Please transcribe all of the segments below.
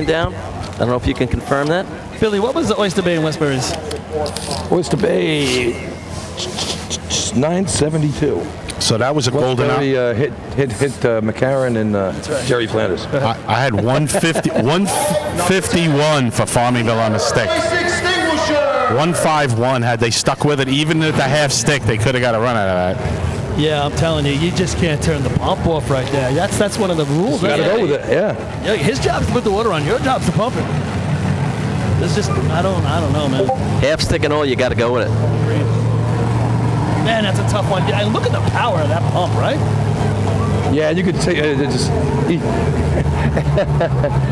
down. I don't know if you can confirm that. Philly, what was the Oyster Bay and Westbury's? Oyster Bay, 972. So that was a golden hour. Hit McCarron and Jerry Flanders. I had 151 for Farmingville on the stick. 151. Had they stuck with it, even at the half stick, they could have got a run out of that. Yeah, I'm telling you, you just can't turn the pump off right there. That's one of the rules. Got to go with it. Yeah. Yeah, his job's to put the water on. Your job's to pump it. It's just I don't know, man. Half stick and all, you got to go with it. Man, that's a tough one. Yeah, and look at the power of that pump, right? Yeah, you could say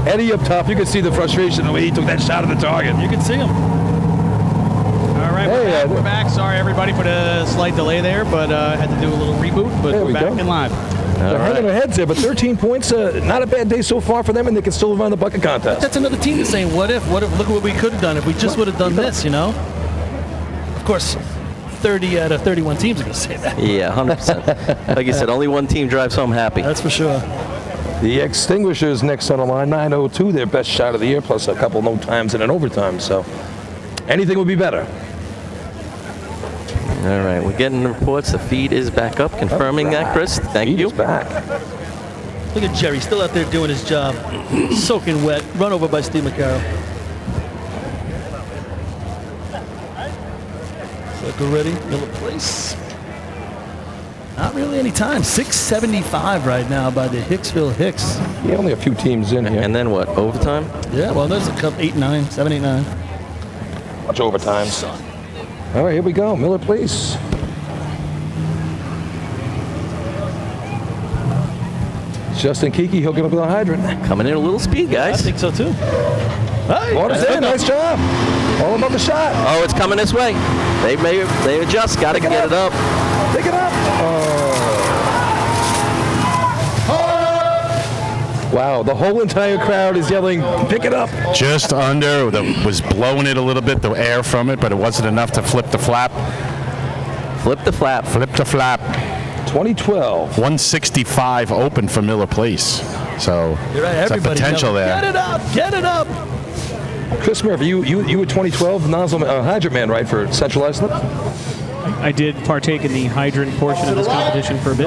Eddie up top. You could see the frustration the way he took that shot at the target. You can see him. All right, we're back. Sorry, everybody, for the slight delay there, but had to do a little reboot, but There we're we back go. and live. They're hanging their heads there, but 13 points, not a bad day so far for them, and they can still run the bucket contest. That's another team that's saying, what if, look at what we could have done if we just would have done this, you know? Of course, 30 out of 31 teams are going to say that. Yeah, 100%. Like you said, only one team drives home happy. That's for sure. The Extinguishers next on the line, 902, their best shot of the year, plus a couple no times and an overtime, so anything would be better. All right, we're getting reports. The feed is back up, confirming that, Chris. Thank Feed you. is back. Look at Jerry, still out there doing his job. Soaking wet, run over by Steve McCarroll. Circle ready, Miller Place. Not really any time. 6:75 right now by the Hicksville Hicks. Yeah, only a few teams in here. And then what, overtime? Yeah, well, there's a couple, 8, 9, 7, 8, 9. Much overtime. All right, here we go. Miller Place. Justin Kiki hooking up with a hydrant. Coming in a little speed, I guys. think so too. Hey, Water's in. Nice job. All about the shot. Oh, it's coming this way. They adjust. Got to get it up. Pick it up. Wow, the whole entire crowd is yelling, pick it up. Just under, was blowing it a little bit, the air from it, but it wasn't enough to flip the flap. Flip the flap. Flip the flap. 2012. 165 open for Miller Place. So You're right, it's a everybody potential yelling, there. Get it up, get it up. Chris Murphy, you were 2012 nozzle hydrant man, right, for Central Islip? I did partake in the hydrant portion of this competition for a bit.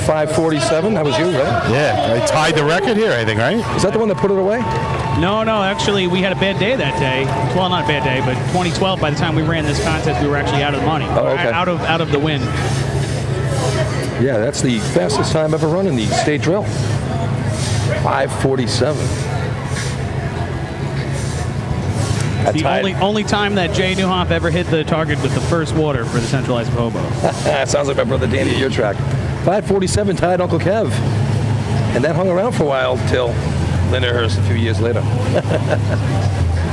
547, that was you, right? Yeah, they tied the record here, I think, right? Is that the one that put it away? No, actually, we had a bad day that day. Well, not a bad day, but 2012, by the time we ran this contest, we were actually out of the money. Oh, okay. Out of the win. Yeah, that's the fastest time ever run in the state drill. 547. The only time that Jay Newhoff ever hit the target with the first water for the Central Islip Hobo. Sounds like my brother Danny at your track. 547 tied Uncle Kev. And that hung around for a while till Lindenhurst a few years later.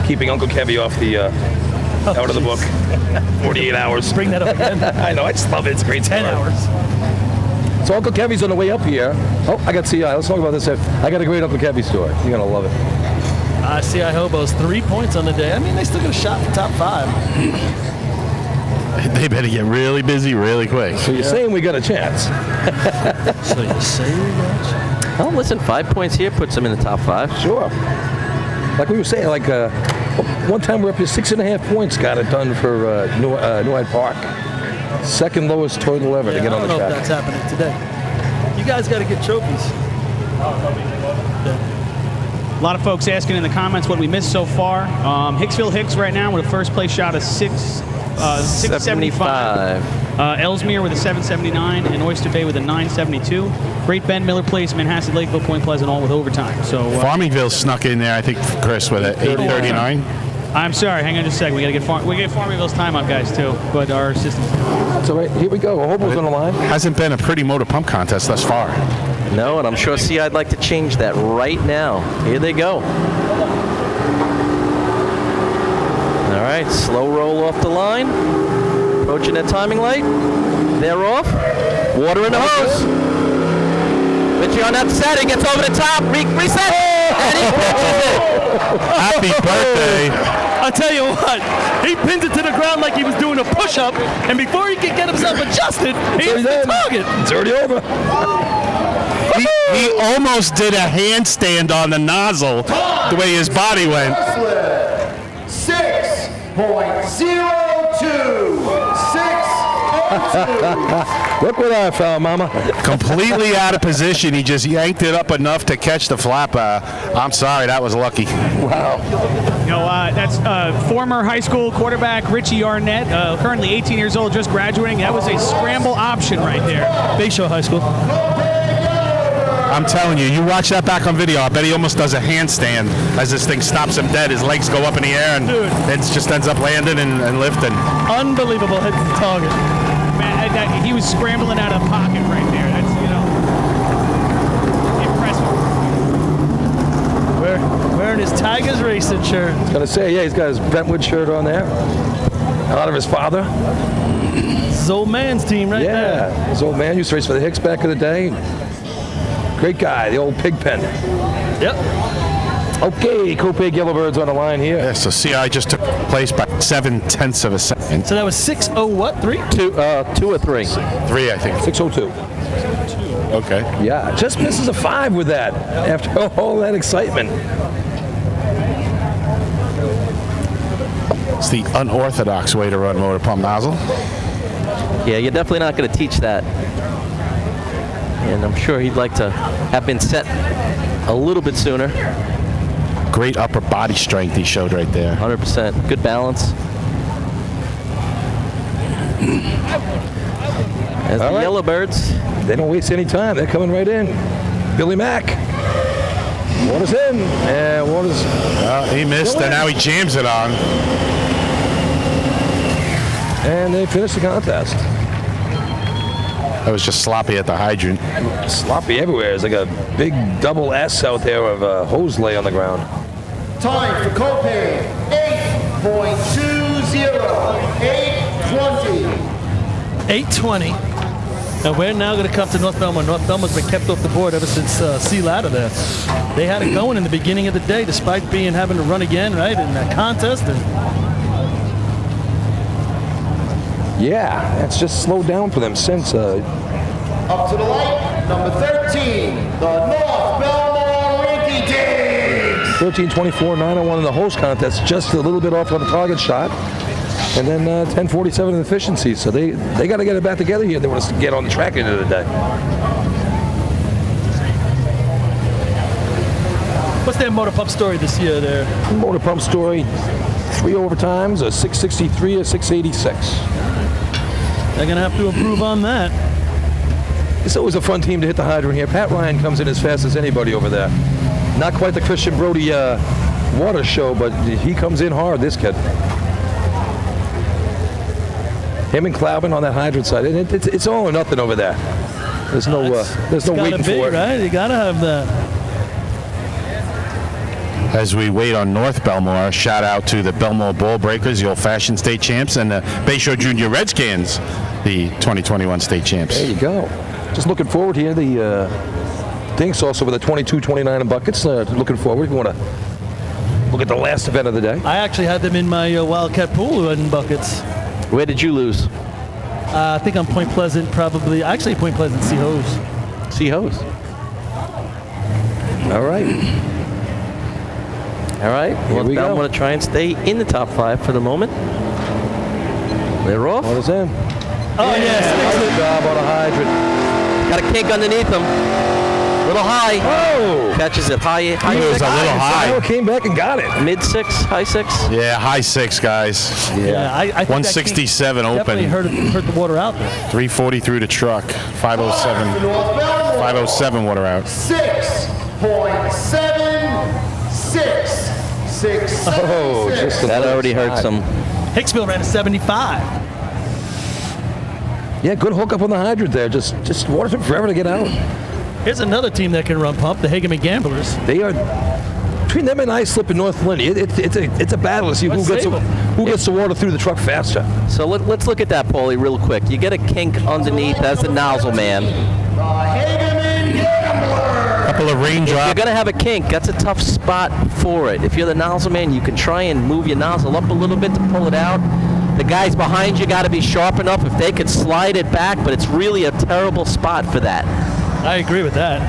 Keeping Uncle Kevy off the out of the book. 48 hours. Bring that up again. I know, I just love it. It's great. 10 hours. So Uncle Kevy's on the way up here. Oh, I got CI. Let's talk about this. I got a great Uncle Kevy story. You're going to love it. CI Hobos, 3 points on the day. I mean, they still got a shot for top 5. They better get really busy really quick. So you're saying we got a chance? So you say we got a chance? Oh, listen, 5 points here puts them in the top 5. Sure. Like we were saying, like one time we're up to 6.5 points got it done for New Hyde Park. Second lowest total ever to get on the I don't know if track. that's happening today. You guys got to get trophies. A lot of folks asking in the comments what we missed so far. Hicksville Hicks right now with a first place shot of 675. Ellesmere with a 779 and Oyster Bay with a 972. Great Bend, Miller Place, Manhasset, Lakeville, Point Pleasant, all with overtime. So Farmingville snuck in there, I think, Chris, with an 839. I'm sorry, hang on just a second. We got to get Farmingville's time up, guys, too. But our system. That's all right. Here we go. Hobo's on the line. Hasn't been a pretty motor pump contest thus far. No, and I'm sure I'd like to change that right now. Here they go. All right, slow roll off the line. Approaching that timing light. They're off. Water in the hose. Richie on that set. He gets over the top. Reset. And he catches it. Happy birthday. I'll tell you what, he pins it to the ground like he was doing a push-up, and before he could get himself adjusted, he hits the target. It's already over. He almost did a handstand on the nozzle the way his body went. 6.02. 6.02. Look what I found, Mama. Completely out of position. He just yanked it up enough to catch the flap. I'm sorry, that was lucky. Wow. You know, that's former high school quarterback Richie Arnett, currently 18 years old, just graduating. That was a scramble option right there. Bayshore High School. I'm telling you, you watch that back on video, I bet he almost does a handstand as this thing stops him dead. His legs go up in the air and it just ends up landing and lifting. Unbelievable hit to the target. Man, he was scrambling out of pocket right there. That's, impressive. Wearing his Tigers racing shirt. I was going to say, yeah, he's got his Brentwood shirt on there. Out of his father. His old man's team right there. Yeah, his old man used to race for the Hicks back in the day. Great guy, the old pig pen. Yep. Okay, Copaig Yellowbirds on the line here. Yeah, so CI just took place by 0.7 of a second. So that was 6:0 what? 3? 2 or 3. 3, I think. 6:02. Okay. Yeah, just misses a 5 with that after all that excitement. It's the unorthodox way to run motor pump nozzle. Yeah, you're definitely not going to teach that. And I'm sure he'd like to have been set a little bit sooner. Great upper body strength he showed right there. 100%. Good balance. As the All right. Yellowbirds. They don't waste any time. They're coming right in. Billy Mack. Water's in. And water's... He missed, and now he jams it on. And they finish the contest. That was just sloppy at the hydrant. Sloppy everywhere. There's like a big double S out there of hose lay on the ground. Time for Copaig, 8.20. 8.20. 8:20. And we're now going to come to North Belmont. North Belmont's been kept off the board ever since C. Ladder there. They had it going in the beginning of the day, despite having to run again, right, in that contest. And Yeah, it's just slowed down for them since. Up to the light, number 13, the North Belmont Rinky Dinks. 13:24.901 in the host contest, just a little bit off on the target shot. And then 10:47 in efficiency. So they got to get it back together here. They want us to get on the track end of the day. what's their motor pump story this year there? Motor pump story, 3 overtimes, a 663, a 686. They're going to have to improve on that. It's always a fun team to hit the hydrant here. Pat Ryan comes in as fast as anybody over there. Not quite the Christian Brody water show, but he comes in hard, this kid. Him and Cloudman on that hydrant side. And it's all or nothing over there. There's no waiting for it. Right? You got to have that. As we wait on North Belmore, shout out to the Belmore Ball Breakers, the old-fashioned state champs, and the Bayshore Junior Redskins, the 2021 state champs. There you go. Just looking forward here. The Dinks also with a 22-29 in buckets. Looking forward. If you want to look at the last event of the day. I actually had them in my Wildcat pool in buckets. Where did you lose? I think on Point Pleasant, probably. Actually, Point Pleasant, Sea Hose. Sea Hose. All right. All right. Well, we I go. want to try and stay in the top 5 for the moment. They're off. Water's in. Oh, yes. Good job on a hydrant. Got a kink underneath them. Little high. Oh! Catches it high. It was a little high. Silo came back and got it. Mid 6, high 6. Yeah, high 6, guys. Yeah, I think that 167 kink definitely open. hurt the water out there. 340 through the truck. 507. North Belmont, 507 water out. 6.76. Oh, just a That little already hurt side. some. Hicksville ran a 75. Yeah, good hook up on the hydrant there. Just water took forever to get out. Here's another team that can run pump, the Hageman Gamblers. They are between them and Islip and North Lindy. It's a battle to see Let's save 'em. who gets the water through the truck faster. So let's look at that, Paulie, real quick. You get a kink underneath as the nozzle man. The Hageman Gambler. Couple of You're raindrops. going to have a kink. That's a tough spot for it. If you're the nozzle man, you can try and move your nozzle up a little bit to pull it out. The guys behind you got to be sharp enough if they could slide it back, but it's really a terrible spot for that. I agree with that.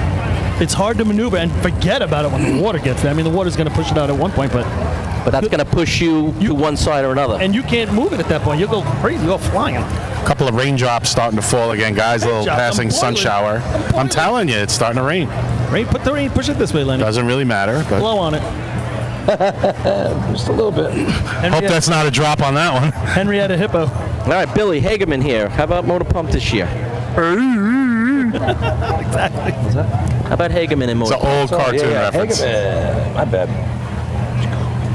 it's hard to maneuver and forget about it when the water gets there. I mean, the water's going to push it out at one point, but that's going to push you to one side or another. and you can't move it at that point. You'll go crazy. You'll go flying. A couple of raindrops starting to fall again, guys. A little Raindrops, passing I'm sun boiling. shower. I'm telling you, it's starting to rain. Push it this way, Lenny. Doesn't really matter, but Blow on it. Just a little bit. hope that's not a drop on that one. Henrietta Hippo. All right, Billy Hageman here. How about Motor Pump this year? Exactly. How about Hageman in It's Motor an old cartoon yeah, reference. Hageman. My bad.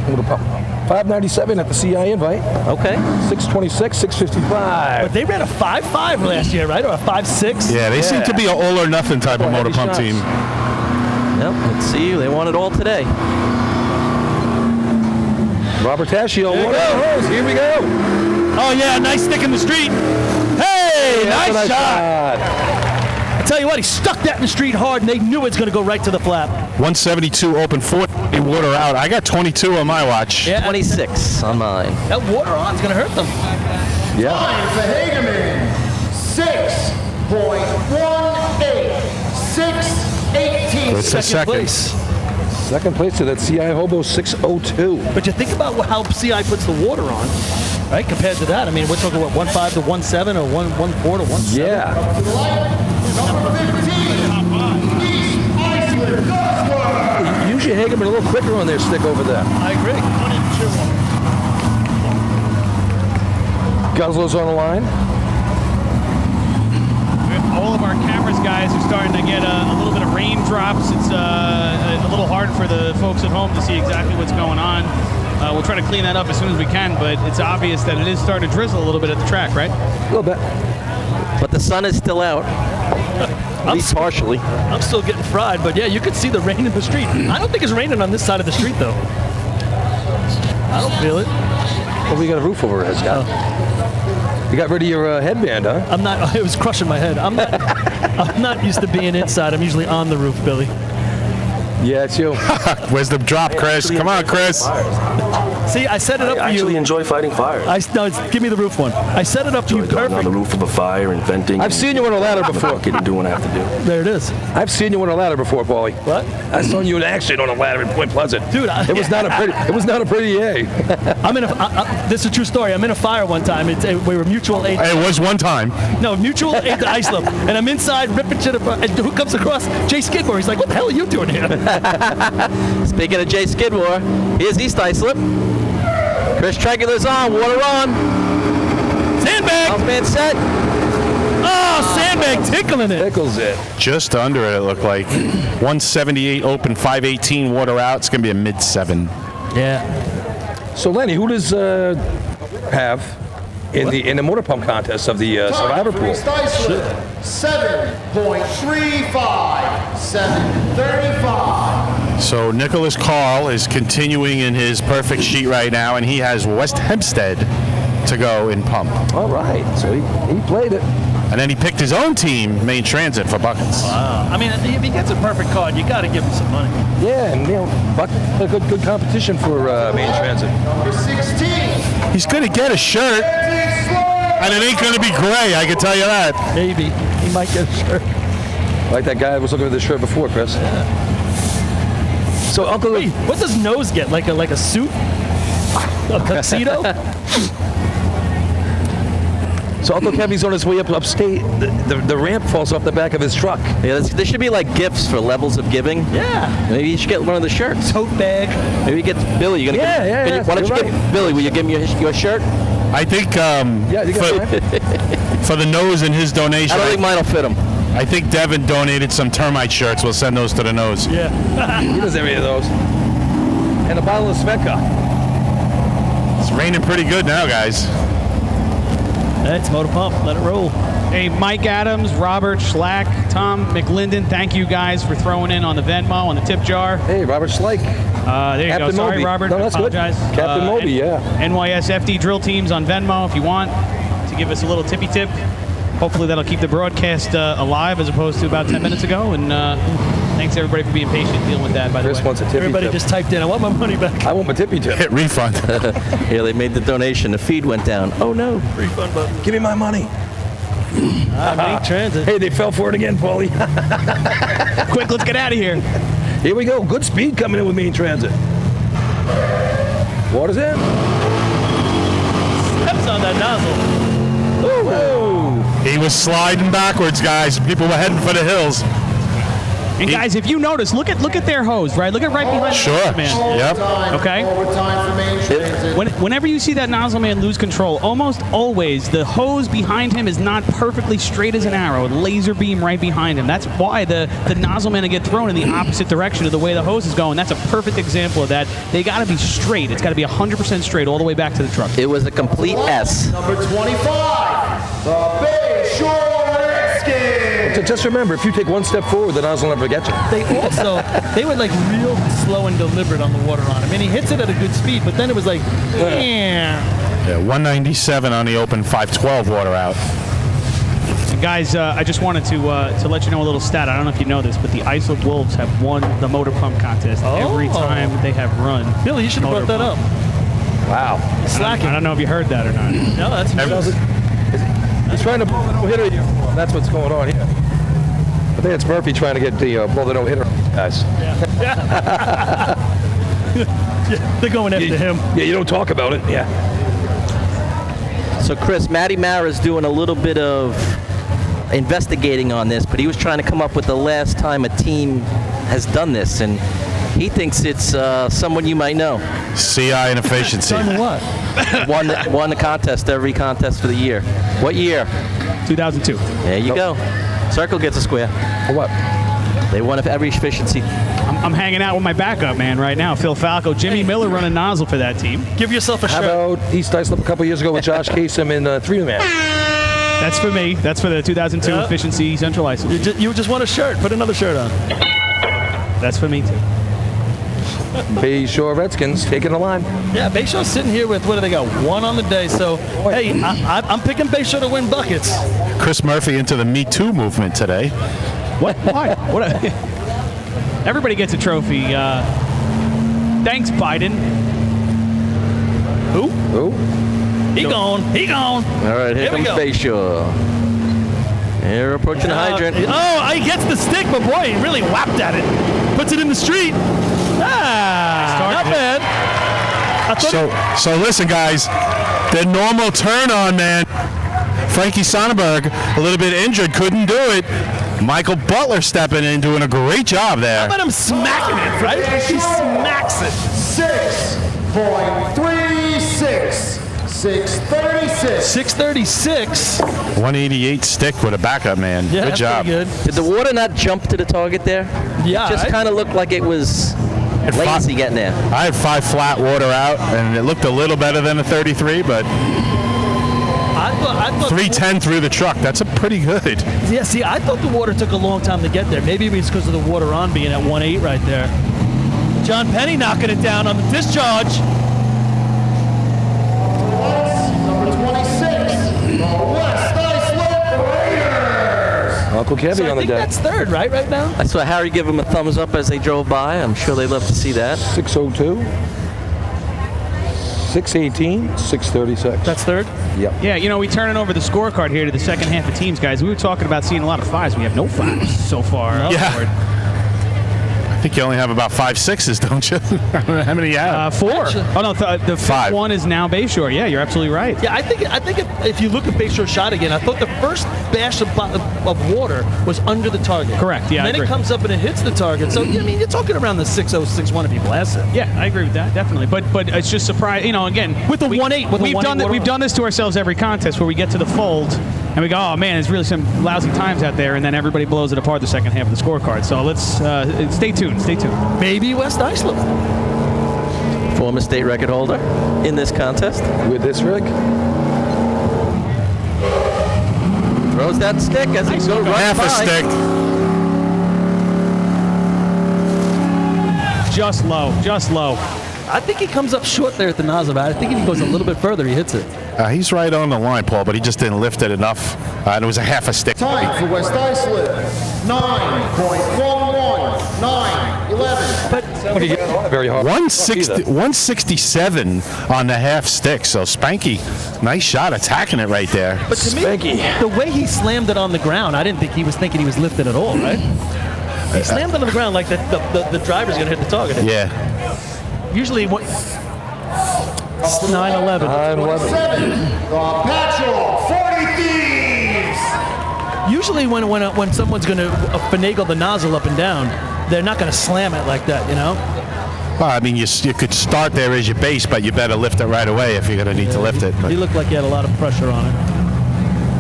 Motor Pump. 597 at the CI invite. Okay. 626, 655. But they ran a 5.5 last year, right? Or a 5.6? Yeah, they seem to be an all or nothing type of motor heavy pump shots. team. Yep, let's see. They want it all today. Robert Tascio. Here we go. Oh, yeah, nice stick in the street. Hey, That's a nice shot. I tell you what, he stuck that in the street hard, and they knew it was going to go right to the flap. 172 open, 40 water out. I got 22 on my watch. Yeah, 26 on mine. that water on's going to hurt them. Yeah. Time for Hageman. 6.18. 6.18. It's a second. Place. Second place to that CI Hobo 602. But you think about how CI puts the water on, right? Compared to that, I mean, we're talking what 1.5 to 1.7 or 1.4 to 1.7. Yeah. Number 15. East Iceland Guzzler. Use your Hageman a little quicker on their stick over there. I agree. Guzzler's on the line. All of our cameras guys are starting to get a little bit of raindrops. It's a little hard for the folks at home to see exactly what's going on. We'll try to clean that up as soon as we can, but it's obvious that it is starting to drizzle a little bit at the track, right? A little bit. But the sun is still out. At least partially. I'm still getting fried, but yeah, you could see the rain in the street. I don't think it's raining on this side of the street, though. I don't feel it. Well, we got a roof over our heads now. You got rid of your headband, huh? I'm not. It was crushing my head. I'm not. I'm not used to being inside. I'm usually on the roof, Billy. Yeah, it's you. Where's the drop, Chris? Come on, Chris. See, I set it up I for actually you. enjoy fighting fires. No, give me the roof one. I set it up for you Going on the perfect. roof of a fire and venting. I've seen you on a ladder before. And doing what I have to do. There it is. I've seen you on a ladder before, Paulie. What? I saw you in action on a ladder in Point Pleasant. Dude, It was not a pretty. It was not a pretty day. I'm in a. This is a true story. I'm in a fire one time. We were mutual aid. It was one time. No, mutual aid to Islip, and I'm inside ripping shit apart. And who comes across? Jay Skidmore. He's like, "What the hell are you doing here?" Speaking of Jay Skidmore, here's East Islip. Chris Tregular's on, water on. Sandbag. Man set. Oh, sandbag tickling it. Tickles it. Just under it looked like. 178 open, 518 water out. It's going to be a mid-7. Yeah. So Lenny, who does have in the motor pump contest of the Survivor Time for pool? East Iceland. 7.35. 7.35. So Nicholas Carl is continuing in his perfect sheet right now, and he has West Hempstead to go in pump. All right, so he played it. And then he picked his own team, Main Transit, for buckets. I mean, if he gets a perfect card, you got to give him some money. Yeah, and Buck, a good competition for Main Transit. Number 16. He's going to get a shirt, and it ain't going to be gray, I can tell you that. Maybe he might get a shirt. Like that guy that was looking at this shirt before, Chris. So Uncle, Wait, what does Nose get? Like a suit? A tuxedo? so Uncle Kevin's on his way up upstate. The ramp falls off the back of his truck. Yeah, there should be like gifts for levels of giving. Yeah. Maybe you should get one of the shirts. Tote bag. Maybe you get Billy. You gonna Yeah, give, yeah, can you- yeah, Why don't you you're give right. Billy? Will you give him your shirt? I think Yeah, you got for, it. for the nose and his donation, I don't think mine will fit him. I think Devin donated some termite shirts. We'll send those to the nose. Yeah. He does every of those. And a bottle of Svedka. It's raining pretty good now, guys. Hey, it's Motor Pump. Let it roll. Hey, Mike Adams, Robert Schlack, Tom McLinden, thank you guys for throwing in on the Venmo, on the tip jar. Hey, Robert Schleich. There you go. Captain Sorry, Moby. Robert. No, that's good. Apologize. Captain Moby, yeah. NYSFD drill teams on Venmo if you want to give us a little tippy tip. Hopefully that'll keep the broadcast alive as opposed to about 10 minutes ago. And thanks everybody for being patient dealing with that, by the Chris way. wants a tippy Everybody tip. just typed in, I want my money back. I want my tippy tip. Hit refund. Here they made the donation. The feed went down. Oh no. Refund button. Give me my money. Main Transit. Hey, they fell for it again, Paulie. Quick, let's get out of here. Here we go. Good speed coming in with Main Transit. Water's in. Steps on that nozzle. Whoa. He was sliding backwards, guys. People were heading for the hills. And guys, if you notice, look at their hose, right? Look at right behind Sure. the nozzle man. Yep. Okay. Overtime for Main Transit. Whenever you see that nozzle man lose control, almost always the hose behind him is not perfectly straight as an arrow. Laser beam right behind him. That's why the nozzle man will get thrown in the opposite direction of the way the hose is going. That's a perfect example of that. They got to be straight. It's got to be 100% straight all the way back to the truck. It was a complete S. Number 25, the Bay Shore Redskins. Just remember, if you take one step forward, the nozzle will never get you. They were like real slow and deliberate on the water on him. And he hits it at a good speed, but then it was like, Yeah, 197 on the open, 512 water out. And guys, I just wanted to let you know a little stat. I don't know if you know this, but the Islip Wolves have won the motor pump contest every time they have run. Billy, you should have brought that up. Wow. Slacking. I don't know if you heard that or not. No, that's He's trying to blow the no-hitter here. That's what's going on here. I think it's Murphy trying to get the blow the no-hitter, guys. they're going after him. Yeah, you don't talk about it. Yeah. So, Chris, Matty Mara's doing a little bit of investigating on this, but he was trying to come up with the last time a team has done this, and he thinks it's someone you might know. CI and efficiency. Tell me what? Won the contest, every contest for the year. What year? 2002. There you go. Circle gets a square. For what? They won every efficiency. I'm hanging out with my backup man right now, Phil Falco. Jimmy Miller running nozzle for that team. Give yourself a How shirt. about East Islip a couple years ago with Josh Kasem in 3-man? That's for me. That's for the 2002 efficiency Central Islip. You just want a shirt. Put another shirt on. That's for me too. Bay Shore Redskins taking the line. Yeah, Bayshore's sitting here with, what do they got? One on the day. So, hey, I'm picking Bayshore to win buckets. Chris Murphy into the Me Too movement today. What? Why? What? Everybody gets a trophy. Thanks, Biden. Who? He gone. He gone. All right, here Here we comes go. Bayshore. They're approaching the hydrant. He gets the stick, but boy, he really whapped at it. Puts it in the street. Not bad. I thought So listen, guys, the normal turn on, man. Frankie Sonnenberg, a little bit injured, couldn't do it. Michael Butler stepping in, doing a great job there. How about him smacking it, right? He smacks it. 6.36. 636. 636. 188 stick with a backup, man. Yeah, Good that's job. pretty good. Did the water not jump to the target there? Yeah, It just I- kind of looked like it was lazy getting there. I had 5 flat water out, and it looked a little better than a 33, but I thought 310 through the truck. That's a pretty good. Yeah, see, I thought the water took a long time to get there. Maybe it was because of the water on being at 1.8 right there. John Penny knocking it down on the discharge. Number 26, the West Islip Raiders. Uncle Kevy So I on the think deck. that's third, right now? I saw Harry give him a thumbs up as they drove by. I'm sure they'd love to see that. 602. 618. 636. That's third. Yep. Yeah, you know, we turning over the scorecard here to the second half of teams, guys. We were talking about seeing a lot of 5s. We have no 5s so far. Yeah. Upward. I think you only have about 5 6s, don't you? How many you have? 4. Actually- Oh no, the fifth 5. one is now Bayshore. Yeah, you're absolutely right. Yeah, I think if you look at Bayshore shot again, I thought the first bash of water was under the target. Correct, yeah, I And then agree. it comes up and it hits the target. So, I mean, you're talking around the 6.0, 6.1 if you blast it. Yeah, I agree with that, definitely. But it's just surprising, you know. Again, With the 1.8, with a we've 1.8 done water we've on. done this to ourselves every contest where we get to the fold and we go, oh man, there's really some lousy times out there, and then everybody blows it apart the second half of the scorecard. So let's stay tuned. Stay tuned. Maybe West Islip. Former state record holder in this contest. With this rig. Throws that stick as he goes right Half by. a stick. Just low, just low. I think he comes up short there at the nozzle. I think if he goes a little bit further, he hits it. He's right on the line, Paul, but he just didn't lift it enough. And it was a half a stick. Time for West Islip, 9.11. 9 11. But What do you get? Very hard. 167 on the half stick. So Spanky, nice shot attacking it right there. But to me, Spanky. the way he slammed it on the ground, I didn't think he was thinking he was lifted at all, right? He slammed it on the ground like the driver's going to hit the target. Yeah. Usually, what? 9/11. 7. The Patchel 40 Thieves. Usually, when someone's going to finagle the nozzle up and down, they're not going to slam it like that, you know? Well, I mean, you could start there as your base, but you better lift it right away if you're going to need to lift it. But He looked like he had a lot of pressure on it.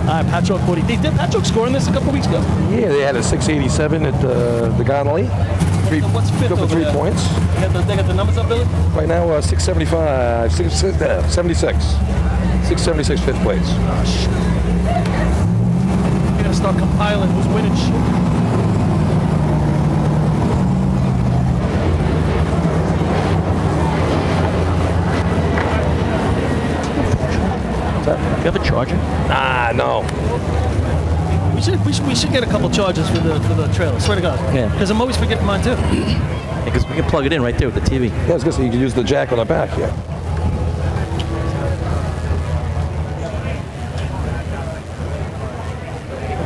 All right, Patrick 40. Did Patrick score in this a couple weeks ago? Yeah, they had a 687 at the Gonley. What's fifth Go for over 3 there? points. They got the numbers up, Billy? Right now, 675, 76. 676 fifth place. You're gonna start compiling who's winning shit. You have a charger? Ah, no. We should get a couple charges for the trailer. Swear to God. Yeah. Because I'm always forgetting mine too. Because we can plug it in right there with the TV. Yeah, I was gonna say you can use the jack on the back. Yeah.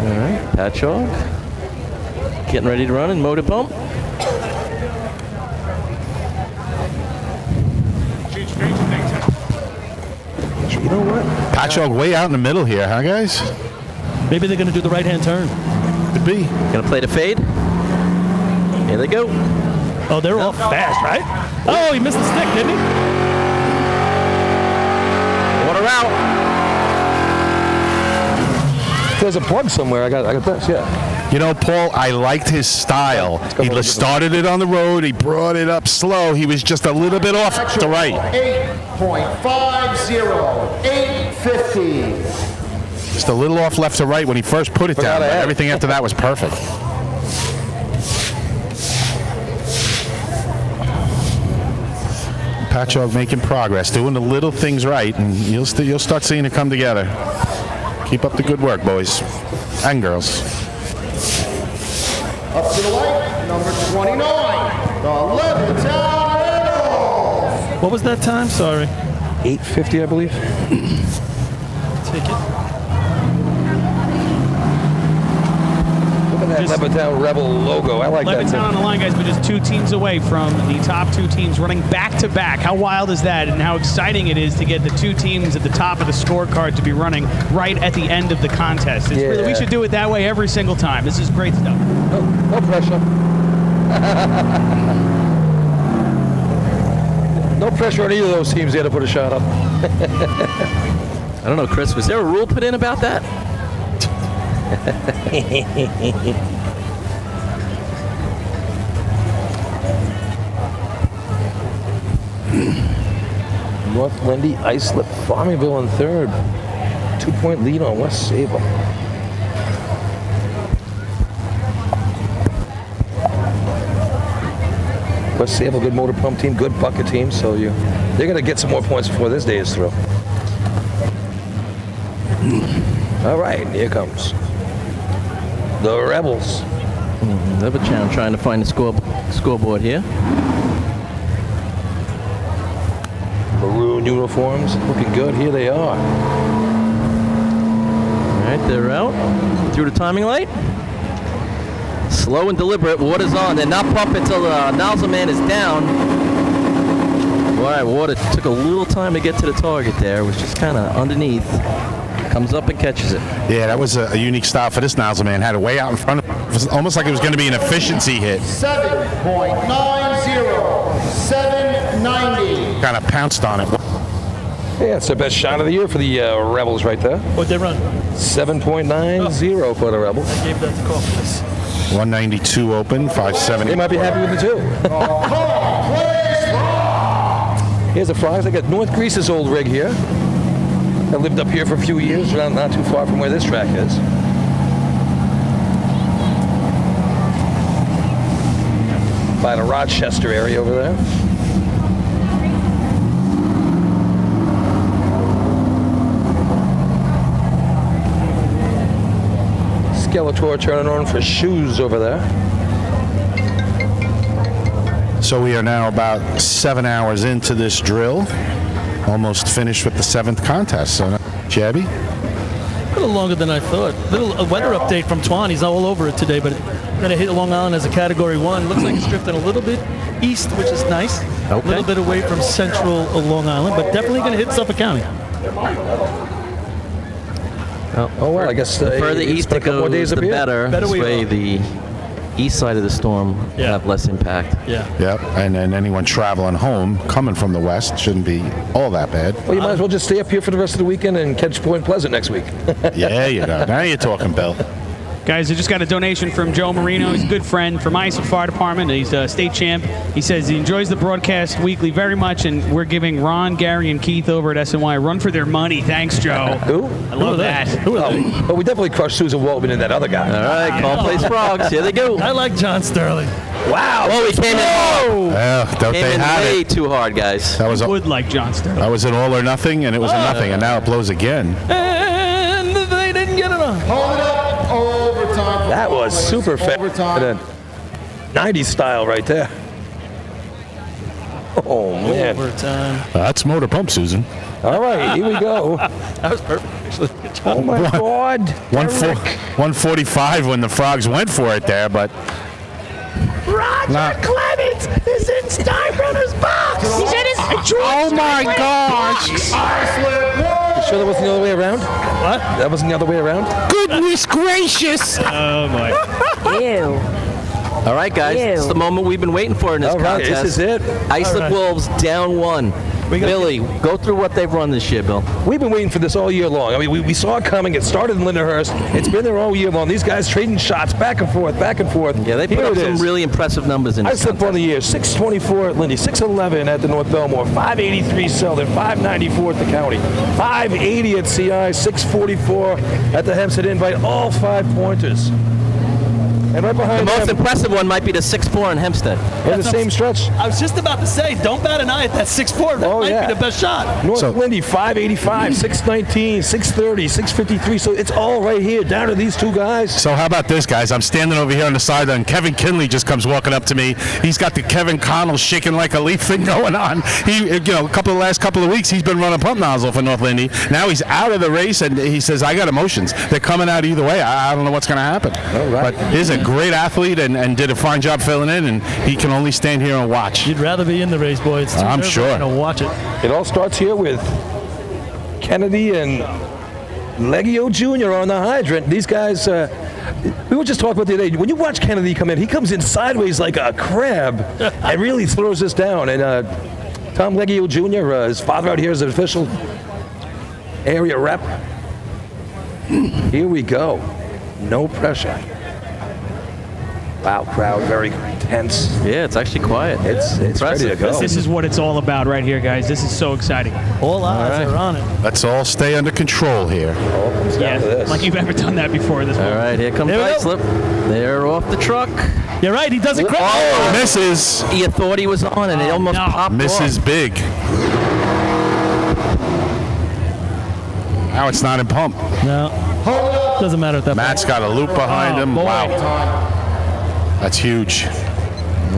All right, Patchogue. Getting ready to run in motor pump. You know what? Patchogue way out in the middle here, huh, guys? Maybe they're gonna do the right-hand turn. Could be. Gonna play the fade. Here they go. Oh, they're all fast, right? Oh, he missed the stick, didn't he? Water out. There's a plug somewhere. I got this. Yeah. You know, Paul, I liked his style. He started it on the road. He brought it up slow. He was just a little bit off to the right. 8.50. 850. Just a little off left to right when he first put it Forgot down. But ahead. everything after that was perfect. Patchogue making progress, doing the little things right, and you'll start seeing it come together. Keep up the good work, boys and girls. Up to the light, number 29. The Levittown Rebels. What was that time? Sorry. 850, I believe. Take it. Look at that Levittown Rebel logo. I like that. Levittown on the line, guys, but just 2 teams away from the top 2 teams running back-to-back. How wild is that? And how exciting it is to get the 2 teams at the top of the scorecard to be running right at the end of the contest. It's really, we should do it that way every single time. This is great stuff. No pressure. No pressure on either of those teams there to put a shot up. I don't know, Chris. Was there a rule put in about that? North Lindy, Islip, Farmingville in third. 2-point lead on West Sable. West Sable, good motor pump team, good bucket team, so they're going to get some more points before this day is through. All right, here comes the Rebels. Levittown trying to find the scoreboard here. Maroon uniforms, looking good. Here they are. All right, they're out. Through the timing light. Slow and deliberate. Water's on. They're not pumping until the nozzle man is down. All right, water took a little time to get to the target there. It was just kind of underneath. Comes up and catches it. Yeah, that was a unique style for this nozzle man. Had it way out in front of him. It was almost like it was going to be an efficiency hit. 7.90. 790. Kind of pounced on it. Yeah, it's the best shot of the year for the Rebels right there. What'd they run? 7.90 for the Rebels. I gave that to Kaufman. 192 open, 570. They might be happy with it too. Here's the Frogs. They got North Grease's old rig here. I lived up here for a few years, not too far from where this track is. By the Rochester area over there. Skeletor turning on for shoes over there. So we are now about 7 hours into this drill, almost finished with the 7th contest. So, Jabby? A little longer than I thought. A weather update from Twan. He's all over it today, but going to hit Long Island as a Category 1. Looks like it's drifting a little bit east, which is nice. A little bit away from central Long Island, but definitely going to hit Suffolk County. Oh, well, I guess The further east it goes, the better. Better This we way, are. the east side of the storm will Yeah. have less impact. Yeah. Yep. And then anyone traveling home, coming from the west, shouldn't be all that bad. Well, you might as well just stay up here for the rest of the weekend and catch Point Pleasant next week. Yeah, you go. Now you're talking, Bill. Guys, I just got a donation from Joe Marino. He's a good friend from ISA Fire Department. He's a state champ. He says he enjoys the broadcast weekly very much, and we're giving Ron, Gary, and Keith over at SNY a run for their money. Thanks, Joe. Who? I love that. Who are they? But we definitely crushed Susan Waltman and that other guy. All right, call plays frogs. Here they go. I like John Sterling. Wow. Oh, we came in. Yeah, don't Came they in have way it? too hard, guys. That was Would like John Sterling. an all or nothing, and it was a nothing, and now it blows again. And they didn't get it on. Hold it up. Overtime. That was super fast. Overtime. 90s style right there. Oh, man. Overtime. That's motor pump, Susan. All right, here we go. That was perfect, actually. Good job. Oh, my God. 145 when the frogs went for it there, but Roger Clemens is in Steinbrenner's box. He's in his oh my gosh! You sure that wasn't the other way around? What? That wasn't the other way around? Goodness gracious! Oh, boy. Ew. All right, guys. Ew. It's the moment we've been waiting for in this All right, contest. this is it. Islip All right. Wolves down 1. Billy, go through what they've run this year, Bill. We've been waiting for this all year long. I mean, we saw it coming. It started in Lindenhurst. It's been there all year long. These guys trading shots back and forth, back and forth. Yeah, they put Here up it some is. really impressive numbers in I this slipped contest. on the year. 624 at Lindy, 611 at the North Belmore, 583 Selden, 594 at the county, 580 at CI, 644 at the Hempstead Invite, all 5 pointers. And right The behind most them, impressive one might be the 6-4 in Hempstead. in the same stretch, I was just about to say, don't bat an eye at that 6'4". That Oh, might yeah. be the best shot. North So- Lindy, 585, 619, 630, 653. So it's all right here, down to these two guys. So how about this, guys? I'm standing over here on the sideline. Kevin Kinley just comes walking up to me. He's got the Kevin Connell shaking like a leaf thing going on. He, last couple of weeks, he's been running pump nozzle for North Lindy. Now he's out of the race, and he says, "I got emotions. They're coming out either way. I don't know what's going to happen." All right. But he's a great athlete and did a fine job filling in, and he can only stand here and watch. You'd rather be in the race, boy. It's too I'm nerve-wracking sure. to watch it. It all starts here with Kennedy and Leggio Jr. on the hydrant. These guys, we were just talking about the other day. When you watch Kennedy come in, he comes in sideways like a crab and really throws us down. And Tom Leggio Jr., his father out here is an official area rep. Here we go. No pressure. Wow, crowd very tense. Yeah, it's actually quiet. It's ready to go. This is what it's all about right here, guys. This is so exciting. All eyes right. are on it. Let's all stay under control here. All comes down to this. Like you've ever done that before in this All world. right, here comes There we go. Islip. They're off the truck. You're right. He doesn't crash. Oh, misses. You thought he was on, and it almost no. popped Misses off. big. Now it's not in pump. No. Doesn't matter at that Matt's got a loop behind Oh, him. boy. Wow. That's huge.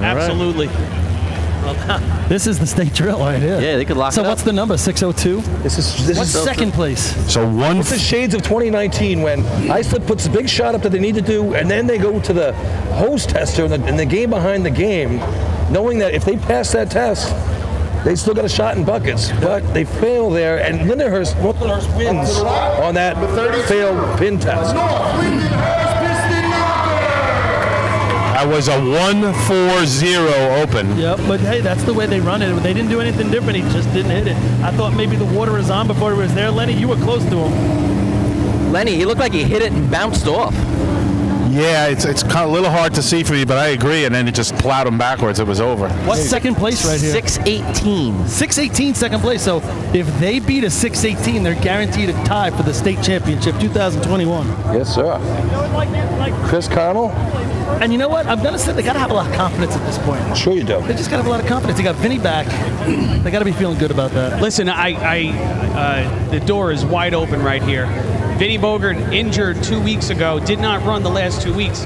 Absolutely. point. This is the state drill right here. Yeah, they could lock So it up. what's the number? 602? This What's is second place? So one. It's the shades of 2019 when Islip puts a big shot up that they need to do, and then they go to the hose tester in the game behind the game, knowing that if they pass that test, they still got a shot in buckets. But they fail there, and North Lindenhurst wins on that failed pin test. North Lindenhurst Piston Knocker. That was a 1-4-0 open. Yep, but hey, that's the way they run it. They didn't do anything different. He just didn't hit it. I thought maybe the water was on before he was there. Lenny, you were close to him. Lenny, he looked like he hit it and bounced off. Yeah, it's kind of a little hard to see for me, but I agree. And then it just plowed him backwards. It was over. What's second place right here? 618. 618 second place. So if they beat a 618, they're guaranteed a tie for the state championship 2021. Yes, sir. Chris Connell? And you know what? I'm going to say they got to have a lot of confidence at this point. Sure you do. They just got to have a lot of confidence. They got Vinny back. They got to be feeling good about that. Listen, the door is wide open right here. Vinny Bogert injured 2 weeks ago, did not run the last 2 weeks.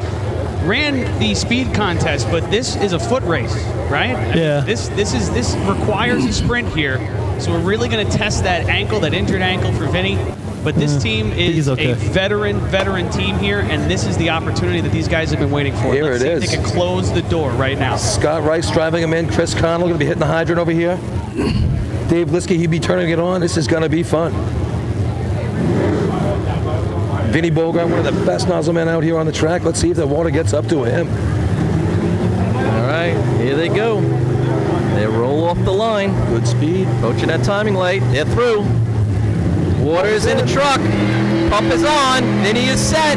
ran the speed contest, but this is a foot race, right? I mean, Yeah. This requires a sprint here, so we're really going to test that ankle, that injured ankle for Vinny. But this team is he's okay. a veteran team here, and this is the opportunity that these guys have been waiting for. Here Let's it see if is. they can close the door right now. Scott Rice driving him in. Chris Connell going to be hitting the hydrant over here. Dave Liskey, he'd be turning it on. This is going to be fun. Vinny Bogart, one of the best nozzle men out here on the track. Let's see if the water gets up to him. All right, here they go. They roll off the line. Good speed. Approaching that timing light. They're through. Water is in the truck. Pump is on. Vinny is set.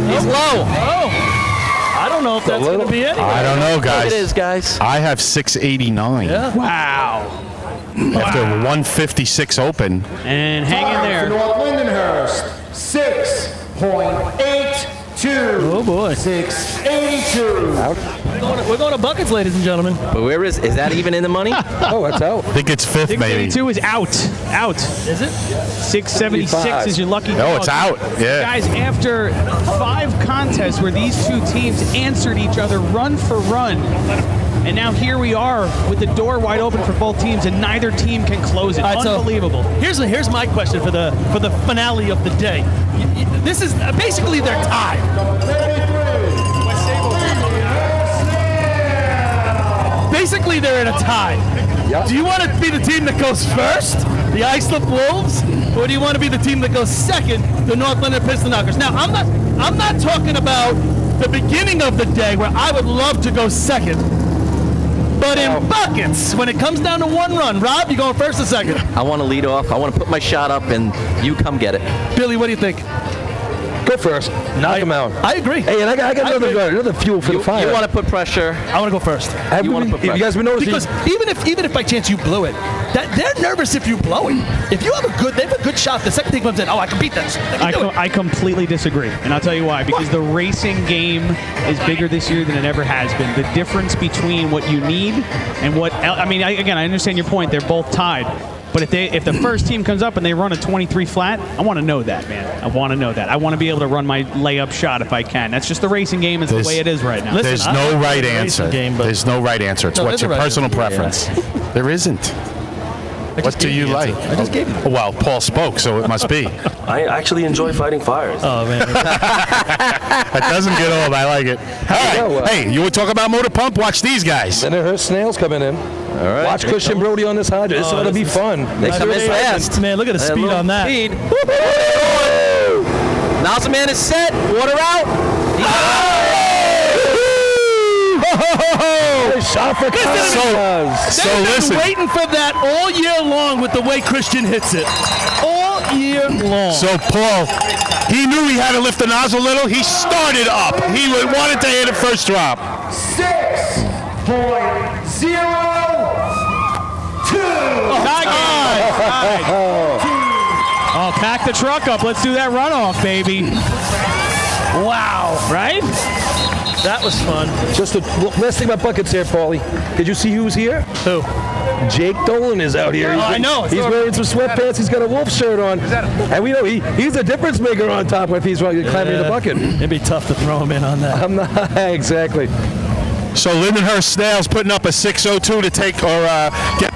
He's low. Oh, I don't know if that's going to be anyway. I don't know, guys. It is, guys. I have 689 Wow. after 156 open. And hang in For there. North Lindenhurst, 6.82. Oh boy. 682. We're going to buckets, ladies and gentlemen. But where is that even in the money? Oh, that's out. I think it's fifth, maybe. 682 is out. Is it? 676 is your lucky Oh, dog. it's out. Yeah. Guys, after 5 contests where these two teams answered each other run for run, and now here we are with the door wide open for both teams, and neither team can close it. All right, so Unbelievable. Here's my question for the finale of the day. This is basically their tie. Basically, they're in a tie. Yep. Do you want to be the team that goes first, the Islip Wolves, or do you want to be the team that goes second, the North Linden Piston Knockers? Now, I'm not talking about the beginning of the day where I would love to go second. But in buckets, when it comes down to one run, Rob, you going first or second? I want to lead off. I want to put my shot up, and you come get it. Billy, what do you think? Go first. Knock him out. I agree. Hey, and I got another fuel for the fire. You want to put pressure. I want to go first. You wanna put you guys been noticing? Because even if by chance you blow it, they're nervous if you blow it. If you have they have a good shot, the second team comes in, oh, I can beat this. I completely disagree, and I'll tell you why. Because the racing game is bigger this year than it ever has been. The difference between what you need and what I understand your point. They're both tied. But if the first team comes up and they run a 23 flat, I want to know that, man. I want to know that. I want to be able to run my layup shot if I can. That's just the racing game. It's the way it is right now. Listen, There's I no like right the answer. racing game, but- There's no right answer. It's No, what's there's a your right personal answer. preference. There isn't. What do you like? I just gave you. Well, Paul spoke, so it must be. I actually enjoy fighting fires. Oh man. That doesn't get old. I like it. All right. Hey, you want to talk about motor pump? Watch these guys. Lindenhurst Snails coming in. All right. Watch Christian Brody on this hydrant. This is going to be fun. They come in fast. Man, look at the That speed little on that. Speed. Nozzle man is set. Water out. Shot for So They've been listen. waiting for that all year long with the way Christian hits it. All year long. So Paul, he knew he had to lift the nozzle a little. He started up. He wanted to hit it first drop. 6.02. Oh, pack the truck up. Let's do that runoff, baby. Wow. Right? That was fun. Just the last thing about buckets here, Paulie. Did you see who's here? Who? Jake Dolan is out here. I know. He's wearing some sweatpants. He's got a wolf shirt on. And we know he's a difference maker on top if he's climbing the bucket. It'd be tough to throw him in on that. I'm not exactly. So Lindenhurst Snails putting up a 6:02 to take or get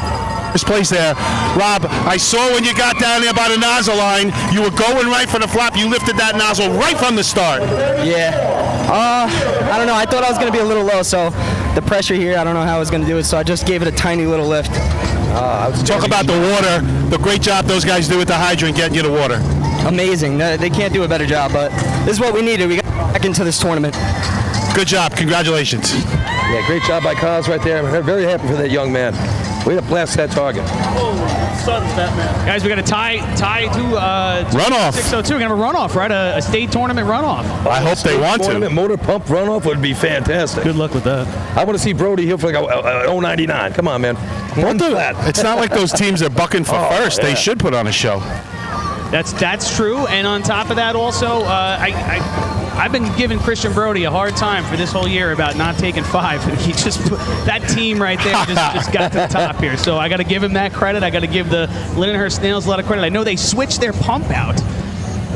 first place there. Rob, I saw when you got down there by the nozzle line, you were going right for the flap. You lifted that nozzle right from the start. Yeah. I don't know. I thought I was going to be a little low, so the pressure here, I don't know how I was going to do it, so I just gave it a tiny little lift. Talk about the water, the great job those guys do with the hydrant getting you the water. Amazing. They can't do a better job, but this is what we needed. We got back into this tournament. Good job. Congratulations. Yeah, great job by Cos right there. I'm very happy for that young man. Way to blast that target. Son's Batman. Guys, we got a tie to Runoff. 602. We're going to have a runoff, right? A state tournament runoff. I hope they want Tournament to. motor pump runoff would be fantastic. Good luck with that. I want to see Brody here for like a 099. Come on, man. One flat. It's not like those teams are bucking for first. yeah. They should put on a show. That's true. And on top of that, also, I've been giving Christian Brody a hard time for this whole year about not taking 5, and he just that team right there just got to the top here. So I got to give him that credit. I got to give the Lindenhurst Snails a lot of credit. I know they switched their pump out,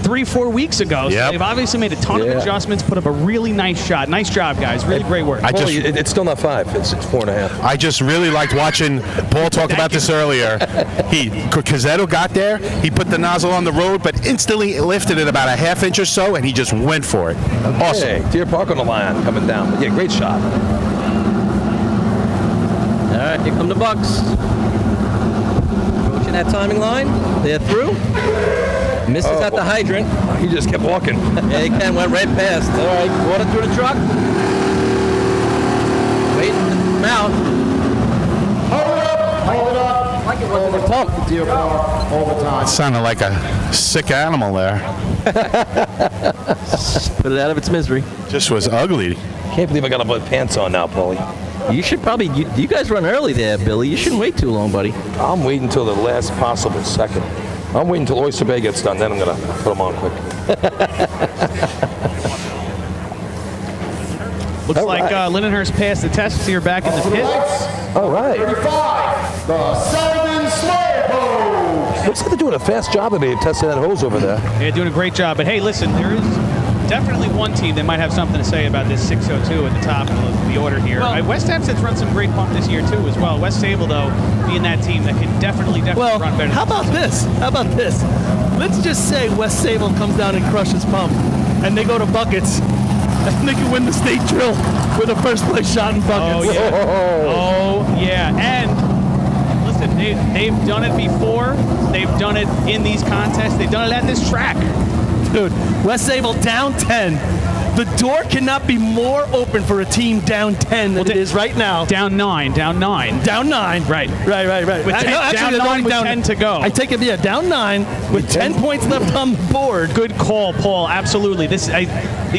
3-4 weeks ago. So Yep. they've obviously made a ton of Yeah. adjustments, put up a really nice shot. Nice job, guys. Really great work. It's still not 5. It's 4.5. I just really liked watching. Paul talked about this earlier. Cazzetto got there. He put the nozzle on the road, but instantly lifted it about a half inch or so, and he just went for it. Awesome. Hey, Deer Park on the line coming down. But yeah, great shot. All right, here come the Bucks. Approaching that timing line. They're through. Misses at the hydrant. He just kept walking. Yeah, he can. Went right past. All right, water through the truck. Waiting to come out. Hold it up. Over the pump. Deer Park overtime. Sounded like a sick animal there. Put it out of its misery. Just was ugly. Can't believe I got to put pants on now, Paulie. You should probably. You guys run early there, Billy. You shouldn't wait too long, buddy. I'm waiting until the last possible second. I'm waiting until Oyster Bay gets done, then I'm going to put them on quick. Looks All like right. Lindenhurst passed the test. So you're back in the pit. All right. 35, the Sullivan Slowpoke. Looks like they're doing a fast job today of testing that hose over there. Yeah, doing a great job. But hey, listen, there is definitely one team that might have something to say about this 602 at the top of the order here. West Hampstead's run some great pump this year too, as well. West Sable, though, being that team that can definitely Well, run better. how about this? How about this? Let's just say West Sable comes down and crushes pump, and they go to buckets, and they can win the state drill with a first place shot in buckets. Oh yeah. Oh yeah. And listen, they've done it before. They've done it in these contests. They've done it at this track. Dude, West Sable down 10. The door cannot be more open for a team down 10 than it is right now. Down 9. Down 9. Right. Right. With 10 down 9 with 10 to go. I take it, yeah, down 9 with 10 points left on the board. Good call, Paul. Absolutely. You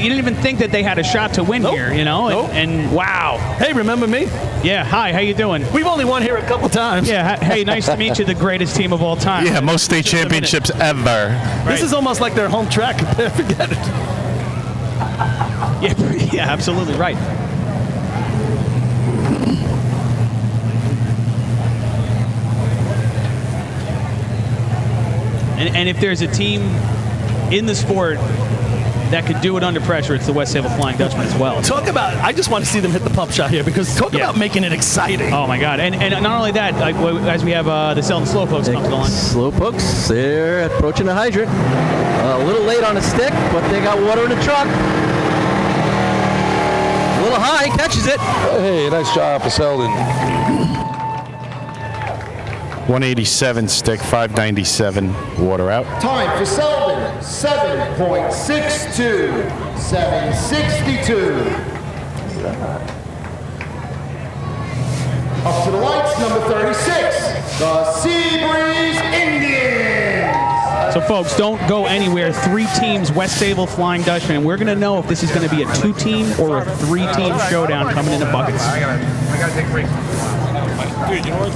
didn't even think that they had a shot to win here, you know? Nope. And wow. Hey, remember me? Yeah. Hi. How you doing? We've only won here a couple times. Yeah. Hey, nice to meet you. The greatest team of all time. Yeah, most state Just a minute. championships ever. This is almost like their home track. Forget it. Yeah, absolutely right. And if there's a team in the sport that could do it under pressure, it's the West Sable Flying Dutchman as well. Talk about, I just want to see them hit the pump shot here because talk about making it exciting. Oh my God! And not only that, as we have the Selden Slowpokes come to the line. Slowpokes, they're approaching the hydrant. A little late on the stick, but they got water in the truck. A little high, catches it. Hey, nice job for Selden. 187 stick, 597 water out. Time for Selden, 7.62. 762. Up to the lights, number 36, the Seabreeze Indians. So folks, don't go anywhere. 3 teams, West Sable Flying Dutchman. And we're going to know if this is going to be a 2-team or a 3-team showdown coming into buckets. I gotta take a break. Dude, you know what?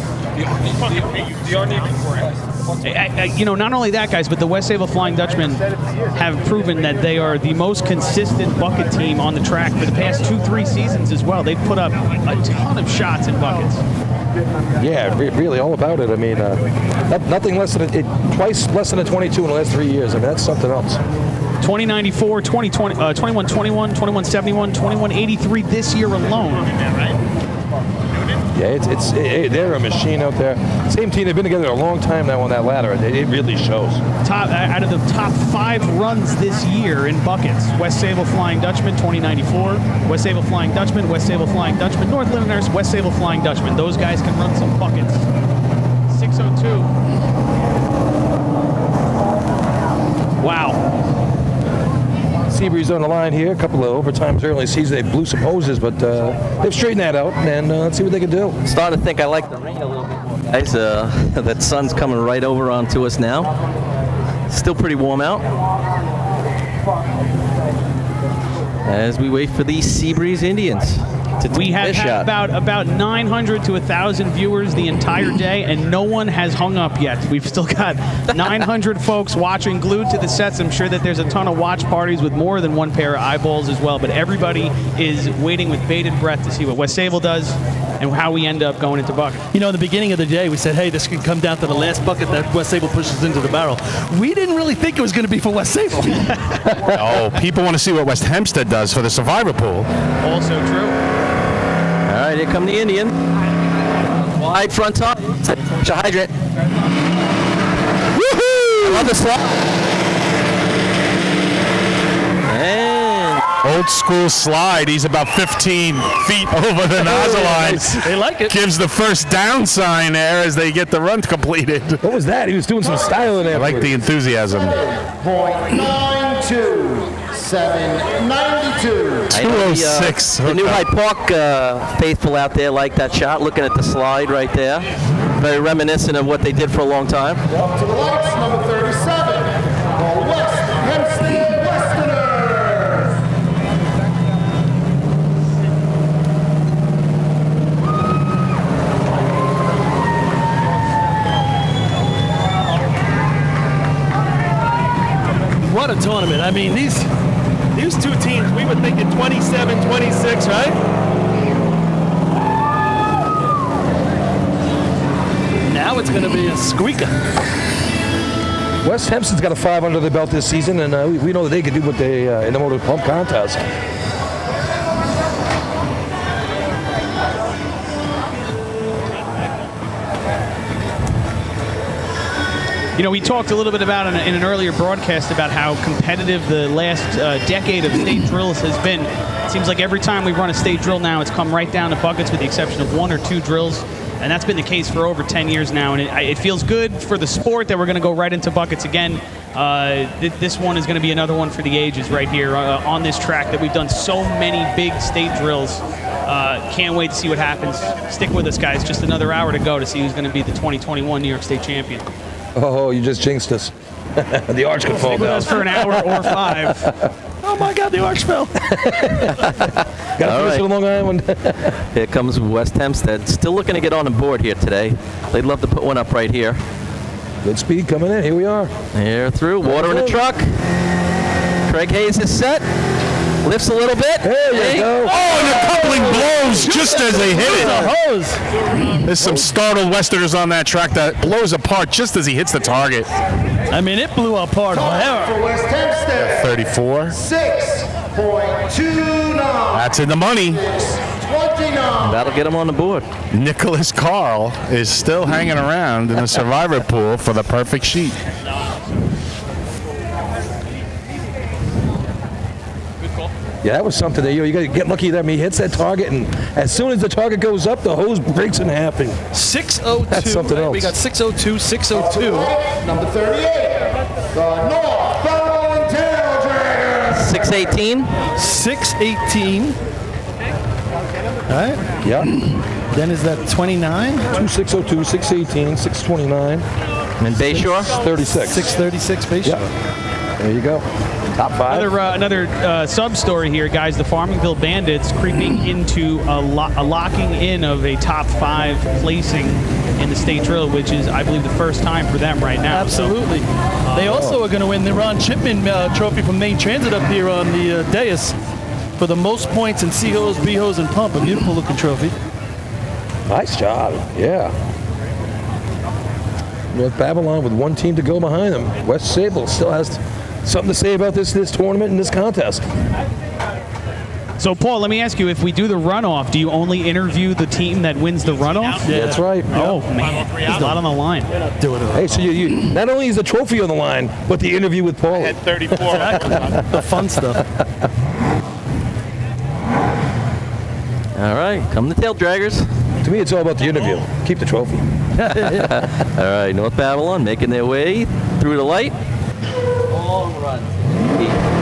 Not only that, guys, but the West Sable Flying Dutchmen have proven that they are the most consistent bucket team on the track for the past 2-3 seasons as well. They've put up a ton of shots in buckets. Yeah, really all about it. I mean, nothing less than twice less than a 22 in the last 3 years. I mean, that's something else. 2094, 2020, 2121, 2171, 2183 this year alone. Yeah, they're a machine out there. Same team, they've been together a long time now on that ladder. It really shows. Out of the top 5 runs this year in buckets, West Sable Flying Dutchman, 2094, West Sable Flying Dutchman, West Sable Flying Dutchman, North Lindenhurst, West Sable Flying Dutchman. Those guys can run some buckets. 602. Wow. Seabreeze on the line here. A couple of overtimes early season. They blew some hoses, but they've straightened that out, and let's see what they can do. Starting to think I like the rain a little bit more. Guys, that sun's coming right over onto us now. Still pretty warm out. As we wait for the Seabreeze Indians. We have this had shot. about 900 to 1,000 viewers the entire day, and no one has hung up yet. We've still got 900 folks watching, glued to the sets. I'm sure that there's a ton of watch parties with more than one pair of eyeballs as well, but everybody is waiting with bated breath to see what West Sable does and how we end up going into bucket. You know, in the beginning of the day, we said, hey, this could come down to the last bucket that West Sable pushes into the barrel. We didn't really think it was going to be for West Sable. Oh, people want to see what West Hempstead does for the survivor pool. Also true. All right, here come the Indian. Wide front top. It's a hydrant. Woohoo! I love the slide. And Old school slide. He's about 15 feet over the nozzle line. They like it. Gives the first down sign there as they get the run completed. What was that? He was doing some styling there. I like the enthusiasm. .92, 792. I know 206. The New Hyde Park faithful out there like that shot, looking at the slide right there. Very reminiscent of what they did for a long time. Up to the lights, number 37, the West Hempstead Westerners. What a tournament. I mean, these two teams, we were thinking 27, 26, right? Now it's going to be a squeaker. West Hempstead's got a 5 under the belt this season, and we know that they can do what they in the motor pump contest. You know, we talked a little bit about in an earlier broadcast about how competitive the last decade of state drills has been. It seems like every time we run a state drill now, it's come right down to buckets with the exception of 1 or 2 drills. And that's been the case for over 10 years now. And it feels good for the sport that we're going to go right into buckets again. This one is going to be another one for the ages right here on this track that we've done so many big state drills. Can't wait to see what happens. Stick with us, guys. Just another hour to go to see who's going to be the 2021 New York State champion. Oh, you just jinxed us. The arch could fall Stick with down. us for an hour or 5. Oh my God, the arch fell. Got to All finish right. with Long Island. Here comes West Hempstead. Still looking to get on the board here today. They'd love to put one up right here. Good speed coming in. Here we are. Here through. Water in the truck. Craig Hayes is set. Lifts a little bit. There you go. Oh, and a coupling blows just as they hit it. Hose. There's some startled Westerners on that track that blows apart just as he hits the target. I mean, it blew apart. For Wow. West Hempstead, 34. 6.29. That's in the money. 29. That'll get him on the board. Nicholas Carl is still hanging around in the survivor pool for the perfect sheet. Yeah, that was something that you got to get lucky that he hits that target, and as soon as the target goes up, the hose breaks in half. 602. That's something right? else. We got 602, 602. Number 38, the North Belmont Tail Draggers. 618. 618. All right. Yeah. Then is that 29? 2602, 618, 629, And Bayshore. 36. 636 base. Yeah. There you go. Top 5. Another sub-story here, guys. The Farmingville Bandits creeping into a locking in of a top 5 placing in the state drill, which is, I believe, the first time for them right now. Absolutely. They also are going to win the Ron Chipman Trophy from Maine Transit up here on the dais for the most points in C-hose, B-hose, and pump. A beautiful looking trophy. Nice job. Yeah. North Babylon with one team to go behind them. West Sable still has something to say about this tournament and this contest. So, Paul, let me ask you, if we do the runoff, do you only interview the team that wins the runoff? Yeah. That's right. Oh, man. There's a lot on the line. Doing it. Hey, so you not only is the trophy on the line, but the interview with Paul. At 34. The fun stuff. All right. Come the tail draggers. To me, it's all about the interview. Keep the trophy. All right. North Babylon making their way through the light.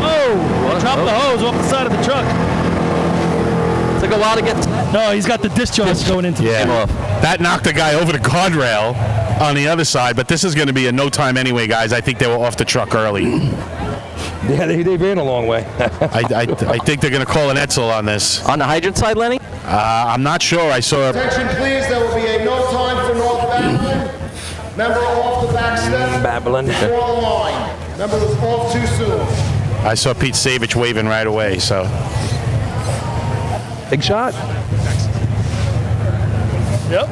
Oh, drop the hose off the side of the truck. Took a while to get. No, he's got the discharge going into Came off. That knocked a guy over the guardrail on the other side, but this is going to be a no time anyway, guys. I think they were off the truck early. Yeah, they ran a long way. I think they're going to call an Etzel on this. On the hydrant side, Lenny? I'm not sure. I saw. Attention, please. There will be a no time for North Babylon. Member off the back step. Babylon. Before the line. Member was off too soon. I saw Pete Savage waving right away. So Big shot. Yep.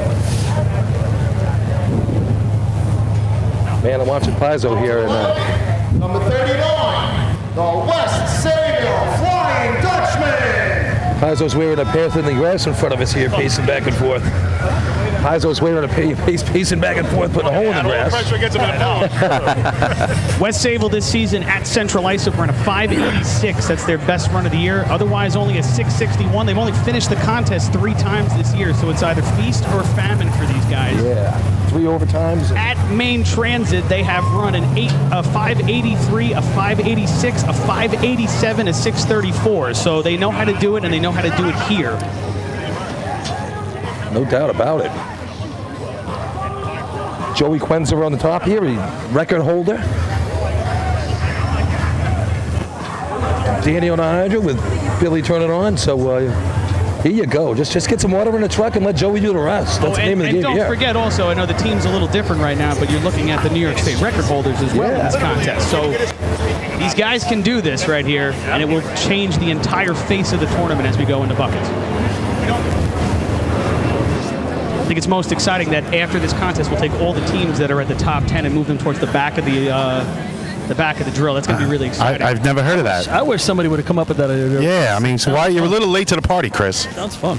Man, I'm watching Pizzo here, and Number 39, the West Savior Flying Dutchman. Pizzo's wearing a pair thin the grass in front of us here, pacing back and forth. Pizzo's wearing a pacing back and forth, putting a hole in the grass. Pressure gets him in a pound. West Sable this season at Central Islip ran a 586. That's their best run of the year. Otherwise, only a 661. They've only finished the contest 3 times this year, so it's either feast or famine for these guys. Yeah, 3 overtimes. At Main Transit, they have run a 583, a 586, a 587, a 634. So they know how to do it, and they know how to do it here. No doubt about it. Joey Quenzer on the top here, record holder. Danny on the hydrant with Billy turning on. So here you go. Just get some water in the truck and let Joey do the rest. That's the name of the game. And don't forget also, I know the team's a little different right now, but you're looking at the New York State record holders as well in this contest. So these guys can do this right here, and it will change the entire face of the tournament as we go into buckets. I think it's most exciting that after this contest, we'll take all the teams that are at the top 10 and move them towards the back of the drill. That's going to be really exciting. I've never heard of that. I wish somebody would have come up with that. Yeah, I mean, so why you're a little late to the party, Chris? Sounds fun.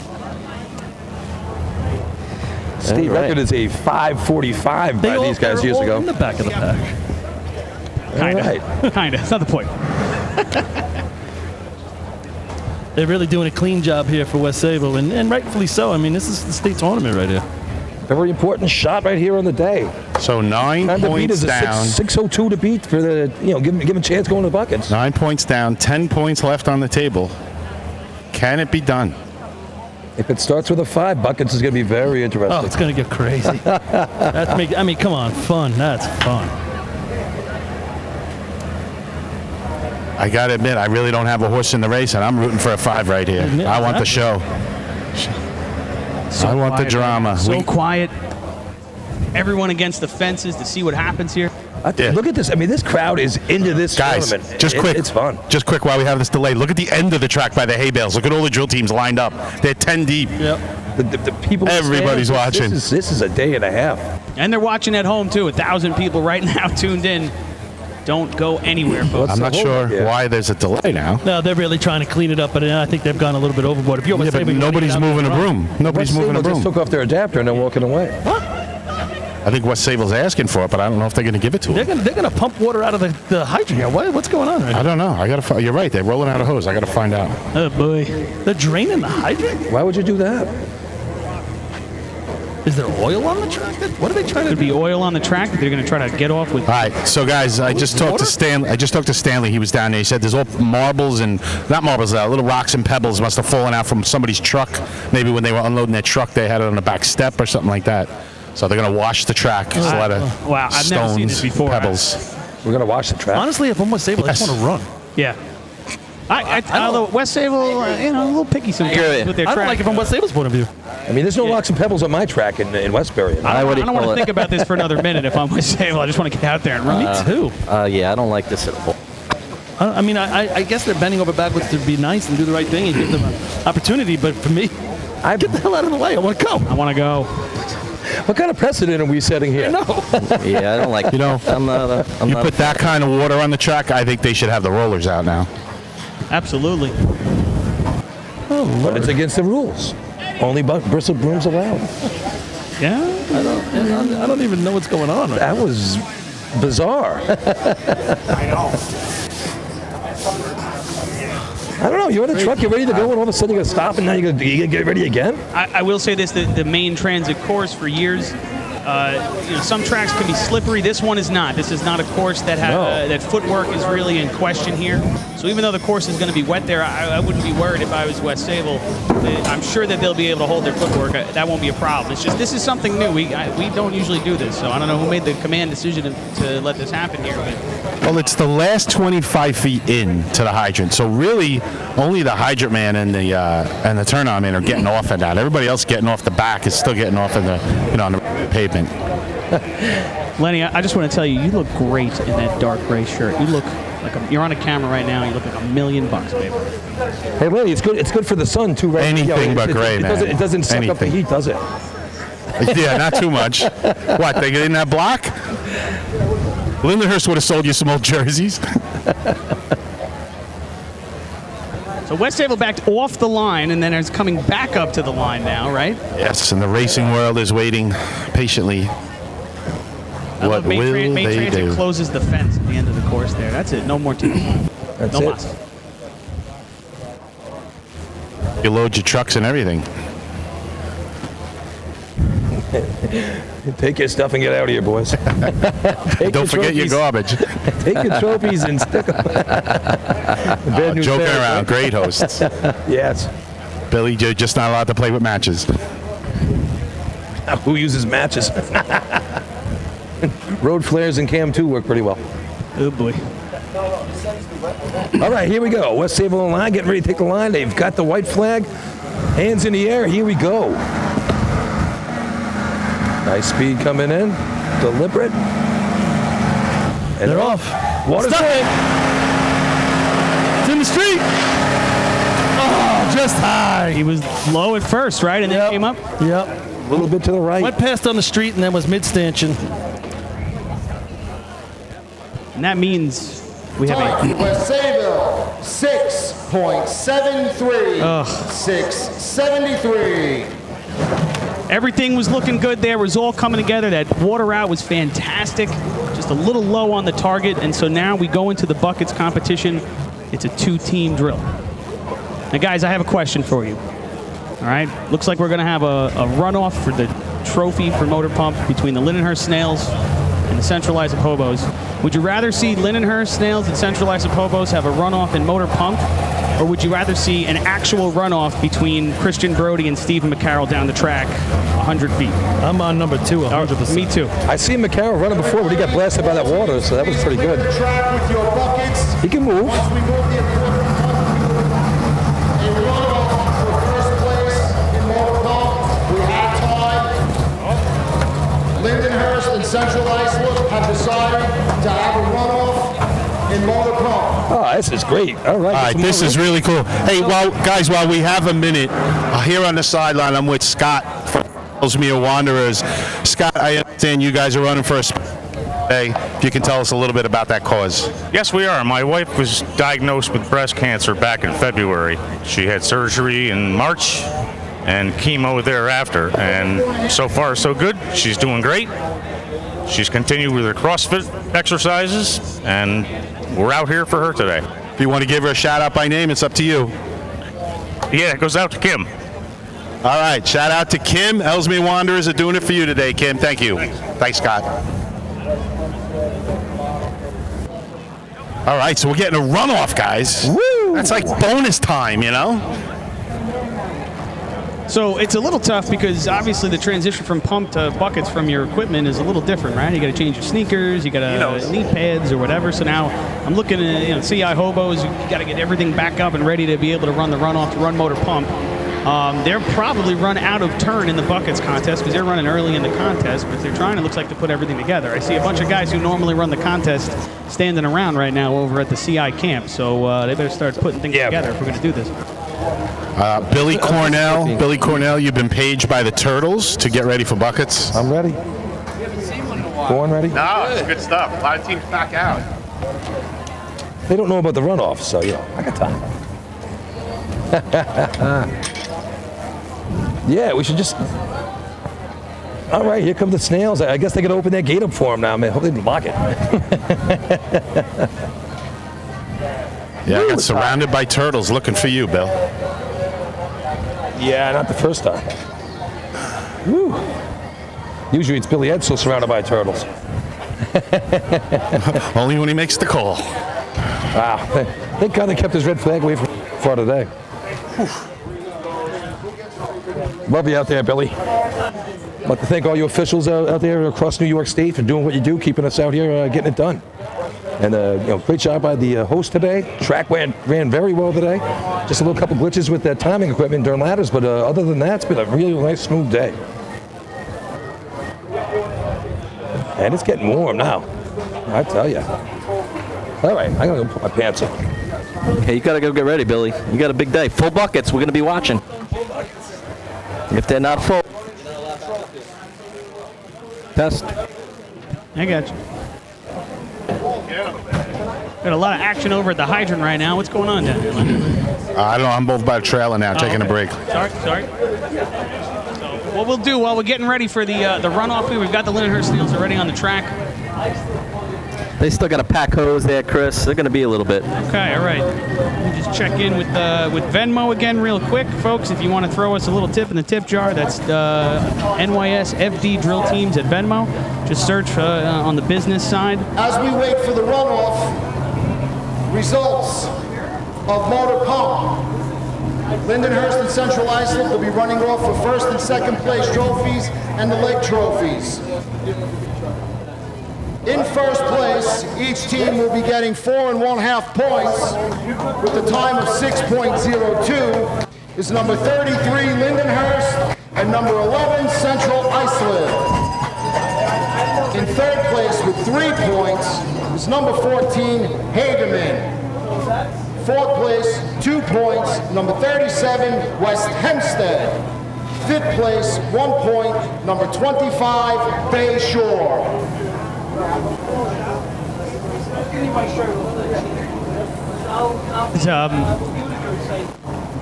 State record is a 5:45 by these guys years ago. In the back of the pack. Kind of. Right. Kind of. That's not the point. They're really doing a clean job here for West Sable, and rightfully so. I mean, this is the state tournament right here. Very important shot right here on the day. So 9 Time to beat points is a down. 6:02 to beat for the, give him a chance going to the buckets. 9 points down. 10 points left on the table. Can it be done? If it starts with a 5, buckets is going to be very interesting. Oh, it's going to get crazy. I mean, come on, fun. That's fun. I got to admit, I really don't have a horse in the race, and I'm rooting for a 5 right here. Admit I want the that. show. So I want the quiet, drama. So quiet. Everyone against the fences to see what happens here. Yeah. Look at this. I mean, this crowd is into this Guys, tournament. just quick. It's fun. Just quick while we have this delay. Look at the end of the track by the hay bales. Look at all the drill teams lined up. They're 10 deep. Yep. The people. Everybody's watching. This is a day and a half. And they're watching at home, too. 1,000 people right now tuned in. Don't go anywhere, folks. I'm not the whole- sure yeah. why there's a delay now. No, they're really trying to clean it up, but I think they've gone a little bit overboard. If you're Yeah, West but Sable, you wanna nobody's get out moving a there and run. broom. Nobody's West moving a Sable just broom. took off their adapter and they're walking away. I think West Sable's asking for it, but I don't know if they're going to give it to They're them. gonna pump water out of the hydrant here. What's going on right I now? don't know. I got to. You're right. They're rolling out a hose. I got to find out. Oh boy, they're draining the hydrant. Why would you do that? Is there oil on the track? What are they trying to Could do? be oil on the track that they're going to try to get off with. All right, so guys, I just talked to Stanley. He was down there. He said there's all marbles and not marbles, little rocks and pebbles must have fallen out from somebody's truck. Maybe when they were unloading their truck, they had it on the back step or something like that. So they're gonna wash the track. Just a lot of Wow, I've never seen this stones, before. pebbles. We're going to watch the track. Honestly, if I'm West Sable, I just Yes. want to run. Yeah. Although West Sable, a little picky sometimes with their I track. don't like it from West Sable's point of view. I mean, there's no rocks and pebbles on my track in Westbury. I don't want to think about this for another minute if I'm West Sable. I just want to get out there and run. Me too. Yeah, I don't like this at all. I mean, I guess they're bending over backwards to be nice and do the right thing and give them an opportunity, but for me, get the hell out of the way. I want to go. I want to go. What kind of precedent are we setting here? No. Yeah, I don't like. You know, I'm not. I'm you not put that kind of water on the track, I think they should have the rollers out now. Absolutely. But it's against the rules. Only bristle brooms allowed. Yeah. I don't even know what's going on. Right That was bizarre. I don't know. You're in the truck, you're ready to go, and all of a sudden you're going to stop, and now you're going to get ready again? I will say this, the main transit course for years some tracks can be slippery. This one is not. This is not a course that that footwork is really in question here. So even though the course is going to be wet there, I wouldn't be worried if I was West Sable. I'm sure that they'll be able to hold their footwork. That won't be a problem. It's just this is something new. We don't usually do this, so I don't know who made the command decision to let this happen here. Well, it's the last 25 feet in to the hydrant, so really only the hydrant man and the turn-on man are getting off at that. Everybody else getting off the back is still getting off in the on the pavement. Lenny, I just want to tell you, you look great in that dark gray shirt. You look like you're on a camera right now. You look like $1 million, baby. Hey, Lenny, it's good. It's good for the sun too, right? Anything but gray, man. It doesn't suck up the heat, does it? Yeah, not too much. What, they didn't have black? Lindenhurst would have sold you some old jerseys. So West Sable backed off the line and then is coming back up to the line now, right? Yes, and the racing world is waiting patiently. What will Main they Transit do? closes the fence at the end of the course there. That's it. No more teams. That's no it. mas. You load your trucks and everything. Take your stuff and get out of here, boys. Don't forget your garbage. Take your trophies and stick them. Joking around. Great hosts. Yes. Billy, you're just not allowed to play with matches. Who uses matches? Road flares and Cam 2 work pretty well. Oh, boy. All right, here we go. West Sable on line, getting ready to take the line. They've got the white flag. Hands in the air. Here we go. Nice speed coming in. Deliberate. And they're off. Water's Stop going. It's in the street. Oh, just high. He was low at first, right? And then came up? Yep. A little bit to the right. Went past on the street and then was mid-stanchion. And that means we have Time, West Sable, 6.73. 6.73. everything was looking good there. It was all coming together. That water out was fantastic. Just a little low on the target. And so now we go into the buckets competition. It's a two-team drill. Now, guys, I have a question for you. All right? Looks like we're going to have a runoff for the trophy for Motor Pump between the Lindenhurst Snails and the Central Islip Hobos. Would you rather see Lindenhurst Snails and Central Islip Hobos have a runoff in Motor Pump, or would you rather see an actual runoff between Christian Brody and Stephen McCarroll down the track 100 feet? I'm on number 2, 100%. Me too. I seen McCarroll running before, but he got blasted by that water, so that was pretty good. Track with your buckets. He can move. Once we move the equipment, a runoff for first place in Motor Pump. We have tied. Lindenhurst and Central Islip have decided to have a runoff in Motor Pump. Oh, this is great. All right. All right, this is really cool. Hey, well, guys, while we have a minute, here on the sideline, I'm with Scott from Ellesmere Wanderers. Scott, I understand you guys are running for a day. If you can tell us a little bit about that cause. Yes, we are. My wife was diagnosed with breast cancer back in February. She had surgery in March and chemo thereafter. And so far, so good. She's doing great. She's continued with her CrossFit exercises, and we're out here for her today. If you want to give her a shout out by name, it's up to you. Yeah, it goes out to Kim. All right, shout out to Kim. Ellesmere Wanderers are doing it for you today, Kim. Thank you. Thanks, Scott. All right, so we're getting a runoff, guys. Woo! That's like bonus time, you know? So it's a little tough because obviously the transition from pump to buckets from your equipment is a little different, right? You got to change your sneakers, you got to knee pads or whatever. So now I'm looking at CI Hobos. You got to get everything back up and ready to be able to run the runoff to run Motor Pump. They're probably run out of turn in the buckets contest because they're running early in the contest, but they're trying, it looks like, to put everything together. I see a bunch of guys who normally run the contest standing around right now over at the CI camp. So they better start putting things together if we're going to do this. Billy Cornell, you've been paged by the Turtles to get ready for buckets. I'm ready. Born ready? No, it's good stuff. A lot of teams back out. They don't know about the runoff, so, I got time. Yeah, we should just... All right, here come the Snails. I guess they got to open that gate up for them now, man. Hope they didn't lock it. Yeah, I got surrounded by turtles looking for you, Bill. Yeah, not the first time. Woo. Usually it's Billy Edsel surrounded by turtles. Only when he makes the call. Wow. Thank God they kept his red flag away for today. Love you out there, Billy. I'd like to thank all you officials out there across New York State for doing what you do, keeping us out here getting it done. And great job by the host today. Track ran very well today. Just a little couple glitches with that timing equipment during ladders, but other than that, it's been a really nice, smooth day. And it's getting warm now, I tell you. All right, I'm gonna go put my pants on. Okay, you gotta go get ready, Billy. You got a big day. Full buckets. We're gonna be watching. If they're not full, test. I got you. Got a lot of action over at the hydrant right now. What's going on down here, Leonard? I don't know. I'm both by the trailer now, taking a break. Sorry. So what we'll do while we're getting ready for the runoff, we've got the Lindenhurst Steels already on the track. They still got a pack hose there, Chris. They're gonna be a little bit. Okay, all right. Let me just check in with Venmo again real quick, folks. If you want to throw us a little tip in the tip jar, that's NYS FD Drill Teams at Venmo. Just search on the business side. As we wait for the runoff, results of motor pump. Lindenhurst and Central Islip will be running off for first and second place trophies and the leg trophies. In first place, each team will be getting 4 1/2 points with a time of 6.02 is number 33 Lindenhurst and number 11 Central Islip. In third place with 3 points is number 14 Hageman. Fourth place, 2 points, number 37 West Hempstead. Fifth place, 1 point, number 25 Bay Shore.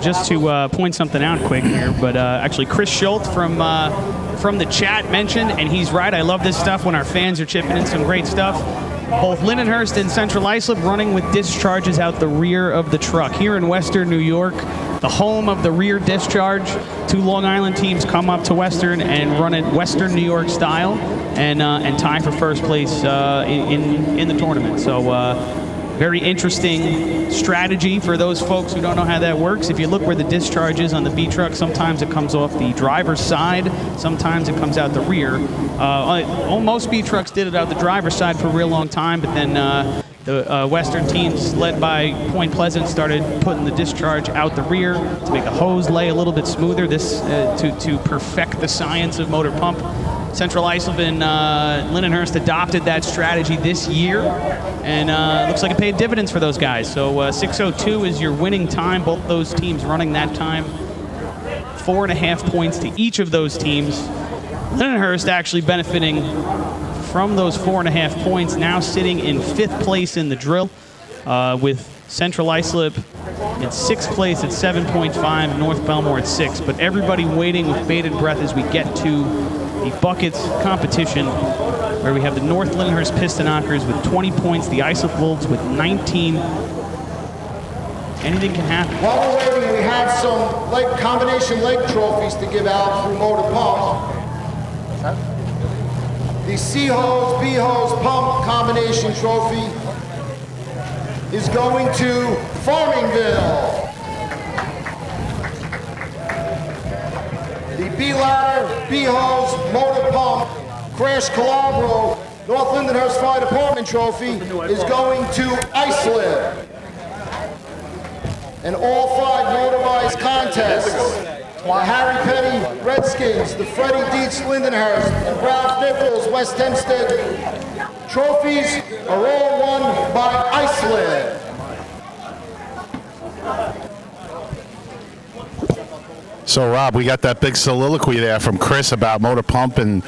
Just to point something out quick here, but actually Chris Schultz from the chat mentioned, and he's right, I love this stuff when our fans are chipping in some great stuff. Both Lindenhurst and Central Islip running with discharges out the rear of the truck. Here in Western New York, the home of the rear discharge, 2 Long Island teams come up to Western and run it Western New York style and tie for first place in the tournament. So very interesting strategy for those folks who don't know how that works. If you look where the discharge is on the B truck, sometimes it comes off the driver's side, sometimes it comes out the rear. Most B trucks did it out the driver's side for a real long time, but then the Western teams led by Point Pleasant started putting the discharge out the rear to make the hose lay a little bit smoother, this to perfect the science of motor pump. Central Islip and Lindenhurst adopted that strategy this year, and looks like it paid dividends for those guys. So 6:02 is your winning time. Both those teams running that time. 4.5 points to each of those teams. Lindenhurst actually benefiting from those 4.5 points, now sitting in 5th place in the drill, with Central Islip in 6th place at 7.5, North Belmore at 6. But everybody waiting with bated breath as we get to the buckets competition, where we have the North Lindenhurst Piston Knockers with 20 points, the Islip Wolves with 19. Anything can happen. While we're waiting, we have some combination leg trophies to give out through motor pump. The C-hose, B-hose pump combination trophy is going to Farmingville. The B-ladder, B-hose, motor pump, Crash Calabro, North Lindenhurst Fire Department trophy is going to Islip. And all 5 motorized contests, the Harry Petty Redskins, the Freddie Dietz Lindenhurst, and Ralph Nichols West Hempstead trophies are all won by Islip. So, Rob, we got that big soliloquy there from Chris about motor pump and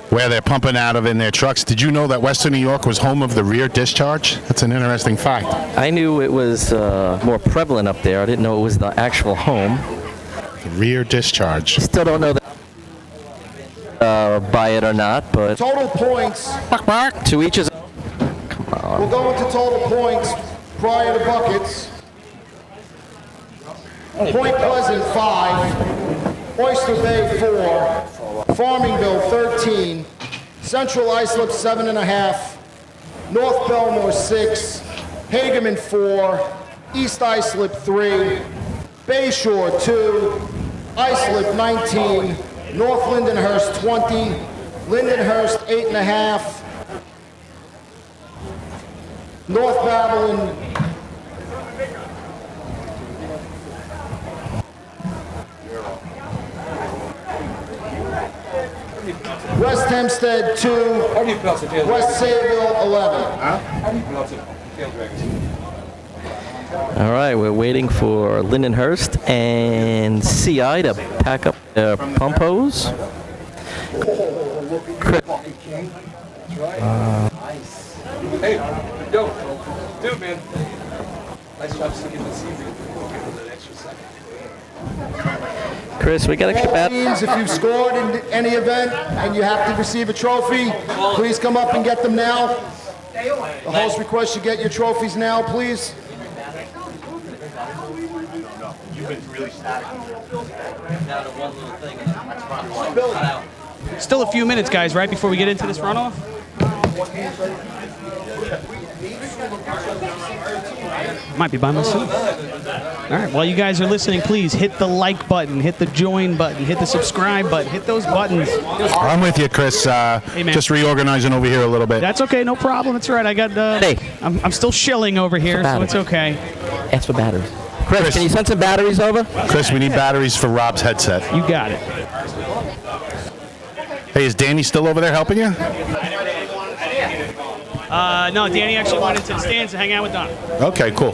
where they're pumping out of in their trucks. Did you know that Western New York was home of the rear discharge? That's an interesting fact. I knew it was more prevalent up there. I didn't know it was the actual home. The rear discharge. Still don't know that buy it or not, but Total points, to each his. we'll go into total points prior to buckets. Point Pleasant 5, Oyster Bay 4, Farmingville 13, Central Islip 7.5, North Belmore 6, Hagerman 4, East Islip 3, Bayshore 2, Islip 19, North Lindenhurst 20, Lindenhurst 8.5, North Babylon West Hempstead 2, West Sayville 11. All right, we're waiting for Lindenhurst and CI to pack up their pump hose. Hey, yo, dude, man. Nice job sticking the season. An extra second. Chris, we got extra bat. Teams, if you've scored in any event and you have to receive a trophy, please come up and get them now. The host requests you get your trophies now, please. Still a few minutes, guys, right before we get into this runoff. Might be by myself. All right, while you guys are listening, please hit the like button, hit the join button, hit the subscribe button, hit those buttons. I'm with you, Chris. Hey, man. Just reorganizing over here a little bit. That's okay, no problem. That's all right. I got. Hey. I'm still shilling over here, so it's okay. Ask for batteries. Chris, can you send some batteries over? Chris, we need batteries for Rob's headset. You got it. Hey, is Danny still over there helping you? No, Danny actually went into the stands to hang out with Don. Okay, cool.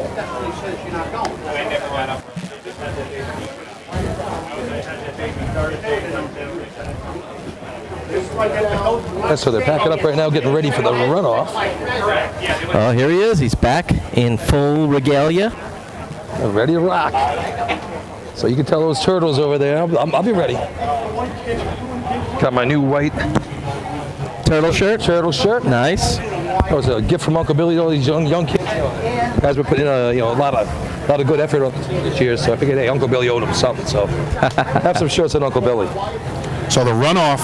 So they're packing up right now, getting ready for the runoff. Oh, here he is. He's back in full regalia. They're ready to rock. So you can tell those turtles over there, I'll be ready. Got my new white Turtle shirt. turtle shirt. Nice. That was a gift from Uncle Billy to all these young kids. Guys were putting in a lot of good effort on this year, so I figured, hey, Uncle Billy owed them something, so have some shirts on Uncle Billy. So the runoff,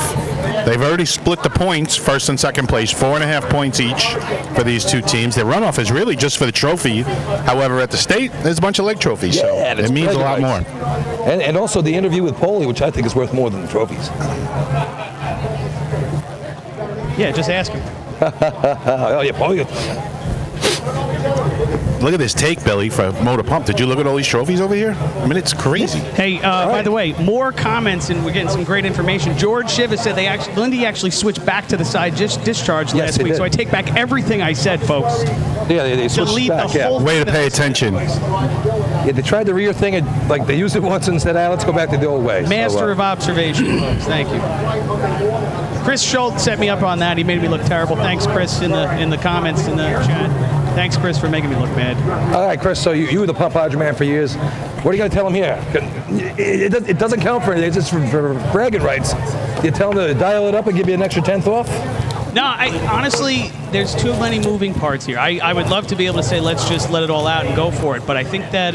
they've already split the points, first and second place, 4.5 points each for these two teams. The runoff is really just for the trophy. However, at the state, there's a bunch of leg trophies, so it means a lot more. And also the interview with Paulie, which I think is worth more than the trophies. Yeah, just ask him. Oh yeah, Paulie. Look at this take, Billy, for Motor Pump. Did you look at all these trophies over here? I mean, it's crazy. Hey, by the way, more comments, and we're getting some great information. George Shivas said Lindy actually switched back to the side discharge last week, so I take back everything I said, folks. Yeah, they switched Delete back. the whole Way to pay attention. Yeah, they tried the rear thing, and like they used it once and said, let's go back to the old way. Master of observation, folks. Thank you. Chris Schultz set me up on that. He made me look terrible. Thanks, Chris, in the comments in the chat. Thanks, Chris, for making me look bad. All right, Chris, so you were the pump hydro man for years. What are you going to tell them here? It doesn't count for anything. It's just for bragging rights. You tell them to dial it up and give you an extra 10th off? No, honestly, there's too many moving parts here. I would love to be able to say, let's just let it all out and go for it. But I think that,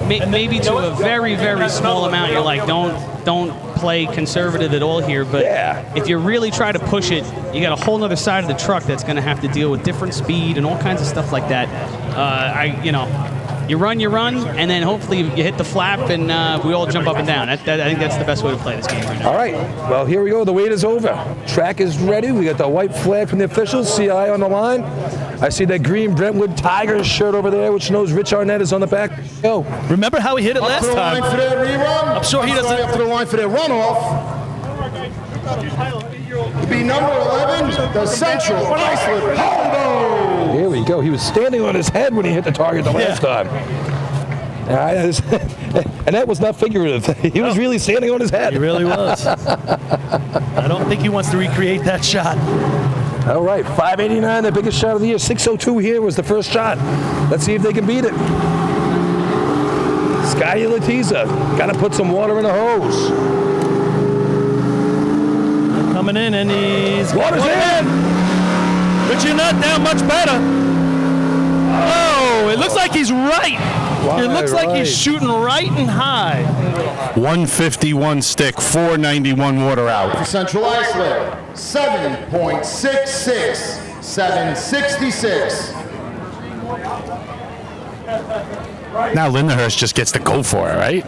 maybe to a very, very small amount, you're like, don't play conservative at all here. But if you really try to push it, you got a whole other side of the truck that's going to have to deal with different speed and all kinds of stuff like that. You run, and then hopefully you hit the flap and we all jump up and down. I think that's the best way to play this game right now. All right. Well, here we go. The wait is over. Track is ready. We got the white flag from the officials. CI on the line. I see that green Brentwood Tigers shirt over there, which knows Rich Arnett is on the back. Go. Remember how he hit it last Up to the time? line for their rerun. I'm sure he doesn't. Up to the line for their runoff. To be number 11, the Central Islip Hondo. Here we go. He was standing on his head when he hit the target the last time. And that was not figurative. He was really standing on his head. He really was. I don't think he wants to recreate that shot. All right, 589, the biggest shot of the year. 602 here was the first shot. Let's see if they can beat it. Scotty Latiza, got to put some water in the hose. Coming in, and he's... Water's in! But you're not down much better. Oh, it looks like he's right. It looks like he's shooting right and high. 151 stick, 491 water out. For Central Islip, 7.66, 766. Now Lindenhurst just gets to go for it, right?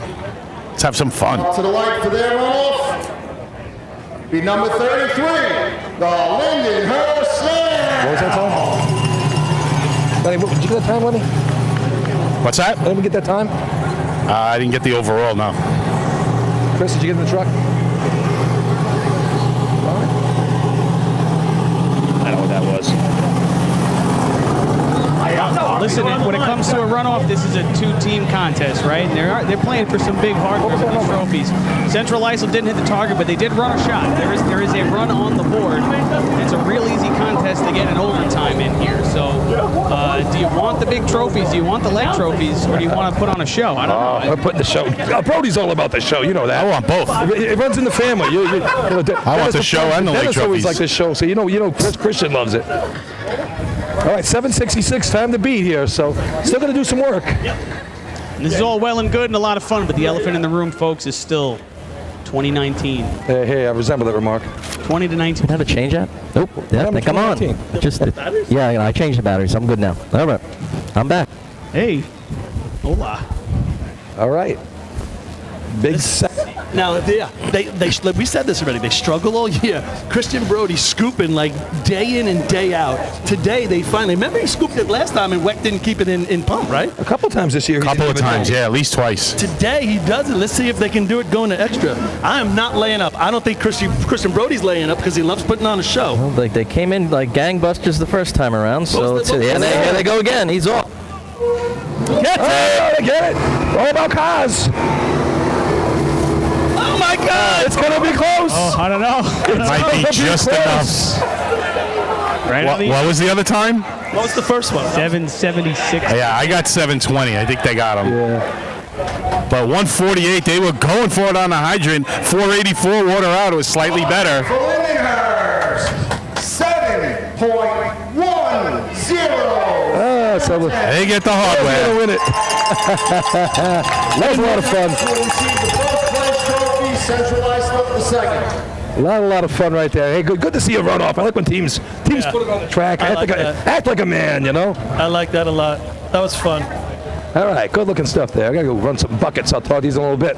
Let's have some fun. To the light for their runoff, be number 33, the Lindenhurst Snails. What was that time? Lenny, did you get that time, Lenny? What's that? Let me get that time. I didn't get the overall, no. Chris, did you get in the truck? I know what that was. Listen, when it comes to a runoff, this is a two-team contest, right? And they're playing for some big hard-driven trophies. Central Islip didn't hit the target, but they did run a shot. There is a run on the board. It's a real easy contest to get an overtime in here. So, do you want the big trophies? Do you want the leg trophies, or do you want to put on a show? I don't know. We're putting the show. Brody's all about the show. You know that. I want both. It runs in the family. I want the show and the leg Dennis always trophies. like this show, so you know, Christian loves it. All right, 7:66, time to beat here. So, still going to do some work. And this is all well and good and a lot of fun, but the elephant in the room, folks, is still 2019. Hey, I resemble that remark. 20 to 19. How to change that? Nope. Yeah, I think I'm on. Just yeah, I changed the batteries. I'm good now. All right, I'm back. Hey, hola. All right. Big set. Now, we said this already. They struggle all year. Christian Brody scooping like day in and day out. Today, they finally, remember he scooped it last time and Weck didn't keep it in pump, right? A couple times this year. A couple of times, yeah, at least twice. Today, he does it. Let's see if they can do it going to extra. I am not laying up. I don't think Christian Brody's laying up because he loves putting on a show. Well, they came in like gangbusters the first time around, so Both- here they go again. He's off. Get it! They get it. All about cars. Oh my God! It's going to be close. Oh, I don't know. It might be just enough. Right on What was the other time? What was the first one? 776. Yeah, I got 720. I think they got him. Yeah. But 148, they were going for it on the hydrant. 484 water out. It was slightly better. For Lindenhurst, 7.10. So They get the hardware. going to win it. That was a lot of fun. Will receive the first place trophy, Central Islip the second. A lot of fun right there. Hey, good to see a runoff. I like when teams put it on the track. Act like a man, you know? I like that a lot. That was fun. All right, good looking stuff there. I got to go run some buckets. I'll talk to these in a little bit.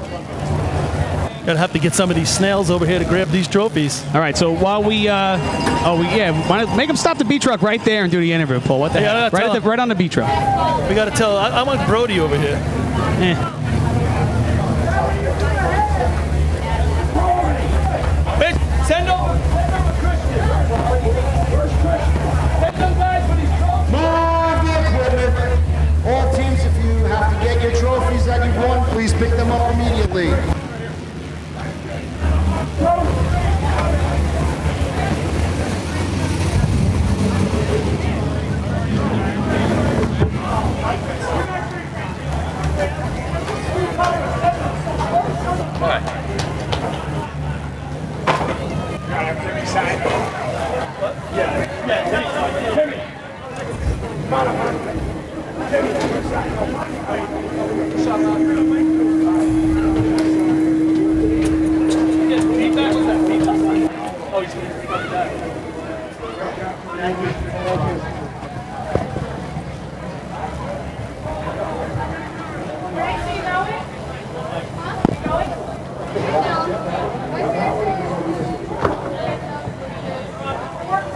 Gonna have to get some of these snails over here to grab these trophies. All right, so while why don't make them stop the B truck right there and do the interview, Paul. What the Yeah, heck? Right on the B truck. We gotta tell. I want Brody over here. Eh. Hey, send over. Move the equipment. All teams, if you have to get your trophies that you've won, please pick them up immediately.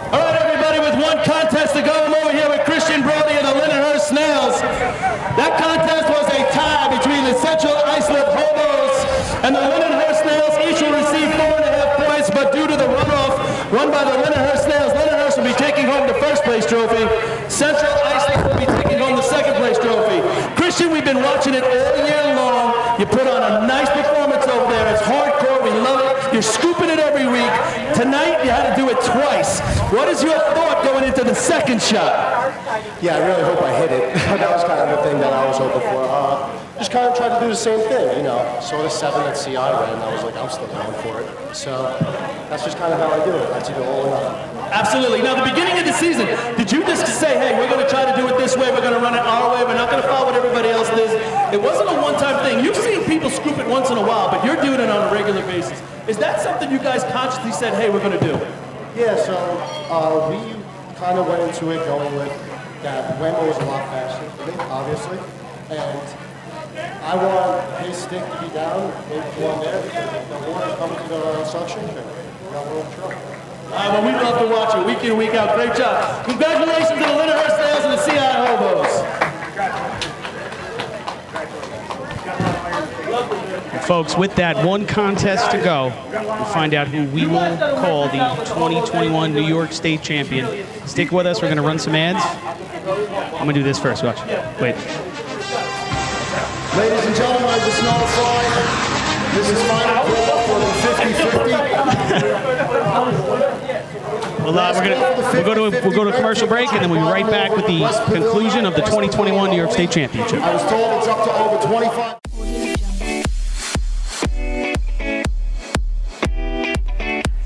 All right, everybody, with one contest to go, I'm over here with Christian Brody and the Lindenhurst Snails. That contest was a tie between the Central Islip Hobos and the Lindenhurst Snails. Each will receive 4.5 points, but due to the runoff run by the Lindenhurst Snails, Lindenhurst will be taking home the first place trophy. Central Islip will be taking home the second place trophy. Christian, we've been watching it all year long. You put on a nice performance over there. It's hardcore. We love it. You're scooping it every week. Tonight, you had to do it twice. What is your thought going into the second shot? Yeah, I really hope I hit it. That was kind of the thing that I was hoping for. Just kind of tried to do the same thing, you know. Saw the 7 at CI ran, and I was like, I'm still going for it. So that's just kind of how I do it. That's either all or nothing. Absolutely. Now, the beginning of the season, did you just say, hey, we're going to try to do it this way, we're going to run it our way, we're not going to follow what everybody else does? It wasn't a one-time thing. You've seen people scoop it once in a while, but you're doing it on a regular basis. Is that something you guys consciously said, hey, we're going to do? Yeah, so we kind of went into it going with that Wemmo was a lot faster for me, obviously. And I want his stick to be down, maybe one there, because the water comes to the suction, and we're in trouble. Well, we love to watch it week in, week out. Great job. Congratulations to the Lindenhurst Sails and the CI Hobos. Folks, with that one contest to go, we'll find out who we will call the 2021 New York State champion. Stick with us. We're going to run some ads. I'm going to do this first. Watch. Wait. Ladies and gentlemen, I just notify this is final call for the 50-50. We'll go to a commercial break, and then we'll be right back with the conclusion of the 2021 New York State Championship. I was told it's up to over 25.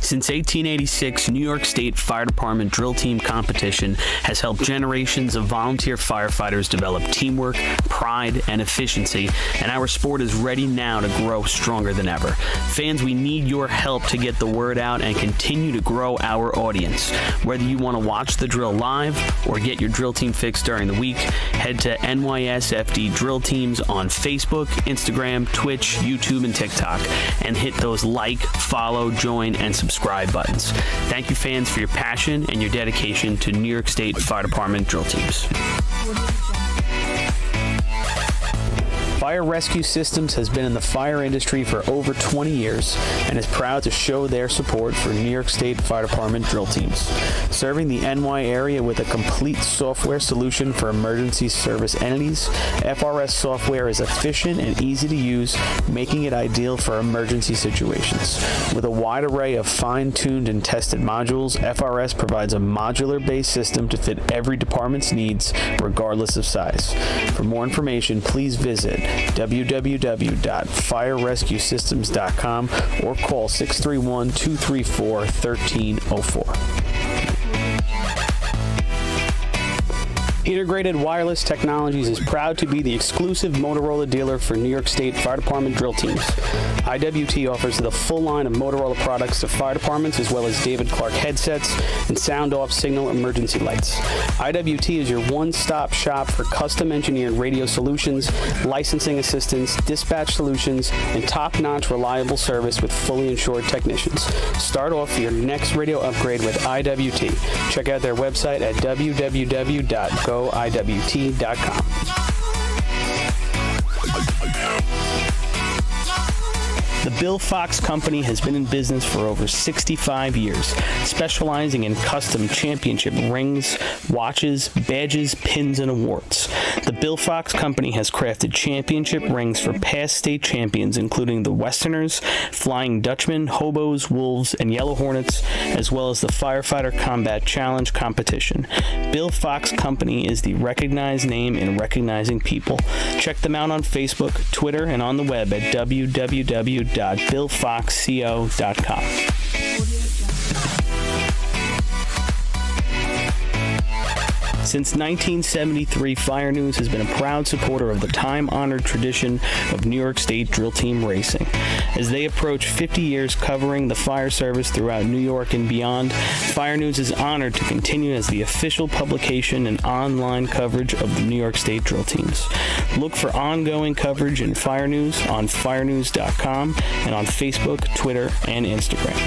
Since 1886, New York State Fire Department Drill Team Competition has helped generations of volunteer firefighters develop teamwork, pride, and efficiency, and our sport is ready now to grow stronger than ever. Fans, we need your help to get the word out and continue to grow our audience. Whether you want to watch the drill live or get your drill team fix during the week, head to NYSFD Drill Teams on Facebook, Instagram, Twitch, YouTube, and TikTok, and hit those like, follow, join, and subscribe buttons. Thank you, fans, for your passion and your dedication to New York State Fire Department drill teams. Fire Rescue Systems has been in the fire industry for over 20 years and is proud to show their support for New York State Fire Department drill teams. Serving the NY area with a complete software solution for emergency service entities, FRS software is efficient and easy to use, making it ideal for emergency situations. With a wide array of fine-tuned and tested modules, FRS provides a modular-based system to fit every department's needs, regardless of size. For more information, please visit www.firerescuesystems.com or call 631-234-1304. Integrated Wireless Technologies is proud to be the exclusive Motorola dealer for New York State Fire Department drill teams. IWT offers the full line of Motorola products to fire departments, as well as David Clark headsets and sound-off signal emergency lights. IWT is your one-stop shop for custom-engineered radio solutions, licensing assistance, dispatch solutions, and top-notch reliable service with fully insured technicians. Start off your next radio upgrade with IWT. Check out their website at www.goiwt.com. The Bill Fox Company has been in business for over 65 years, specializing in custom championship rings, watches, badges, pins, and awards. The Bill Fox Company has crafted championship rings for past state champions, including the Westerners, Flying Dutchmen, Hobos, Wolves, and Yellow Hornets, as well as the Firefighter Combat Challenge competition. Bill Fox Company is the recognized name in recognizing people. Check them out on Facebook, Twitter, and on the web at www.billfoxco.com. Since 1973, Fire News has been a proud supporter of the time-honored tradition of New York State drill team racing. As they approach 50 years covering the fire service throughout New York and beyond, Fire News is honored to continue as the official publication and online coverage of the New York State drill teams. Look for ongoing coverage in Fire News on firenews.com and on Facebook, Twitter, and Instagram.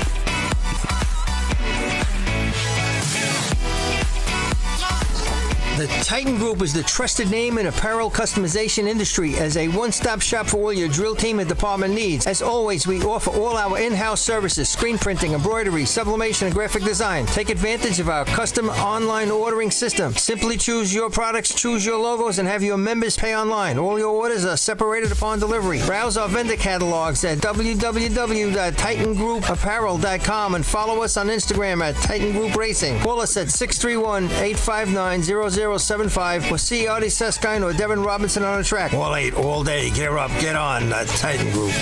The Titan Group is the trusted name in apparel customization industry as a one-stop shop for all your drill team and department needs. As always, we offer all our in-house services, screen printing, embroidery, sublimation, and graphic design. Take advantage of our custom online ordering system. Simply choose your products, choose your logos, and have your members pay online. All your orders are separated upon delivery. Browse our vendor catalogs at www.titangrouapparel.com and follow us on Instagram at Titan Group Racing. Call us at 631-859-0075 or see Artie Seskine or Devin Robinson on the track. All 8, all day. Get up, get on. Titan Group.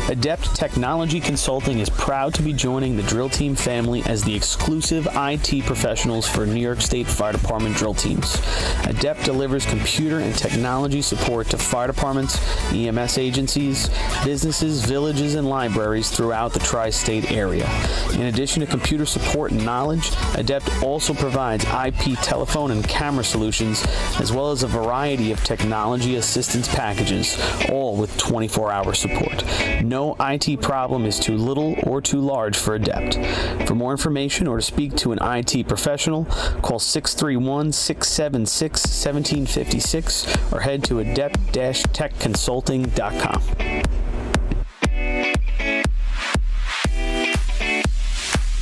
Adept Technology Consulting is proud to be joining the Drill Team family as the exclusive IT professionals for New York State Fire Department drill teams. Adept delivers computer and technology support to fire departments, EMS agencies, businesses, villages, and libraries throughout the tri-state area. In addition to computer support and knowledge, Adept also provides IP telephone and camera solutions, as well as a variety of technology assistance packages, all with 24-hour support. No IT problem is too little or too large for Adept. For more information or to speak to an IT professional, call 631-676-1756 or head to adept-techconsulting.com.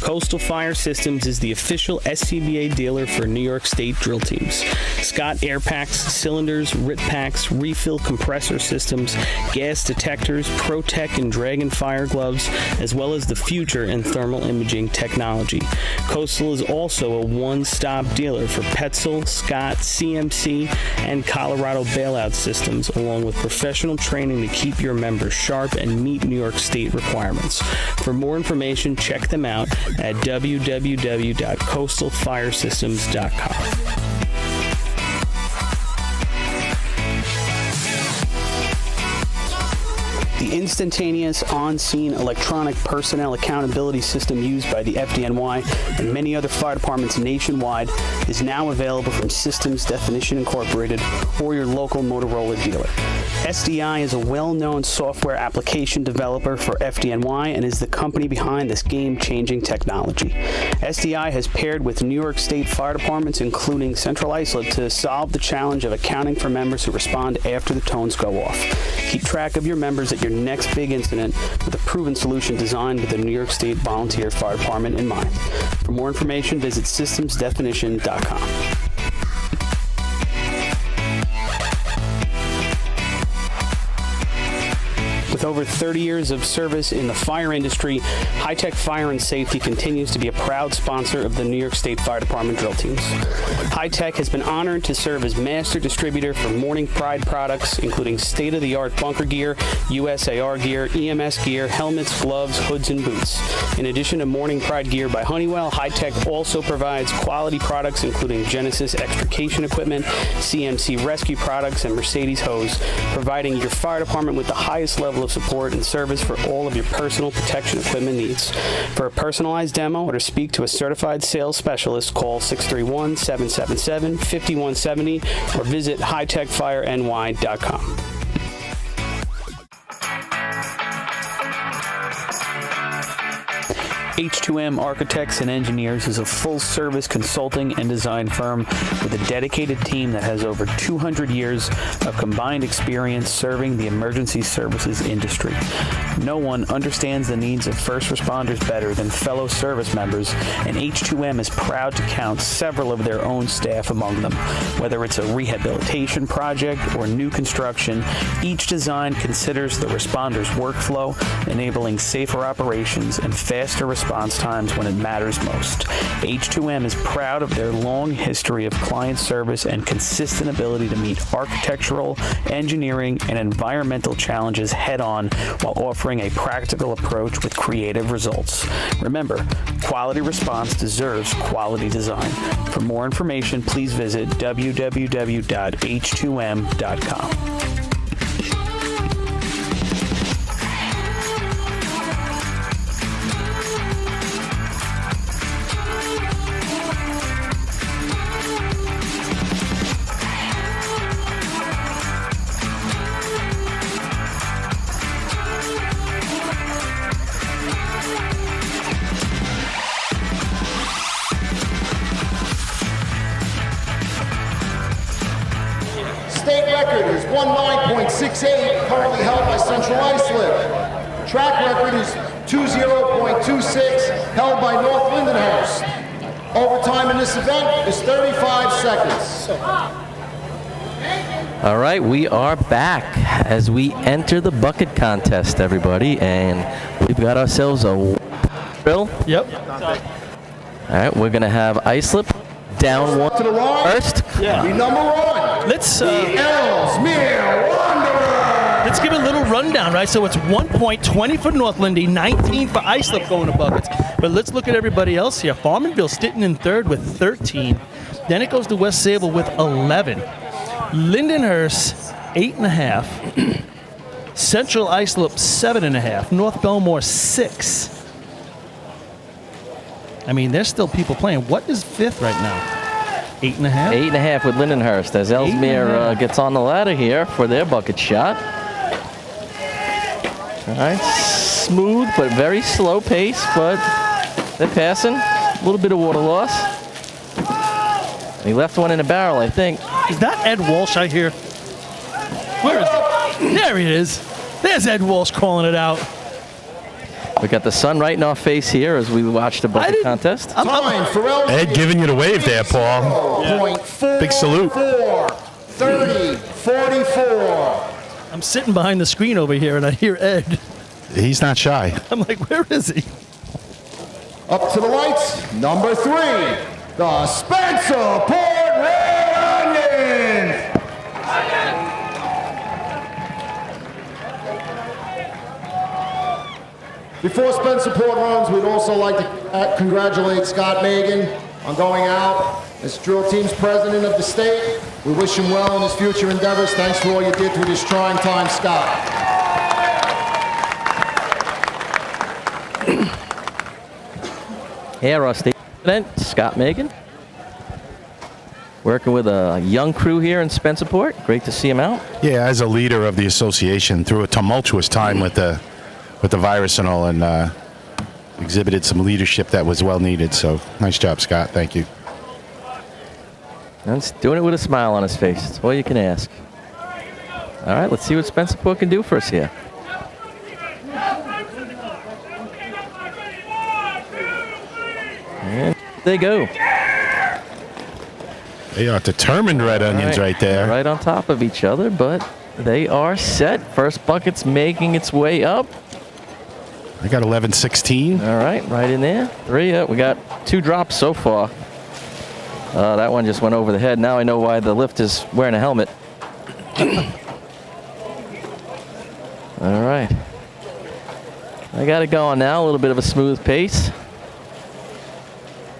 Coastal Fire Systems is the official SCBA dealer for New York State drill teams. Scott air packs, cylinders, RIT packs, refill compressor systems, gas detectors, ProTech and Dragon fire gloves, as well as the future in thermal imaging technology. Coastal is also a one-stop dealer for Petzl, Scott, CMC, and Colorado bailout systems, along with professional training to keep your members sharp and meet New York State requirements. For more information, check them out at www.coastalfiresystems.com. The instantaneous on-scene electronic personnel accountability system used by the FDNY and many other fire departments nationwide is now available from Systems Definition Incorporated or your local Motorola dealer. SDI is a well-known software application developer for FDNY and is the company behind this game-changing technology. SDI has paired with New York State fire departments, including Central Islip, to solve the challenge of accounting for members who respond after the tones go off. Keep track of your members at your next big incident with a proven solution designed with the New York State Volunteer Fire Department in mind. For more information, visit systemsdefinition.com. With over 30 years of service in the fire industry, High Tech Fire and Safety continues to be a proud sponsor of the New York State Fire Department drill teams. High Tech has been honored to serve as master distributor for Morning Pride products, including state-of-the-art bunker gear, USAR gear, EMS gear, helmets, gloves, hoods, and boots. In addition to Morning Pride gear by Honeywell, High Tech also provides quality products including Genesis extrication equipment, CMC rescue products, and Mercedes hose, providing your fire department with the highest level of support and service for all of your personal protection equipment needs. For a personalized demo or to speak to a certified sales specialist, call 631-777-5170 or visit hightechfireny.com. H2M Architects and Engineers is a full-service consulting and design firm with a dedicated team that has over 200 years of combined experience serving the emergency services industry. No one understands the needs of first responders better than fellow service members, and H2M is proud to count several of their own staff among them. Whether it's a rehabilitation project or new construction, each design considers the responder's workflow, enabling safer operations and faster response times when it matters most. H2M is proud of their long history of client service and consistent ability to meet architectural, engineering, and environmental challenges head-on while offering a practical approach with creative results. Remember, quality response deserves quality design. For more information, please visit www.h2m.com. State record is 19.68, currently held by Central Islip. Track record is 20.26, held by North Lindenhurst. Overtime in this event is 35 seconds. All right, we are back as we enter the bucket contest, everybody, and we've got ourselves a drill. Yep. All right, we're gonna have Islip down one to the line. first. Yeah. The number one. Let's the Ellesmere Wanderers. let's give a little rundown, right? So it's 1 point, 20 for North Lindy, 19 for Islip going to buckets. But let's look at everybody else here. Farmanville sitting in third with 13. Then it goes to West Sable with 11. Lindenhurst, 8.5. Central Islip, 7.5. North Belmore, 6. I mean, there's still people playing. What is fifth right now? 8.5? 8.5 with Lindenhurst as Ellesmere gets on the ladder here for their bucket shot. All right, smooth but very slow pace, but they're passing. A little bit of water loss. He left one in the barrel, I think. Is that Ed Walsh I hear? Where is he? There he is. There's Ed Walsh calling it out. We got the sun right in our face here as we watch the bucket contest. Ed giving you the wave there, Paul. Big salute. 30, 44. I'm sitting behind the screen over here and I hear Ed. He's not shy. I'm like, where is he? Up to the lights, number 3, the Spencerport Red Onions. Before Spencerport runs, we'd also like to congratulate Scott Megan on going out as drill team's president of the state. We wish him well in his future endeavors. Thanks for all you did through this trying time, Scott. Here, our state president, Scott Megan. Working with a young crew here in Spencerport. Great to see him out. Yeah, as a leader of the association through a tumultuous time with the virus and all, and exhibited some leadership that was well needed. So nice job, Scott. Thank you. And he's doing it with a smile on his face. That's all you can ask. All right, let's see what Spencerport can do for us here. And they go. They are determined Red Onions right there. Right on top of each other, but they are set. First bucket's making its way up. I got 11-16. All right, right in there. 3. We got 2 drops so far. That one just went over the head. Now I know why the lift is wearing a helmet. All right. I got it going now. A little bit of a smooth pace.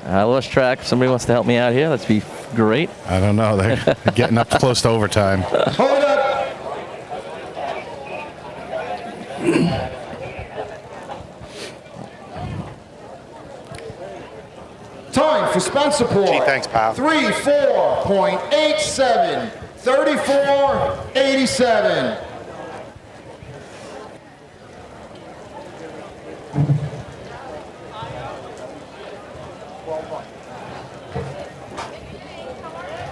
I lost track. If somebody wants to help me out here, that'd be great. I don't know. They're getting up close to overtime. Hold up. Time for Spencerport. Gee, thanks, pal. 34.87. 34.87.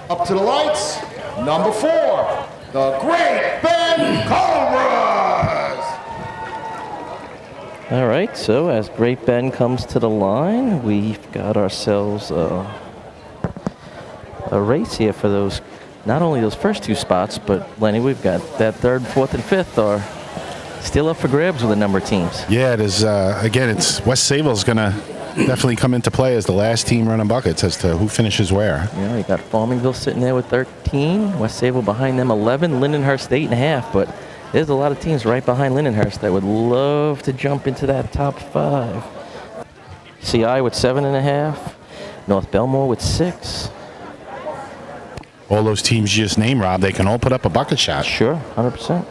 Up to the lights, number 4, the Great Bend Cobras. All right, so as Great Bend comes to the line, we've got ourselves a race here for those, not only those first 2 spots, but Lenny, we've got that 3rd, 4th, and 5th are still up for grabs with a number of teams. Yeah, it is. Again, it's West Sable's going to definitely come into play as the last team running buckets as to who finishes where. Yeah, you got Farmingville sitting there with 13, West Sable behind them 11, Lindenhurst 8.5, but there's a lot of teams right behind Lindenhurst that would love to jump into that top 5. CI with 7.5, North Belmore with 6. All those teams you just named, Rob, they can all put up a bucket shot. Sure, 100%.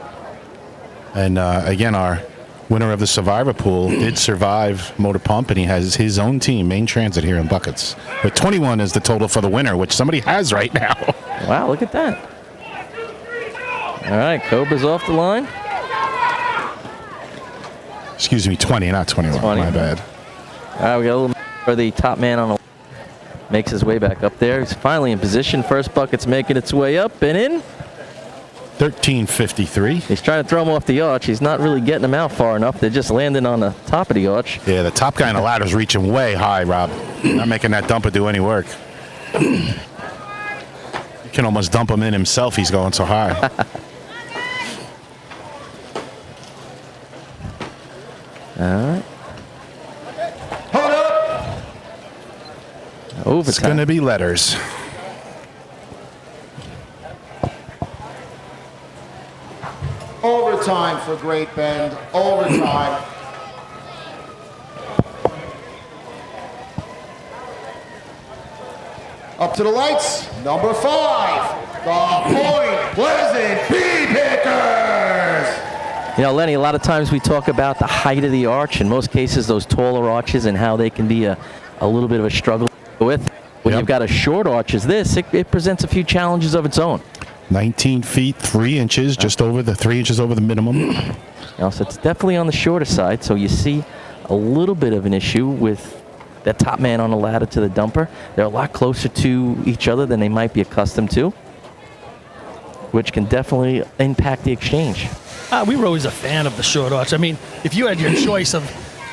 And again, our winner of the Survivor Pool did survive Motor Pump, and he has his own team, Main Transit, here in buckets. But 21 is the total for the winner, which somebody has right now. Wow, look at that. All right, Cobra's off the line. Excuse me, 20, not 21. 20. My bad. All right, we got a little for the top man on the makes his way back up there. He's finally in position. First bucket's making its way up and in. 13:53. He's trying to throw him off the arch. He's not really getting them out far enough. They're just landing on the top of the arch. Yeah, the top guy on the ladder's reaching way high, Rob. Not making that dumper do any work. You can almost dump him in himself. He's going so high. All right. Hold up. Overtime. It's going to be letters. Overtime. overtime for Great Bend. Overtime. Up to the lights, number 5, the Point Pleasant Bee Pickers. You know, Lenny, a lot of times we talk about the height of the arch. In most cases, those taller arches and how they can be a little bit of a struggle with. When you've got a short arch as this, it presents a few challenges of its own. 19 feet 3 inches, just over the 3 inches over the minimum. You know, so it's definitely on the shorter side. So you see a little bit of an issue with that top man on the ladder to the dumper. They're a lot closer to each other than they might be accustomed to, which can definitely impact the exchange. We were always a fan of the short arch. I mean, if you had your choice of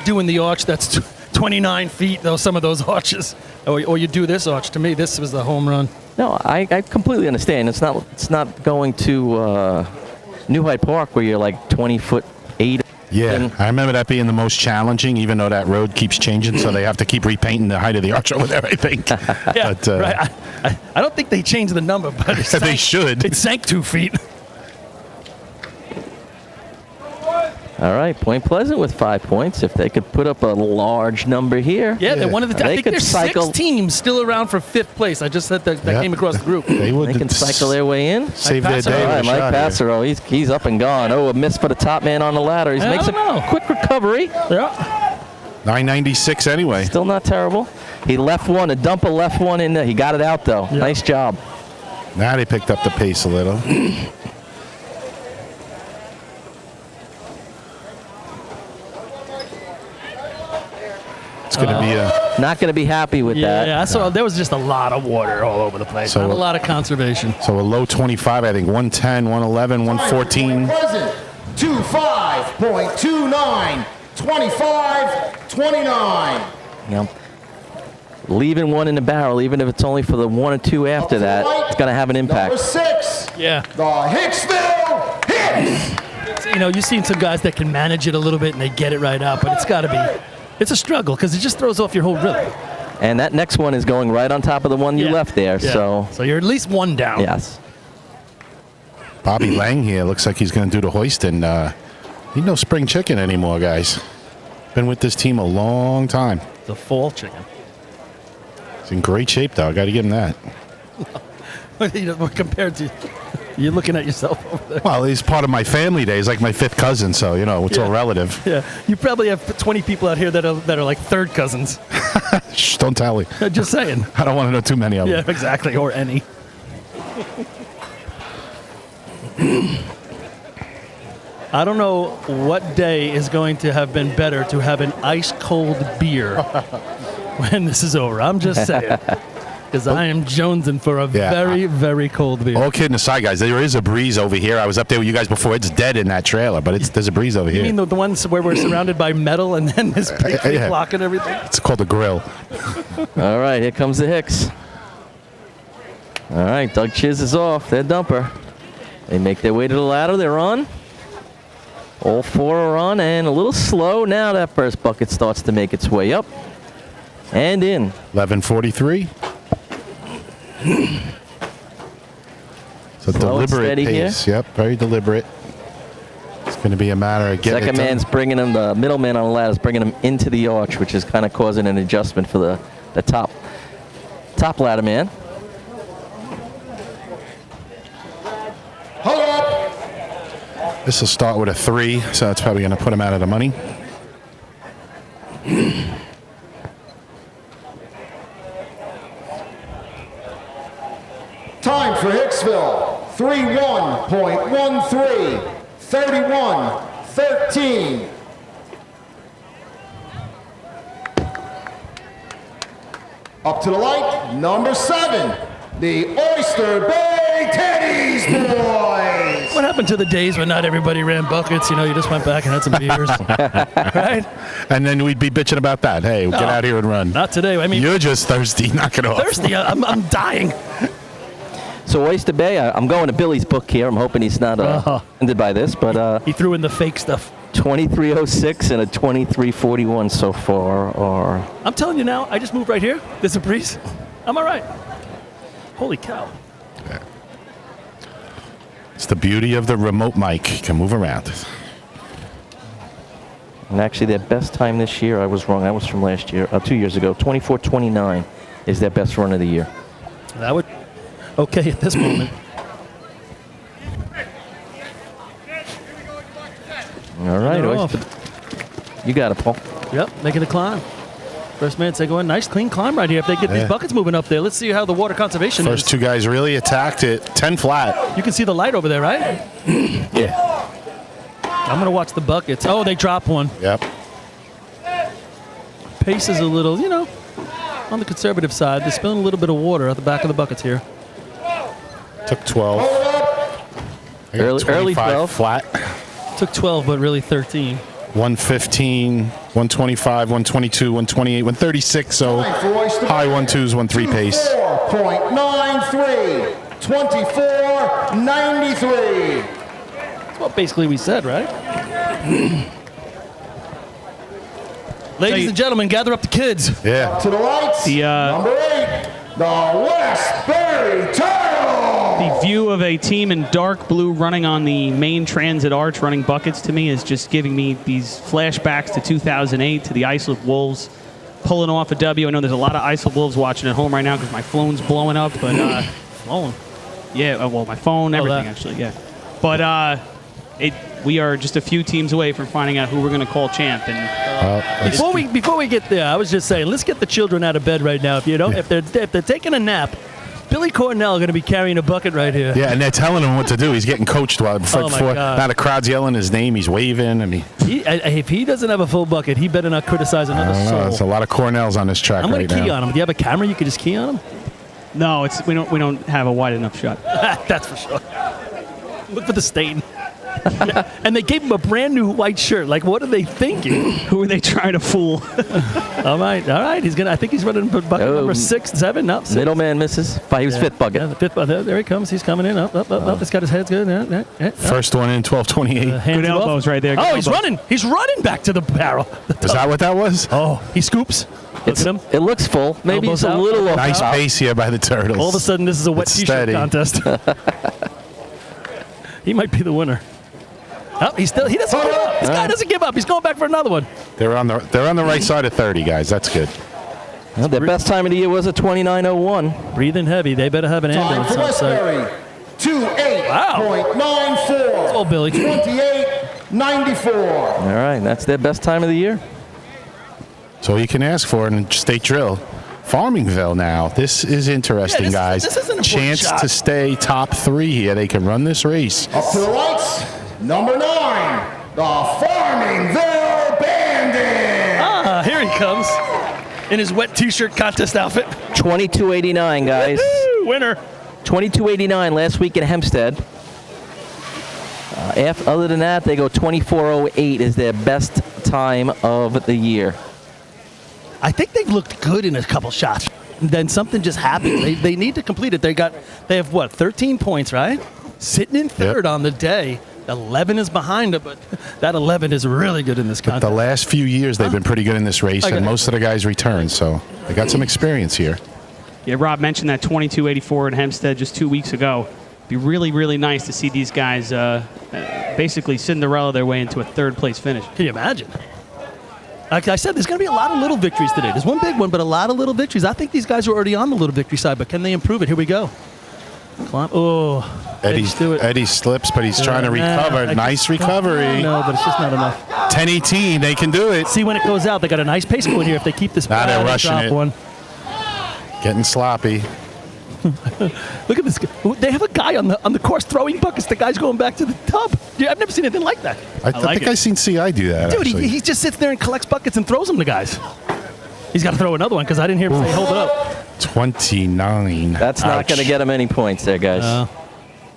doing the arch that's 29 feet, though, some of those arches, or you do this arch, to me, this was the home run. No, I completely understand. It's not going to New Hyde Park where you're like 20'8". Yeah, I remember that being the most challenging, even though that road keeps changing, so they have to keep repainting the height of the arch over there, I think. Yeah, but, right. I don't think they changed the number, but they should. It sank 2 feet. All right, Point Pleasant with 5 points. If they could put up a large number here, Yeah, they're one of the. I think could there's cycle. 6 teams still around for 5th place. I just said that came across the group. They can cycle their way in. Save their day. All right, Mike Passero, he's up and gone. Oh, a miss for the top man on the ladder. He makes a quick recovery. Yeah. 996 anyway. Still not terrible. He left one. A dumper left one in there. He got it out though. Yeah. Nice job. Now they picked up the pace a little. It's going to be a... Not going to be happy with that. Yeah, I saw there was just a lot of water all over the place. So Not a lot of conservation. So a low 25, I think 110, 111, 114. Pleasant, 25.29, 25, 29. Yep. Leaving one in the barrel, even if it's only for the 1 or 2 after that, it's going to have an impact. Number 6, Yeah. the Hicksville Hicks. You know, you've seen some guys that can manage it a little bit and they get it right out, but it's got to be. It's a struggle because it just throws off your whole rhythm. And that next one is going right on top of the one you left there. Yeah. So you're at least 1 down. yes. Bobby Lang here looks like he's going to do the hoist, and he's no spring chicken anymore, guys. Been with this team a long time. The fall chicken. He's in great shape, though. I got to give him that. You know, compared to, you're looking at yourself over there. Well, he's part of my family day. He's like my 5th cousin, so, you know, it's all relative. Yeah, you probably have 20 people out here that are like 3rd cousins. Shh, don't tell me. Just saying. I don't want to know too many of them. Yeah, exactly, or any. I don't know what day is going to have been better to have an ice-cold beer when this is over. I'm just saying. Because I am jonesing for a very, very cold beer. All kidding aside, guys, there is a breeze over here. I was up there with you guys before. It's dead in that trailer, but there's a breeze over You here. mean the ones where we're surrounded by metal and then this big Yeah. block and everything? It's called the grill. All right, here comes the Hicks. All right, Doug Chiz is off. Their dumper. They make their way to the ladder. They're on. All 4 are on, and a little slow. Now that first bucket starts to make its way up and in. 11:43. So Slow and deliberate steady pace. here. Yep, very deliberate. It's going to be a matter of getting Second it done. man's bringing him, the middle man on the ladder is bringing him into the arch, which is kind of causing an adjustment for the top ladder man. Hold up. This will start with a 3, so that's probably going to put him out of the money. Time for Hicksville, 3-1.13, 31-13. Up to the light, number 7, the Oyster Bay Teddy's Boys. What happened to the days when not everybody ran buckets? You know, you just went back and had some beers. Right? And then we'd be bitching about that. Hey, get out here and run. Not today. I mean, You're just thirsty. Knock it off. thirsty. I'm dying. So Oyster Bay, I'm going to Billy's book here. I'm hoping he's not offended by this, but He threw in the fake stuff. 23:06 and a 23:41 so far. Or I'm telling you now, I just moved right here. There's a breeze. I'm all right. Holy cow. It's the beauty of the remote mic. You can move around. And actually, their best time this year, I was wrong. That was from last year, 2 years ago. 24:29 is their best run of the year. That would okay at this moment. All right, They're Oyster. off. You got it, Paul. Yep, making the climb. First man take one. Nice clean climb right here. If they get these buckets moving up there, let's see how the water conservation First is. two guys really attacked it. 10 flat. You can see the light over there, right? Yeah. I'm gonna watch the buckets. Oh, they drop one. Yep. Pace is a little, on the conservative side. They're spilling a little bit of water at the back of the buckets here. Took 12. I got Early 25 12. flat. Took 12, but really 13. 115, 125, 122, 128, 136. So high 1.2s, 1.3 pace. 24.93, 24.93. That's what basically we said, right? Ladies and gentlemen, gather up the kids. Yeah. To the lights, number 8, the Westbury Turtle. The view of a team in dark blue running on the main transit arch, running buckets to me, is just giving me these flashbacks to 2008, to the Islip Wolves pulling off a W. I know there's a lot of Islip Wolves watching at home right now because my phone's blowing up. But Phone? Yeah, well, my phone, everything that. actually, yeah. But we are just a few teams away from finding out who we're going to call champ. And Before we get there, I was just saying, let's get the children out of bed right now. If they're taking a nap, Billy Cornell going to be carrying a bucket right here. Yeah, and they're telling him what to do. He's getting coached before. Oh, my God. Now the crowd's yelling his name. He's waving. I mean, If he doesn't have a full bucket, he better not criticize another soul. there's a lot of Cornells on this track I'm right going to key now. on him. Do you have a camera you could just key on him? no, we don't have a wide enough shot. That's for sure. Look for the stain. And they gave him a brand new white shirt. Like, what are they thinking? Who are they trying to fool? all right. He's gonna. I think he's running bucket number 6, 7. No, 6. Middleman misses. He was fifth bucket. Yeah, the fifth bucket. There he comes. He's coming in. Up. He's got his head good. First one in, 12:28. Good elbows right there. Good He's elbows. running. He's running back to the barrel. Is that what that was? Oh, he scoops. Look at him. It looks full. Maybe Elbows it's a out. little off. Nice pace here by the Turtles. All of a sudden, this is a wet It's T-shirt steady. contest. He might be the winner. Oh, he doesn't give up. This guy doesn't give up. He's going back for another one. They're on the right side of 30, guys. That's good. Well, their best time of the year was a 29:01. Breathing heavy. They better have an Time ambulance for on site. Westbury, 28.94. Oh, Billy. 28.94. All right, that's their best time of the year. So all you can ask for in state drill. Farmingville now. This is interesting, guys. this is an important Chance shot. to stay top 3 here. They can run this race. Up to the lights, number 9, the Farmingville Bandit. Here he comes in his wet T-shirt contest outfit. 22:89, guys. Woo, winner. 22:89 last week in Hempstead. Other than that, they go 24:08 is their best time of the year. I think they've looked good in a couple shots. Then something just happened. They need to complete it. They have what, 13 points, right? Sitting in third on the day. 11 is behind it, but that 11 is really good in this contest. The last few years, they've been pretty good in this race, and most of the guys returned, so they got some experience here. Yeah, Rob mentioned that 22.84 in Hempstead just 2 weeks ago. It'd be really, really nice to see these guys basically Cinderella their way into a third-place finish. Can you imagine? Like I said, there's going to be a lot of little victories today. There's one big one, but a lot of little victories. I think these guys are already on the little victory side, but can they improve it? Here we go. Climb. Oh, Eddie slips, but he's trying to recover. Nice recovery. No, but it's just not enough. 10:18, they can do it. See, when it goes out, they got a nice pace going here. If they keep this, Now they're rushing drop it. one. Getting sloppy. Look at this. They have a guy on the course throwing buckets. The guy's going back to the tub. Dude, I've never seen anything like that. I think I've seen CI do that, Dude, actually. he just sits there and collects buckets and throws them to guys. He's got to throw another one because I didn't hear him say hold it up. 29. That's not going to get them any points there, guys.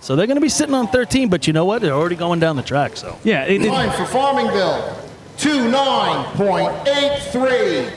So they're going to be sitting on 13, but you know what? They're already going down the track. So yeah, Time for Farmingville, 29.83,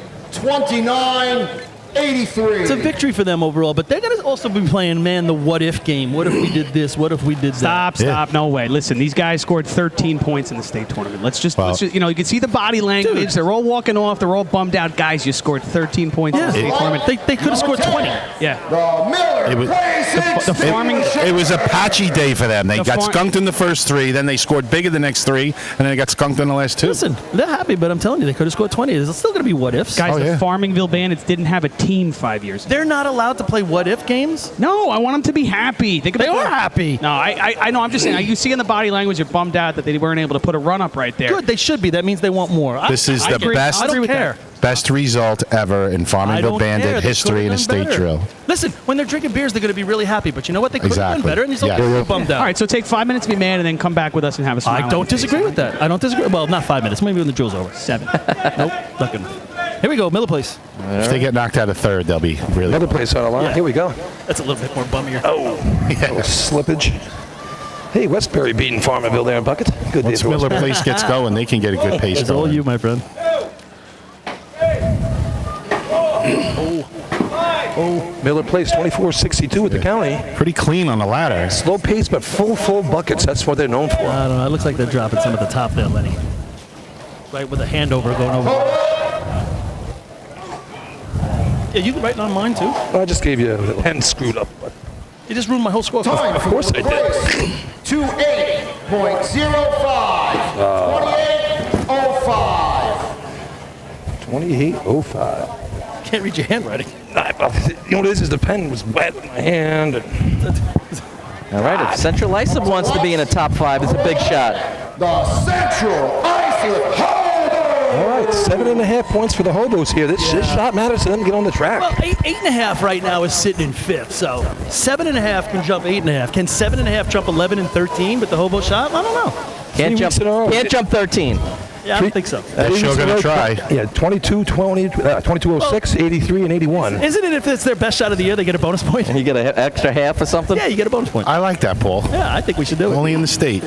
83. It's a victory for them overall, but they're going to also be playing, man, the what-if game. What if we did this? What if we did that? Stop. No way. Listen, these guys scored 13 points in the state tournament. Let's just, you know, you can see the body language. Dude. They're all walking off. They're all bummed out. Guys, you scored 13 points in the state tournament. They could have scored 20. Yeah. The Miller It was- Place the farming- It was a patchy day for them. They The got far- skunked in the first 3, then they scored big in the next 3, and then they got skunked in the last 2. Listen, they're happy, but I'm telling you, they could have scored 20. There's still going to be what-ifs. Guys, Oh, the yeah. Farmingville Bandits didn't have a team 5 years ago. They're not allowed to play what-if games? No, I want them to be happy. Think about They are that. happy. No, I know. I'm just saying. You see in the body language, you're bummed out that they weren't able to put a run up right there. Good, they should be. That means they want more. This is the agree. best I don't care. best result ever in I Farmingville don't care. Bandit They history in a could've done state better. drill. Listen, when they're drinking beers, they're going to be really happy. But you know what? They could have done Exactly. better, and these Yeah. are bummed out. All right, so take 5 minutes to be mad, and then come back with us and have a smile. I don't disagree with that. I don't disagree. Well, not 5 minutes. Maybe when the drill's over. 7. Nope, not good. Here we go, Miller Place. If they get knocked out of 3rd, they'll be really. Another place on the line. Yeah. Here we go. That's a little bit more bummier. Oh, slippage. Hey, Westbury beating Farmerville there in bucket. Good day Once for Miller Westbury. Place gets going, they can get a good pace. It's all going. you, my friend. Miller Place 24-62 with the county. Pretty clean on the ladder. Slow pace, but full buckets. That's what they're known for. I don't know. It looks like they're dropping some at the top there, Lenny. Right with a handover going over. Yeah, you can write it on mine too. I just gave you a pen screwed up. But You just ruined my whole score. Time of course I did. 28.05. 28.05. 28.05. Can't read your handwriting. You know what it is the pen was wet in my hand. And All right, if Central Islip wants to be in the top 5, it's a big shot. The Central Islip Hobos. all right, 7.5 points for the Hobos here. This shot matters to them to get on the track. Well, 8.5 right now is sitting in 5th, so 7.5 can jump 8.5. Can 7.5 jump 11 and 13 with the hobo shot? I don't know. Can't 3 weeks in a row. jump 13. Yeah, I don't think so. They're sure going to try. Yeah, 22-06, 83, and 81. Isn't it if it's their best shot of the year, they get a bonus point? And you get an extra half or something? Yeah, you get a bonus point. I like that, Paul. Yeah, I think we should do it. Only in the state.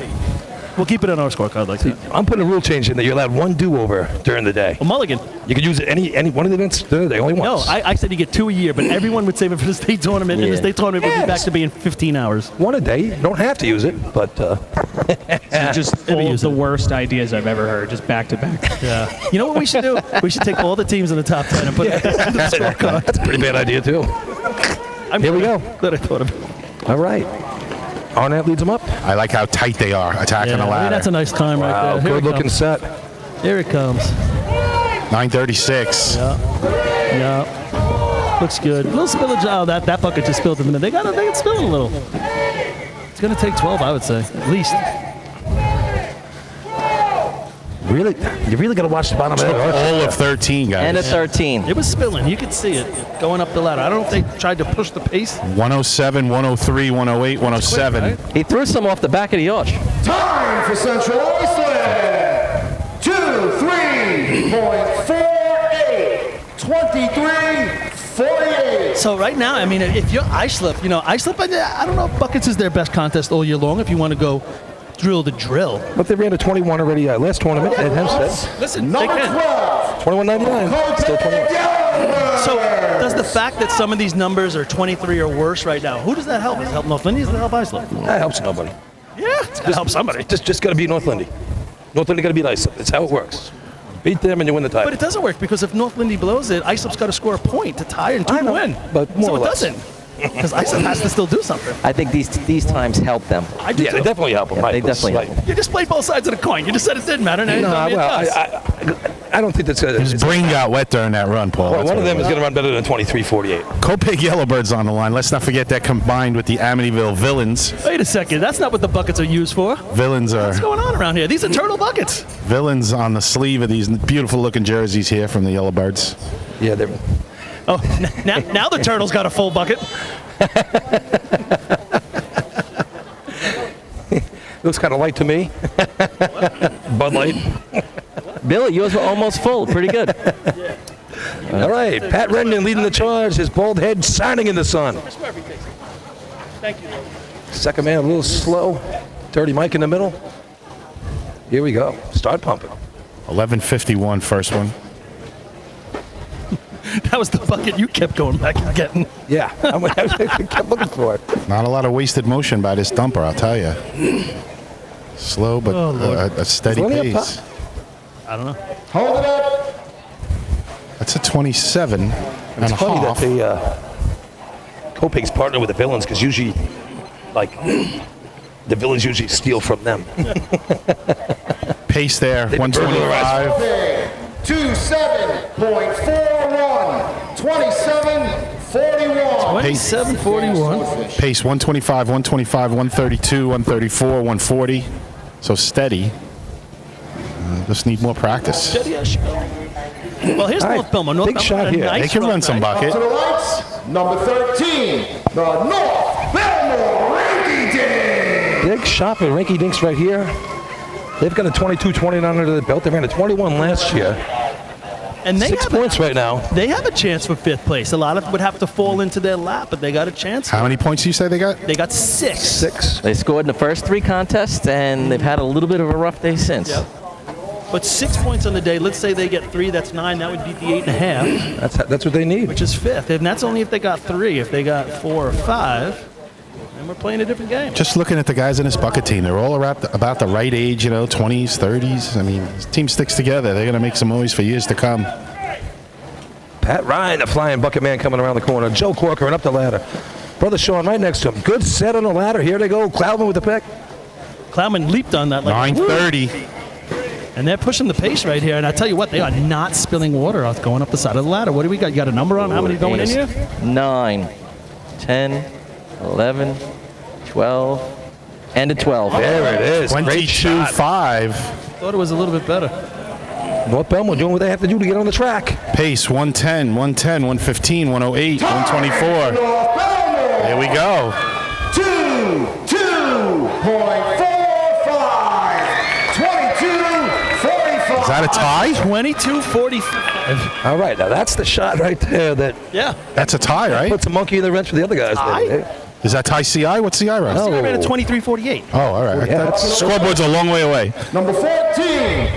We'll keep it on our scorecard like that. I'm putting a rule change in that you're allowed one do-over during the day. Well, Mulligan. You can use it any one of the events during the day, only No, once. I said you get 2 a year, but everyone would save it for the state tournament, and the Yeah. state tournament would be back Yes. to being 15 hours. One a day. You don't have to use it, but Just all of the worst ideas I've ever heard, just back to back. Yeah. You know what we should do? We should take all the teams in the top 10 and put it on the scorecard. that's a pretty bad idea, too. Here we go. Glad I thought of it. All right. Arnett leads them up. I like how tight they are attacking Yeah, the I mean, ladder. that's a nice time right Wow, there. Here it good-looking comes. set. Here it comes. 9:36. Yeah. Looks good. A little spillage. Oh, that bucket just spilled a minute. They can spill it a little. It's going to take 12, I would say, at least. Really, you really got to watch the bottom of that. All of 13, guys. And a 13. It was spilling. You could see it going up the ladder. I don't know if they tried to push the pace. 107, 103, 108, 107. He threw some off the back of the arch. Time for Central Iceland. 23.48. 23.48. So right now, I mean, if you're Islip, Islip, I don't know if buckets is their best contest all year long if you want to go drill to drill. But they ran a 21 already last tournament at Hempstead. Listen, they Number can. 12. 21.99. Still 21. So does the fact that some of these numbers are 23 or worse right now, who does that help? Does it help North Lindy? Does it help Islip? That helps nobody. Yeah, it's going to help somebody. Just got to beat North Lindy. North Lindy got to beat Islip. That's how it works. Beat them and you win the title. But it doesn't work because if North Lindy blows it, Islip's got to score a point to tie and 2 I to know, win. but more so or it less. doesn't. Because Islip has to still do something. I think these times help them. I do Yeah, too. they definitely help them. Yeah, right, they but definitely slight. help. You just played both sides of the coin. You just said it didn't matter. Now you No, tell me it well, does. I don't think that's His brain got wet during that run, Paul. Well, That's one of what them it is was. going to run better than 23.48. Copig Yellowbirds on the line. Let's not forget that combined with the Amityville Villains. Wait a second. That's not what the buckets are used for. Villains What's are going on around here? These are turtle buckets. villains on the sleeve of these beautiful looking jerseys here from the Yellowbirds. Yeah, they're. Oh, now the turtle's got a full bucket. Looks kind of light to me. Bud Light. Billy, yours were almost full. Pretty good. All right, Pat Rendon leading the charge. His bald head shining in the sun. Thank you. Second man a little slow. Dirty Mike in the middle. Here we go. Start pumping. 11:51 first one. That was the bucket you kept going back and getting. Yeah, I kept looking for it. Not a lot of wasted motion by this dumper, I'll tell you. Slow, but a steady Is Lenny up pace. I don't know. Hold it up. That's a 27 and It's a funny half. that Kopig's partner with the villains because usually, like, the villains usually steal from them. Pace there, They've been 125. Big. 27.41. 27.41. 27.41. Pace 125, 125, 132, 134, 140. So steady. Just need more practice. Well, here's All right, North Belmont. North big Belmont shot had a here. nice They can run some right? bucket. To the lights, number 13, the North Belmore Rinky Dink. Big shot for Rinky Dinks right here. They've got a 22-29 under the belt. They ran a 21 last year. And they 6 have points right now. They have a chance for 5th place. A lot of it would have to fall into their lap, but they got a chance. How many points do you say they got? They got 6. 6. They scored in the first 3 contests, and they've had a little bit of a rough day since. Yep. But 6 points on the day. Let's say they get 3. That's 9. That would beat the 8.5, That's what they need. which is 5th. And that's only if they got 3. If they got 4 or 5, then we're playing a different game. Just looking at the guys in this bucket team, they're all about the right age, 20s, 30s. I mean, this team sticks together. They're going to make some noise for years to come. Pat Ryan, the flying bucket man, coming around the corner. Joe Corcoran up the ladder. Brother Sean right next to him. Good set on the ladder. Here they go. Cloudman with the pick. Cloudman leaped on that. Like, 9:30. and they're pushing the pace right here. And I tell you what, they are not spilling water out going up the side of the ladder. What do we got? You got a number on how many going in here? 9, 10, 11, 12, and a 12. There it is. Great shot. 22-5. Thought it was a little bit better. North Belmont doing what they have to do to get on the track. Pace 110, 110, 115, 108, 124. There we go. 22.45. Is that a tie? 22-45. All right, now that's the shot right there that Yeah. That's a tie, right? puts a monkey in the wrench for the other guys. Tie? Is that tie CI? What's CI run? No. I ran a 23-48. Oh, all right. Yeah, That that's- scoreboard's a long way away. Number 14,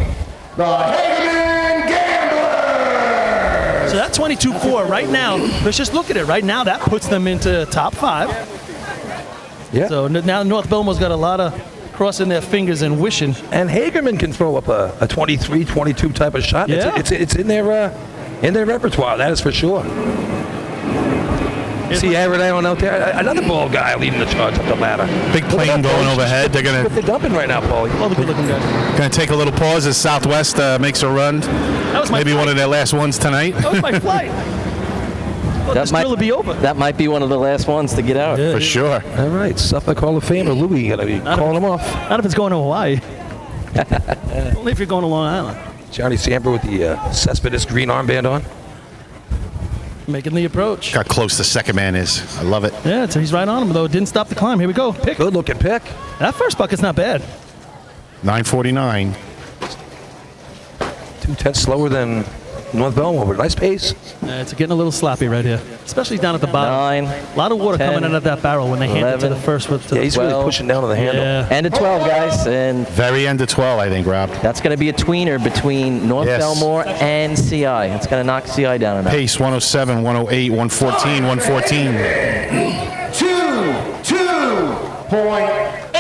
the Hageman Gamblers. So that 22-4 right now, let's just look at it. Right now, that puts them into top 5. Yeah. So now North Belmont's got a lot of crossing their fingers and wishing. And Hagerman can throw up a 23, 22 type of shot. Yeah. It's in their repertoire, that is for sure. See Aradale out there, another bald guy leading the charge up the ladder. Big plane going overhead. They're What they're dumping right now, Paulie. All the good-looking guys. gonna take a little pause as Southwest makes a run. That was my Maybe flight. one of their last ones tonight. That was my flight. Well, this drill will be over. That might be one of the last ones to get out. Yeah. For sure. All right, Suffolk Hall of Famer Louis gonna be calling him off. Not if it's going to Hawaii. Only if you're going to Long Island. Johnny Samper with the Cespedes green armband on. Making the approach. Got close the second man is. I love it. Yeah, so he's right on him, though. Didn't stop the climb. Here we go. Pick. Good looking pick. That first bucket's not bad. 9:49. 2/10 slower than North Belmont, but nice pace. It's getting a little sloppy right here, especially down at the bottom. 9, A lot of water 10, coming out of that barrel when they hand it to 11. the first one. Yeah, he's really 12. pushing down on the handle. Yeah. and a 12, guys. And Very end of 12, I think, Rob. that's going to be a tweener between North Yes. Belmore and CI. It's going to knock CI down a notch. Pace 107, 108, 114, 114.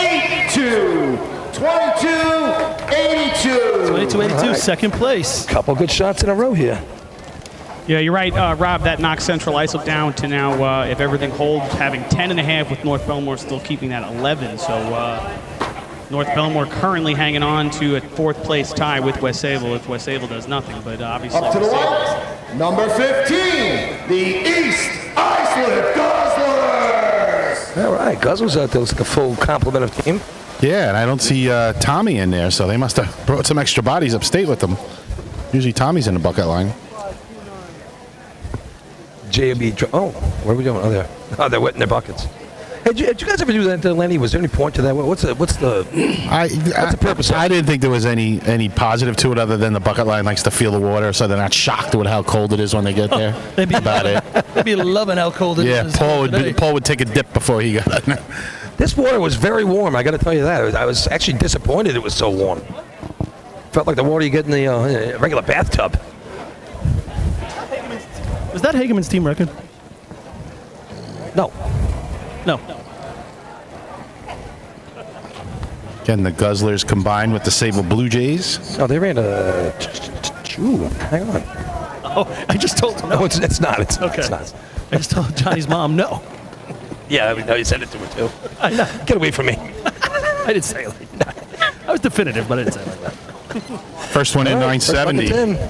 22.82. 22.82. 22-82, second place. Couple good shots in a row here. Yeah, you're right, Rob. That knocks Central Islip down to now, if everything holds, having 10.5 with North Belmore still keeping that 11. So North Belmore currently hanging on to a 4th place tie with West Sable if West Sable does nothing. But obviously, Up to the West Sable- right, number 15, the East Islip Guzzlers. All right, Guzzles out there looks like a full complement of team. Yeah, and I don't see Tommy in there, so they must have brought some extra bodies upstate with them. Usually Tommy's in the bucket line. JB, oh, where are we going? Oh, there. Oh, they're wetting their buckets. Hey, did you guys ever do that, Lenny? Was there any point to that? What's the purpose of it? I didn't think there was any positive to it other than the bucket line likes to feel the water, so they're not shocked with how cold it is when they get there. They'd be about it. They'd be loving how cold it Yeah, is. Paul today. would take a dip before he got in. This water was very warm. I got to tell you that. I was actually disappointed it was so warm. Felt like the water you get in the regular bathtub. Is that Hageman's team record? No. No. Again, the Guzzlers combined with the Sable Blue Jays. No, they ran a. Ooh, hang on. Oh, I just told him no. No, it's not. It's Okay. It's not. I just told Johnny's mom no. Yeah, I mean, no, you said it to her too. I know. Get away from me. I didn't say it like that. I was definitive, but I didn't say it like that. First one in All right, first 970. bucket's in.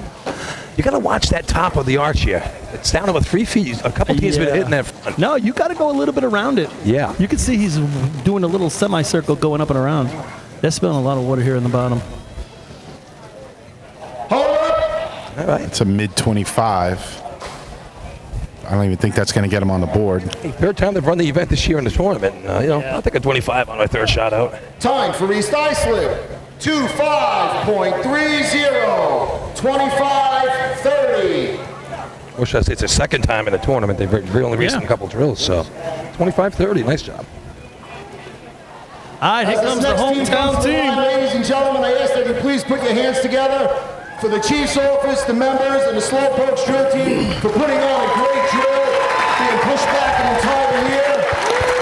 You got to watch that top of the arch here. It's down about 3 feet. A couple teams been Yeah. hitting that front. No, you got to go a little bit around it. Yeah. You can see he's doing a little semicircle going up and around. They're spilling a lot of water here in the bottom. All right. It's a mid 25. I don't even think that's going to get him on the board. Hey, third time they've run the event this year in the tournament. I'll take a 25 on my third shot out. Time for East Islip. 25.30. 25.30. Or should I say it's their second time in the tournament. They've only raced in a couple drills, so 25-30. Nice job. All right, here As comes this the next hometown comes to the team. line, ladies and gentlemen, I ask that you please put your hands together for the Chief's office, the members, and the Slowpoke drill team for putting on a great drill, being pushed back an entire year.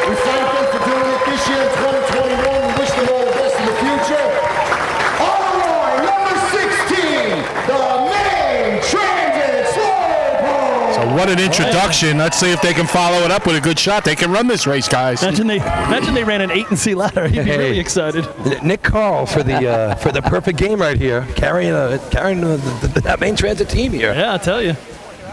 We thank them for doing it this year in 2021. We wish them all the best in the future. On the line, number 16, the main transit Slowpoke. So what an introduction. Let's see if they can follow it up with a good shot. They can run this race, guys. Imagine they ran an 8 and C ladder. He'd be really excited. Nick Carl for the perfect game right here, carrying that main transit team here. Yeah, I'll tell you.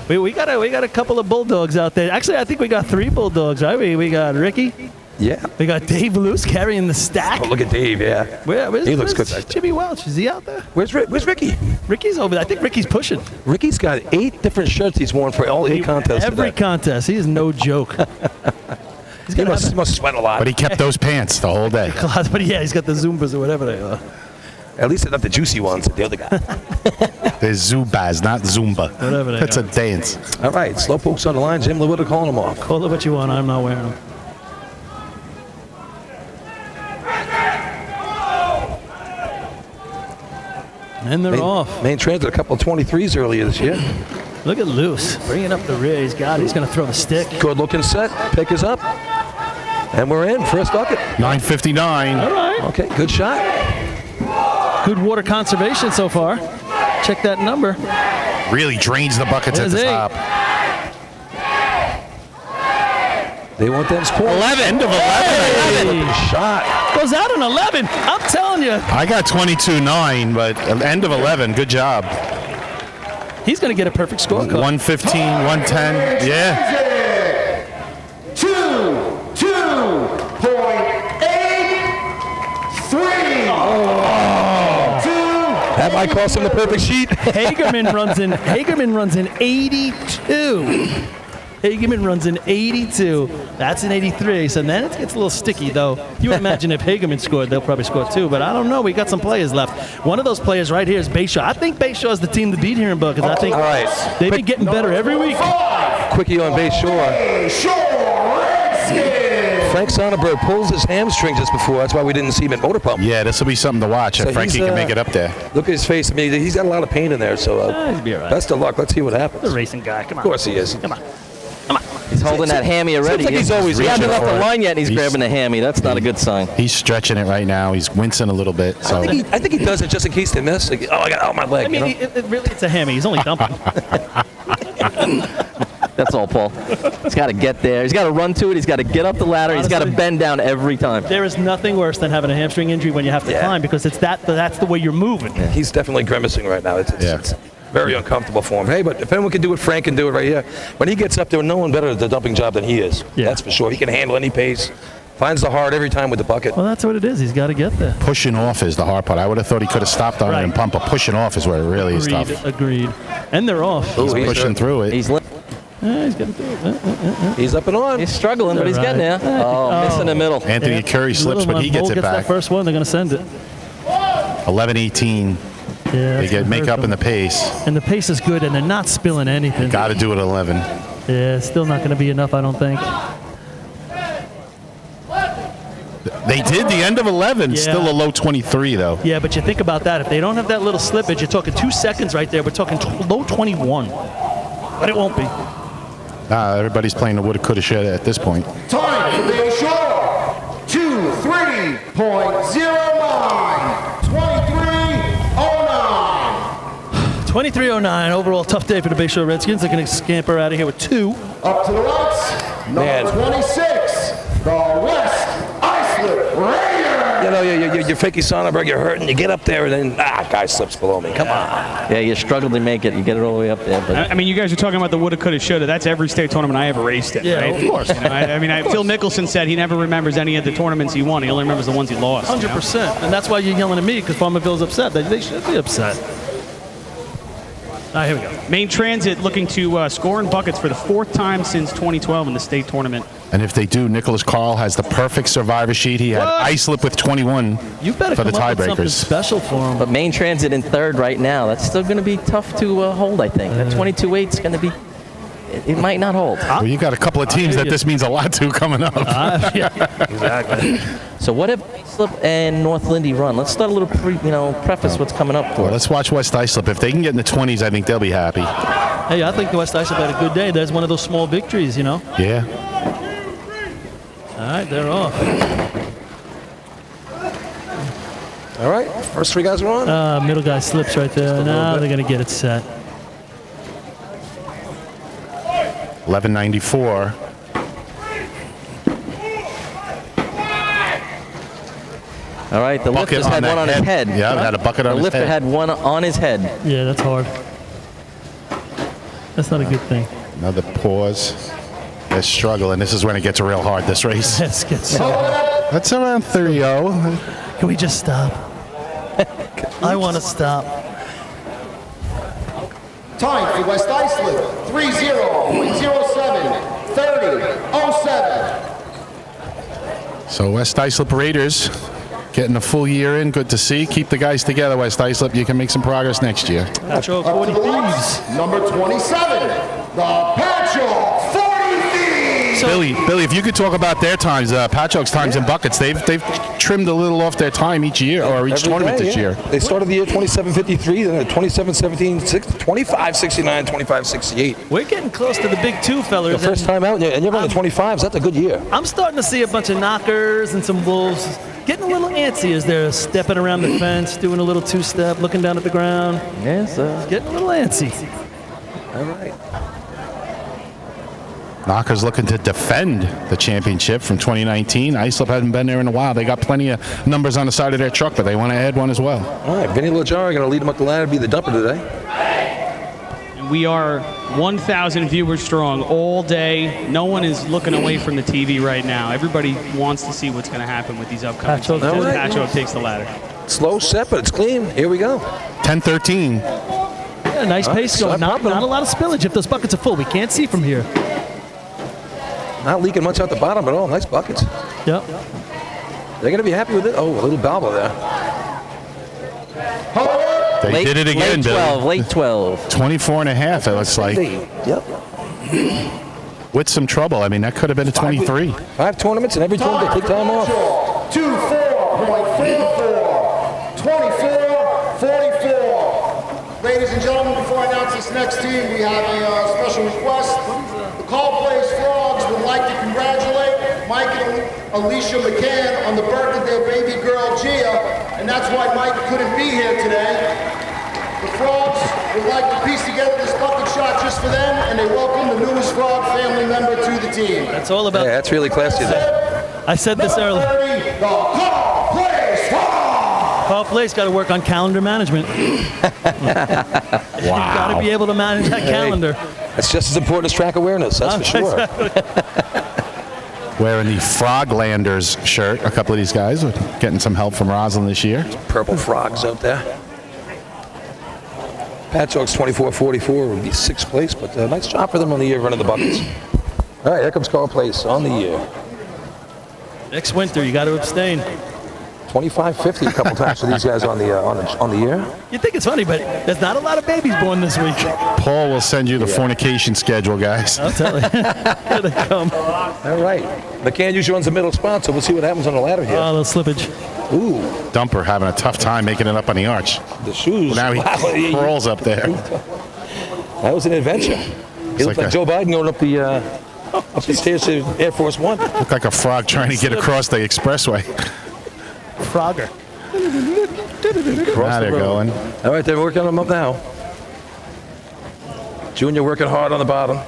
We got a couple of Bulldogs out there. Actually, I think we got 3 Bulldogs, right? We got Ricky. Yeah. We got Dave Luce carrying the stack. Oh, look at Dave, yeah. Where's He looks good back there. Jimmy Welch, is he out there? Where's Ricky? Ricky's over there. I think Ricky's pushing. Ricky's got 8 different shirts he's worn for all 8 contests. Every contest. He is no joke. He must sweat a lot. But he kept those pants the whole day. But yeah, he's got the Zumbas or whatever they are. At least they're not the juicy ones, the other guy. They're Zubaz, not Zumba. Whatever they That's are. a dance. All right, Slowpoke's on the line. Jim Lewitt calling him off. Call it what you want. I'm not wearing them. And they're off. Main transit, a couple of 23s earlier this year. Look at Luce bringing up the rear. He's got it. He's going to throw the stick. Good looking set. Pick is up. And we're in. First bucket. 959. All right. Okay, good shot. Good water conservation so far. Check that number. Really drains the buckets at There's the 8. top. They want them points. 11. End of 11. Hey. Shot. Goes out an 11. I'm telling you. I got 22-9, but end of 11. Good job. He's going to get a perfect scorecard. 115, 110. Yeah. 2.83. That might cost him the perfect sheet. Hagerman runs in 82. Hagerman runs in 82. That's an 83. So then it gets a little sticky, though. You would imagine if Hagerman scored, they'll probably score 2. But I don't know. We got some players left. One of those players right here is Bayshaw. I think Bayshaw is the team to beat here in Buckets. I think All right. they've been getting better every week. Quickie on base shore. Frank Sonnenberg pulls his hamstring just before. That's why we didn't see him at Motor Pump. Yeah, this will be something to watch So if Frankie he's, can make it up there. Look at his face. I mean, he's got a lot of pain in there. So He'll be all right. best of luck. Let's see what happens. The racing guy. Come on. Of course he is. Come on. He's holding that hammy already. Seems like he's always he hasn't reaching left the for it. line yet, and he's He's- grabbing the hammy. That's not a good sign. He's stretching it right now. He's wincing a little bit. So I think he does it just in case they miss. Like, oh, I got my leg. I mean, you know? it's a hammy. He's only dumping. That's all, Paul. He's got to get there. He's got to run to it. He's got to get up the ladder. He's got to Honestly, bend down every time. There is nothing worse than having a hamstring injury when you have to climb because that's the way you're moving. He's definitely grimacing right now. It's very uncomfortable for him. Hey, but if anyone can do it, Frank can do it right here. When he gets up there, no one better at the dumping job than he is. Yeah. That's for sure. He can handle any pace. Finds the hard every time with the bucket. Well, that's what it is. He's got to get there. pushing off is the hard part. I would have thought he could have stopped on it and pumped, but pushing off is where it really is tough. Agreed. And they're off. He's pushing through it. He's He's getting through it. He's up and on. He's struggling, but he's Right. getting there. Oh, missing the middle. Anthony Curry slips, but he gets it That back. first one, they're going to send it. 11-18. Yeah, They get make up in the pace. And the pace is good, and they're not spilling anything. Got to do it at 11. Yeah, still not going to be enough, I don't think. They did the end of 11. Yeah. Still a low 23 though. Yeah, but you think about that. If they don't have that little slippage, you're talking 2 seconds right there. We're talking low 21. but it won't be. Everybody's playing the woulda, coulda, shoulda at this point. Time for Bay Shore, 23.09. 23.09. 23:09 overall, tough day for the Bayshore Redskins. They're going to scamper out of here with 2. Up to the lights, number 26, the West Islip Raiders. You know, you're Fakey Sonnenberg, you're hurting, you get up there, and then, guy slips below me. Come on. Yeah, you struggle to make it. You get it all the way up there. But I mean, you guys are talking about the woulda, coulda, shoulda. That's every state tournament I ever raced in, Yeah, right? of course. You know, I mean, Phil Mickelson said he never remembers any of the tournaments he won. He only remembers the ones he lost. 100%. And that's why you're yelling at me, because Farmerville's upset. They should be upset. All right, here we go. Main Transit looking to score in buckets for the 4th time since 2012 in the state tournament. And if they do, Nicholas Carl has the perfect survivor sheet. He had Islip with 21 You better for the come up with something tiebreakers. special for him. But Main Transit in 3rd right now. That's still going to be tough to hold, I think. That 22.8 is going to be... It might not hold. Well, you got a couple of teams that this means a lot to coming up. Exactly. So what if Islip and North Lindy run? Let's start a little preface what's coming up for Well, us. let's watch West Islip. If they can get in the 20s, I think they'll be happy. Hey, I think the West Islip had a good day. There's one of those small victories, you know. Yeah. All right, they're off. All right, first 3 guys are on. Middle guy slips right there. Now they're going to get it set. 1194. All right, the Bucket lifter's had on one on that his head. head. Yeah, had a bucket on the his lifter head. had one on his head. Yeah, that's hard. That's not a good thing. Another pause. They're struggling. This is when it gets real hard, this race. Let's get set. That's around 30. Can we just stop? I want to stop. Time for West Islip, 30.07, 30.07. So West Islip Raiders getting a full year in. Good to see. Keep the guys together, West Islip. You can make some progress next year. Patchogue Up 40 to the Thieves. lights, number 27, the Patchogue 40 Thieves. Billy, if you could talk about their times, Patchogue's times in buckets, they've trimmed a little off their time each year, or each Every tournament day, this yeah. year. They started the year 27.53, then at 27.17, 25.69, 25.68. We're getting close to the big 2, fellas. The first time out, and you're running 25s. That's a good year. I'm starting to see a bunch of knockers and some wolves getting a little antsy as they're stepping around the fence, doing a little 2-step, looking down at the ground. Yes, Getting a little antsy. All right. Knockers looking to defend the championship from 2019. Islip hasn't been there in a while. They got plenty of numbers on the side of their truck, but they want to add one as well. All right, Vinny Lajara going to lead them up the ladder, be the dumper today. And we are 1,000 viewers strong all day. No one is looking away from the TV right now. Everybody wants to see what's going to happen with these upcoming Patchogue seasons. All right. Patchogue takes the ladder. Slow set, but it's clean. Here we go. 10-13. Yeah, nice pace going. Not a lot of spillage if those buckets are full. We can't see from here. Not leaking much out the bottom at all. Nice buckets. Yep. They're going to be happy with it. Oh, a little Balbo there. They did it again, late 12, Billy. late 12. 24 and a half, it looks like. Yep. With some trouble. I mean, that could have been a 23. 5 tournaments, and every tournament they take time off. 24.44, 24.44. Ladies and gentlemen, before I announce this next team, we have a special request. The Call Plays Frogs would like to congratulate Mike and Alicia McCann on the birth of their baby girl, Gia, and that's why Mike couldn't be here today. The Frogs would like to piece together this bucket shot just for them, and they welcome the newest Frog family member to the team. That's all about. Yeah, that's really classy there. I said this earlier. 30, the Call Plays Frogs. Paul Flay's got to work on calendar management. You've got to be able to manage that calendar. It's just as important as track awareness, that's for sure. Wearing the Froglanders shirt, a couple of these guys are getting some help from Roslyn this year. Purple frogs out there. Patchogue's 24.44 would be 6th place, but nice job for them on the year running the buckets. All right, here comes Carl Place on the year. Next winter, you got to abstain. 25.50 a couple times for these guys on the year. You think it's funny, but there's not a lot of babies born this week. Paul will send you the fornication schedule, guys. I'll tell you. Here they come. All right. McCann usually runs the middle spot, so we'll see what happens on the ladder here. Oh, a little slippage. Ooh. Dumper having a tough time making it up on the arch. The shoes. Now he crawls up there. That was an adventure. He looks like Joe Biden going up the stairs to Air Force One. Look like a frog trying to get across the expressway. Frogger. Now they're going. All right, they're working them up now. Junior working hard on the bottom.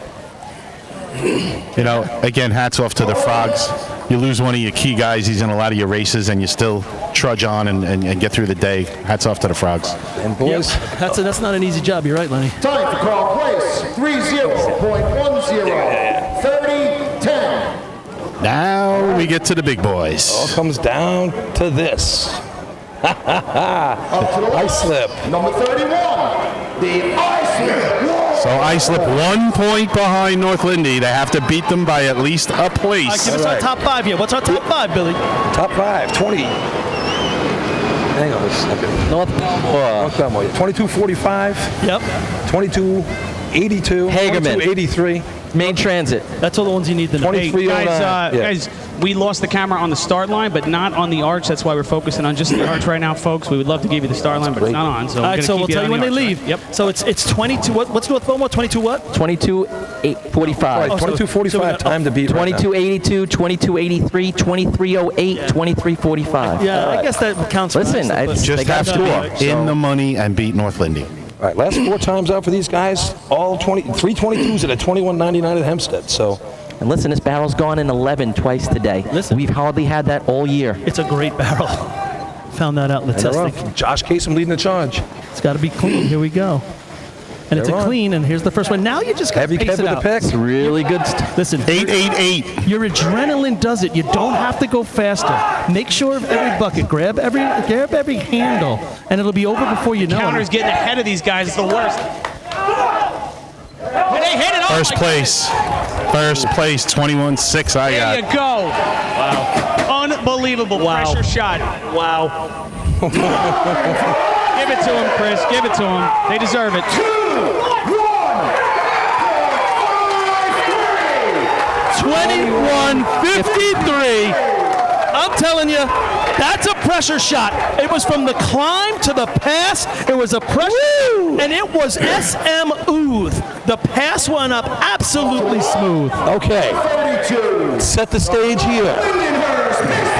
You know, again, hats off to the Frogs. You lose one of your key guys, he's in a lot of your races, and you still trudge on and get through the day. Hats off to the Frogs. And boys, That's not an easy job. You're right, Lenny. Time to call place 30.10, 30-10. Now we get to the big boys. all comes down to this. Up to the Ice slip. Number 31, the Ice Slip. So Islip 1 point behind North Lindy. They have to beat them by at least a place. Give us our top 5 here. What's our top 5, Billy? Top 5, 20. Hang on a second. North Belmore. 2245. Yep. 2282. Hagerman. 2283. Main Transit. That's all the ones you need to know. 23. Guys, we lost the camera on the start line, but not on the arch. That's why we're focusing on just the arch right now, folks. We would love to give you the start line, but it's not on. So All right, so we'll tell you when they leave. Yep. So it's 22. What's North Belmore? 22 what? 22:45. 2245 time to beat. 2282, 2283, 2308, 2345. Yeah, I guess that counts. For Listen, Islip, but- Just They got have to score. be in the money and beat North Lindy. All right, last 4 times out for these guys, all 322s at a 21.99 at Hempstead. So And listen, this barrel's gone in 11 twice today. Listen. We've hardly had that all year. It's a great barrel. Found that out in the and they're testing. off. Josh Kasem leading the charge. It's got to be clean. Here we go. And it's They're a on. clean, and here's the first one. Now you just got to Heavy pace Kev it with the out. pick. Really good. Listen, 888. your adrenaline does it. You don't have to go faster. Make sure of every bucket. Grab every handle, and it'll be over before you know Counter's it. getting ahead of these guys. It's the worst. And they hit it. Oh First my place. First place, 21-6 I There you got. go. Wow. Unbelievable pressure shot. Wow. Give it to him, Chris. Give it to him. They deserve it. 21:53. I'm telling you, that's a pressure shot. It was from the climb to the pass. It was a pressure, and it was SM Ooth. The pass went up absolutely smooth. Okay. Set the stage here.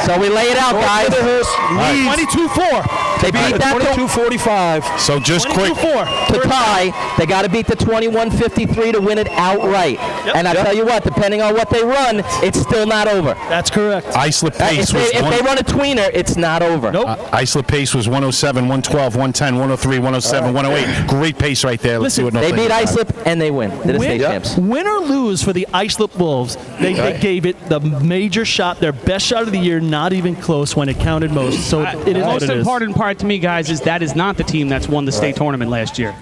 So we lay it out, guys. 22-4. They beat that 22:45. So just quick. 22-4. to tie. They got to beat the 21:53 to win it outright. And I tell you what, depending on what they run, it's still not over. That's correct. Islip If pace was they run a tweener, it's not over. Nope. Islip pace was 107, 112, 110, 103, 107, 108. Great pace right there. Let's see what North They beat Lindy got. Islip and they win. They're the state champs. Win or lose for the Islip Wolves, they gave it the major shot, their best shot of the year, not even close when it counted most. So it is The what most it is. important part to me, guys, is that is not the team that's won the state tournament last year.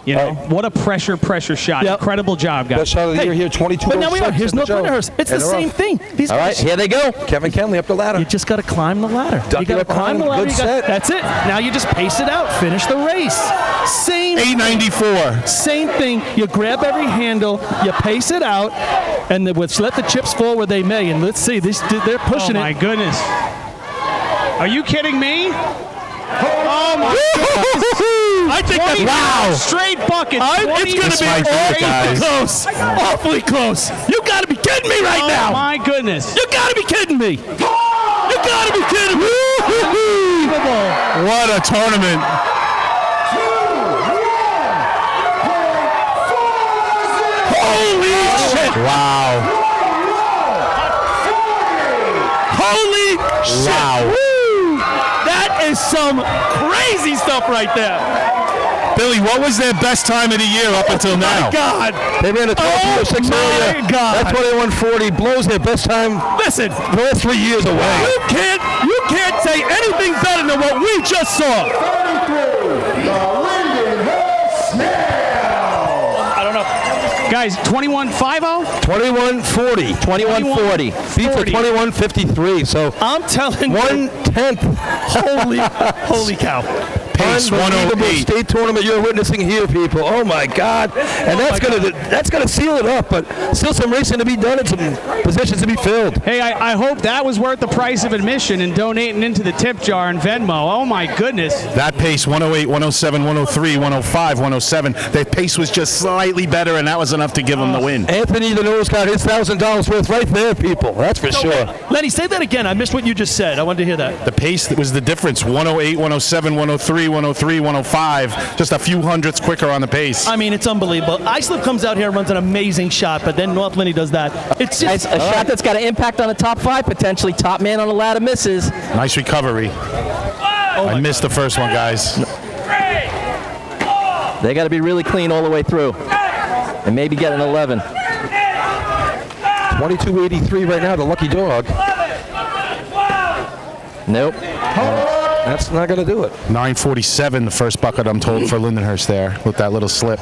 You know, what a pressure shot. Yep. Incredible job, guys. Best shot of the year here, 22. But now we are. Here's North Lyndhurst. It's the same thing. These All right, guys, here they go. Kevin Kenley up the ladder. you just got to climb the ladder. Duck You got it to up climb the behind. ladder. Good set. That's it. Now you just pace it out. Finish the race. Same 894. Same thing. You grab every handle, you pace it out, and then let the chips fall where they may. And let's see, they're pushing Oh, my it. goodness. Are you kidding me? Oh, my I think that's wow. Straight buckets. It's going to This be might do it, awfully guys. close. Awfully close. You got to be kidding me right Oh, now. my goodness. You got to be kidding me. You got to be kidding me. What a tournament. Holy shit. Wow. Holy shit. Wow. Woo. That is some crazy stuff right there. Billy, what was their best time of the year up until now? My God. They ran a 12.06 earlier. my God. That 21:40 blows their best time Listen, for the last 3 years away. you can't say anything better than what we just saw. 33, the Lindenhurst Snail. I don't know. Guys, 21-5-0? 21:40. 21:40. Beats the 21:53. So I'm telling you. 1/10. Holy cow. pace, Unbelievable 108. state tournament you're witnessing here, people. Oh my God! And that's gonna seal it up. But still some racing to be done and some positions to be filled. Hey, I hope that was worth the price of admission and donating into the tip jar in Venmo. Oh my goodness. That pace, 108, 107, 103, 105, 107. The pace was just slightly better, and that was enough to give him the win. Anthony the Nose got his $1,000 worth right there, people. That's for sure. Lenny, say that again. I missed what you just said. I wanted to hear that. The pace that was the difference, 108, 107, 103, 103, 105, just a few hundredths quicker on the pace. I mean, it's unbelievable. Islip comes out here and runs an amazing shot, but then North Lindy does that. It's just A shot that's got an impact on the top 5, potentially. Top man on the ladder misses. Nice recovery. I missed the first one, guys. They got to be really clean all the way through. And maybe get an 11. 22.83 right now, the lucky dog. Nope. That's not going to do it. 9:47, the first bucket, I'm told, for Lindenhurst there with that little slip.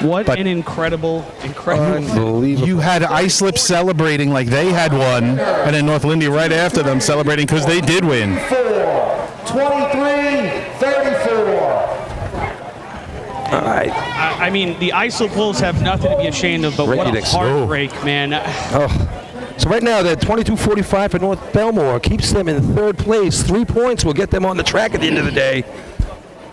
What an incredible. Unbelievable. You had Islip celebrating like they had won, and then North Lindy right after them celebrating because they did win. 23-34. All right. I mean, the Islip Wolves have nothing to be ashamed of, but what a heartbreak, man. So right now, they're 22.45 for North Belmore. Keeps them in third place. 3 points will get them on the track at the end of the day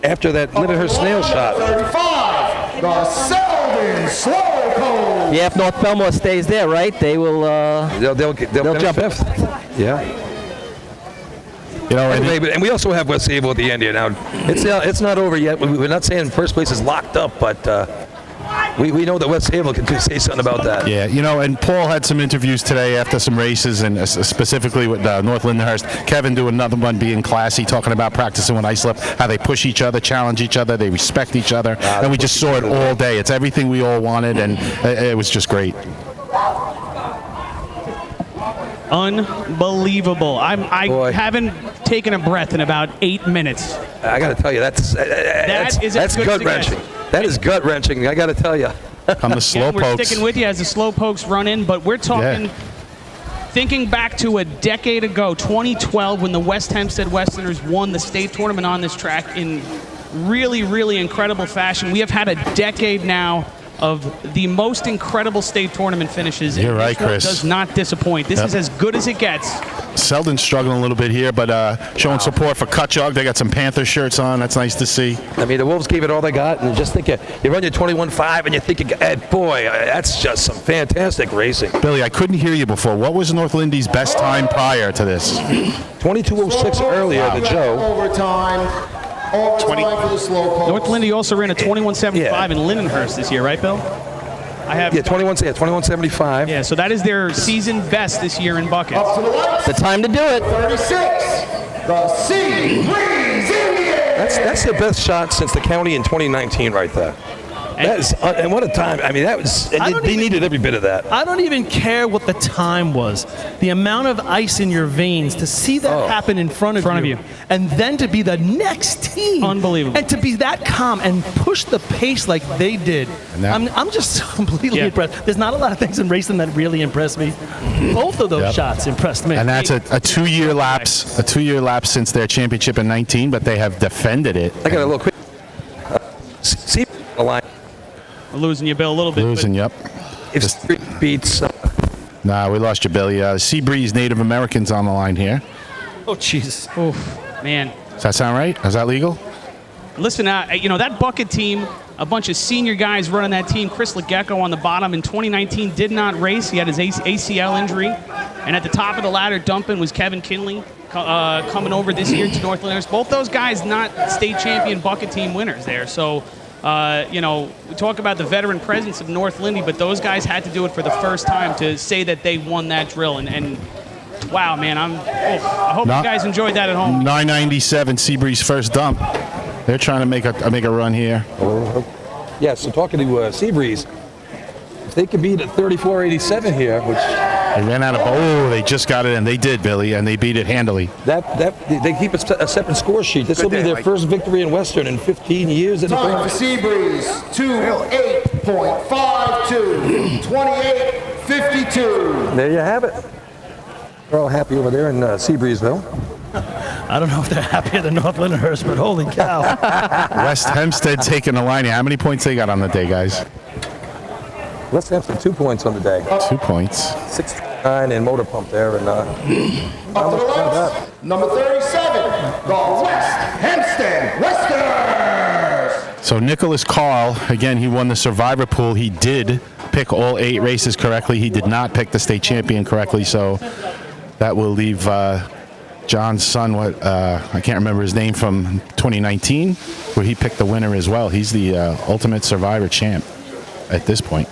after that Lindenhurst snail shot. 35, the Selden Slowpoke. Yeah, if North Belmore stays there, right, they will. They'll jump jump fifth. Yeah. You know, And we also have West Sable at the end here. Now, it's not over yet. We're not saying first place is locked up, but we know that West Sable can say something about that. Yeah, you know, and Paul had some interviews today after some races, and specifically with North Lindenhurst. Kevin doing another one, being classy, talking about practicing with Islip, how they push each other, challenge each other, they respect each other, and we just saw it all day. It's everything we all wanted, and it was just great. Unbelievable. I haven't taken a breath in about 8 minutes. I got to tell you, that's gut wrenching. That is gut wrenching. I got to tell you. I'm the slow We're pokes. sticking with you as the slow pokes run in, but we're talking. Thinking back to a decade ago, 2012, when the West Hempstead Westerners won the state tournament on this track in really, really incredible fashion. We have had a decade now of the most incredible state tournament finishes. You're right, This one Chris. does not disappoint. This is as good as it gets. Selden's struggling a little bit here, but showing support for Kutchog. They got some Panther shirts on. That's nice to see. I mean, the Wolves gave it all they got, and just think you run your 21.5, and you think, boy, that's just some fantastic racing. Billy, I couldn't hear you before. What was North Lindy's best time prior to this? 22.06 earlier to Joe. Overtime for the Slowpoke. North Lindy also ran a 21.75 in Lindenhurst this year, right, Bill? I have 21.75. Yeah, so that is their season best this year in buckets. Up to the right. The time to do it. 36, the Sea Breeze Indians. That's the best shot since the county in 2019 right there. That is, and what a time. I mean, that was, they needed every bit of that. I don't even care what the time was. The amount of ice in your veins, to see that happen in front of you, and then to be the next team. Unbelievable. And to be that calm and push the pace like they did. I'm just completely impressed. There's not a lot of things in racing that really impress me. Both of those shots impressed me. And that's a 2-year lapse, since their championship in 19, but they have defended it. I got a little quick. See the line. We're losing you, Bill, a little bit. Losing, yep. If Street beats. Nah, we lost you, Billy. Seabreeze Native Americans on the line here. Oh, Jesus. Oh, man. Does that sound right? Is that legal? Listen, that bucket team, a bunch of senior guys running that team. Chris Legecko on the bottom in 2019 did not race. He had his ACL injury. And at the top of the ladder, dumping was Kevin Kinley coming over this year to North Lindenhurst. Both those guys not state champion bucket team winners there. So, we talk about the veteran presence of North Lindy, but those guys had to do it for the first time to say that they won that drill. And wow, man, I hope you guys enjoyed that at home. 997 Seabreeze first dump. They're trying to make a run here. Yeah, so talking to Seabreeze, if they could beat at 34.87 here, which they ran out of. Oh, they just got it in. They did, Billy, and they beat it handily. They keep a separate score sheet. This will be their first victory in Western in 15 years. Time for Seabreeze, 28.52, 28.52. There you have it. They're all happy over there in Seabreezeville. I don't know if they're happier than North Lindenhurst, but holy cow. West Hempstead taking the line here. How many points they got on the day, guys? West Hampton 2 points on the day. 2 points. 6-9 in motor pump there, and Up to the left, number 37, the West Hempstead Westerners. So Nicholas Carl, again, he won the Survivor pool. He did pick all 8 races correctly. He did not pick the state champion correctly, so that will leave John's son, I can't remember his name, from 2019, where he picked the winner as well. He's the Ultimate Survivor champ at this point.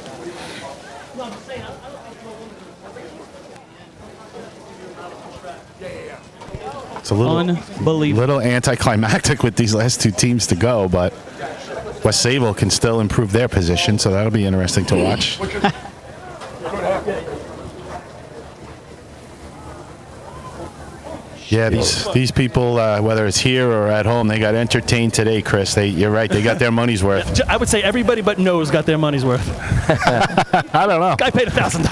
It's a little anticlimactic with these last 2 teams to go, but West Sayville can still improve their position, so that'll be interesting to watch. Yeah, these people, whether it's here or at home, they got entertained today, Chris. You're right, they got their money's worth. I would say everybody but Nose got their money's worth. I don't know. Guy paid $1,000.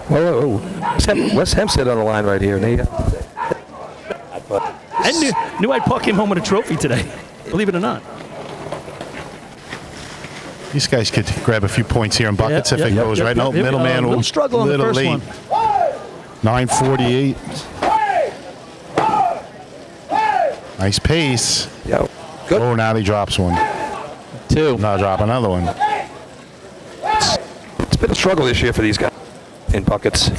Whoa. West Hempstead on the line right here. And New Hyde Park came home with a trophy today, believe it or not. These guys could grab a few points here in buckets if it goes right. No, middleman will struggle on the first one. 9:48. Nice pace. Yo, good. Oh, now he drops one. 2. Now drop another one. It's been a struggle this year for these guys in buckets.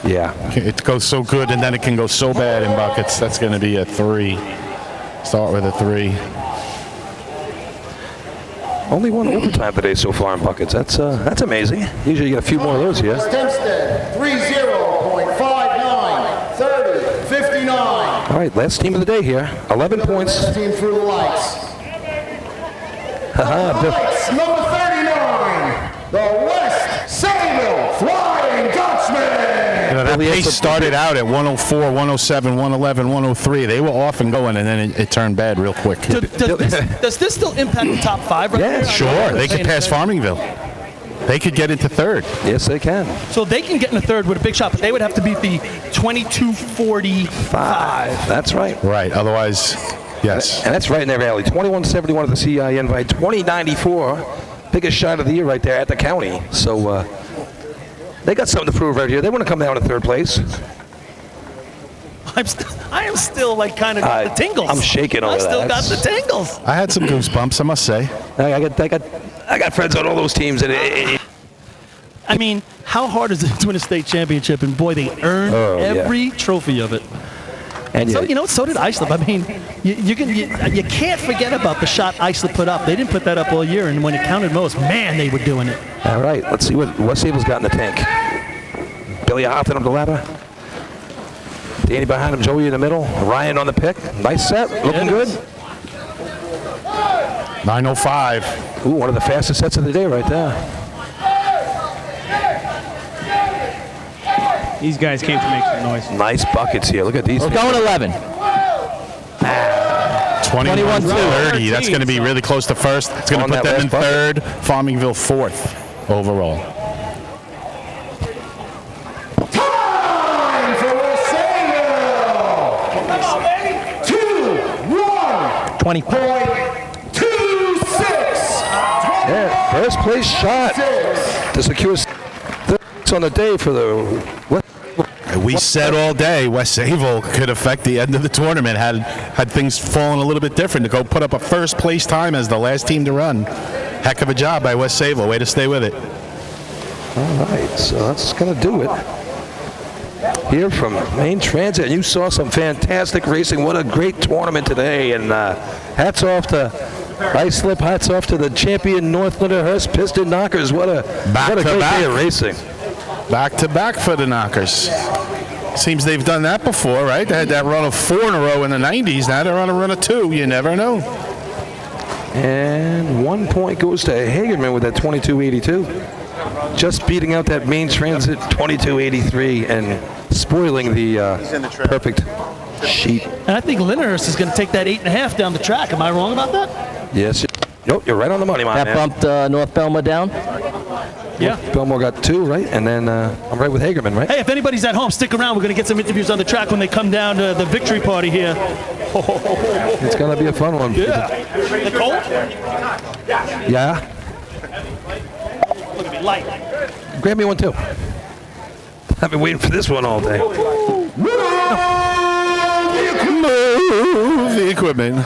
Yeah. It goes so good, and then it can go so bad in buckets. That's going to be a 3. Start with a 3. Only 1 overtime today so far in buckets. That's amazing. Usually you get a few more of those here. West Hempstead, 30.59, 30, 59. All right, last team of the day here. 11 points. Last team through the lights. Lights, number 39, the West Sayville Flying Dutchman. That pace started out at 104, 107, 111, 103. They were off and going, and then it turned bad real quick. Does this still impact the top 5? Right Yeah, sure. They could pass Farmingville. They could get into 3rd. Yes, they can. So they can get in the 3rd with a big shot, but they would have to beat the 22:45. That's right. Right. Otherwise, yes. And that's right in their valley. 2171 at the CI invite. 2094, biggest shot of the year right there at the county. So they got something to prove right here. They want to come down to 3rd place. I am still like kind of got the tingles. I'm shaking over that. I still got the tingles. I had some goosebumps, I must say. I got friends on all those teams. I mean, how hard is it to win a state championship? And boy, they earned every trophy of it. And so so did Islip. I mean, you can't forget about the shot Islip put up. They didn't put that up all year, and when it counted most, man, they were doing it. All right, let's see what West Sayville's got in the tank. Billy Hoffman up the ladder. Danny behind him, Joey in the middle. Ryan on the pick. Nice set, looking good. 9:05. Ooh, one of the fastest sets of the day right there. These guys came to make some noise. Nice buckets here. Look at these. We're going 11. 21-30. That's going to be really close to 1st. It's going to put them in 3rd. Farmingville 4th overall. Time for West Sayville. 21.26. Yeah, first place shot to secure on the day for the West. We said all day West Sayville could affect the end of the tournament had things fallen a little bit different to go put up a 1st place time as the last team to run. Heck of a job by West Sayville. Way to stay with it. All right, so that's going to do it. Here from Main Transit, you saw some fantastic racing. What a great tournament today, and hats off to Islip, hats off to the champion North Lindenhurst Piston Knockers. What a great day of racing. Back to back for the Knockers. Seems they've done that before, right? They had that run of 4 in a row in the 90s. Now they're on a run of 2. You never know. And 1 point goes to Hagerman with that 22.82. Just beating out that Main Transit 22.83 and spoiling the perfect sheet. And I think Lindenhurst is going to take that 8.5 down the track. Am I wrong about that? Yes. Nope, you're right on the money, my man. That bumped North Belma down? Yeah. Belmore got 2, right? And then I'm right with Hagerman, right? Hey, if anybody's at home, stick around. We're going to get some interviews on the track when they come down to the victory party here. It's going to be a fun one. Yeah. Nicole? Yeah? Look at me, light. Grab me one, too. I've been waiting for this one all day. Move the equipment.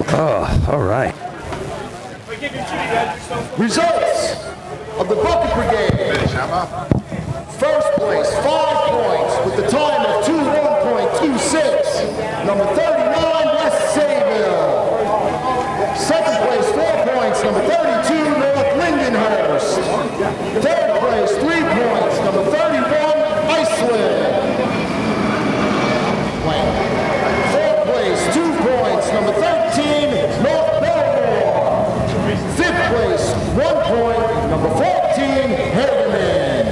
Oh, all right. Results of the Bucket Brigade. First place, 5 points with the time of 2:1.26. Number 39, West Sayville. Second place, 4 points. Number 32, North Lindenhurst. Third place, 3 points. Number 31, Iceland. Fourth place, 2 points. Number 13, North Belmore. Fifth place, 1 point. Number 14, Hagerman.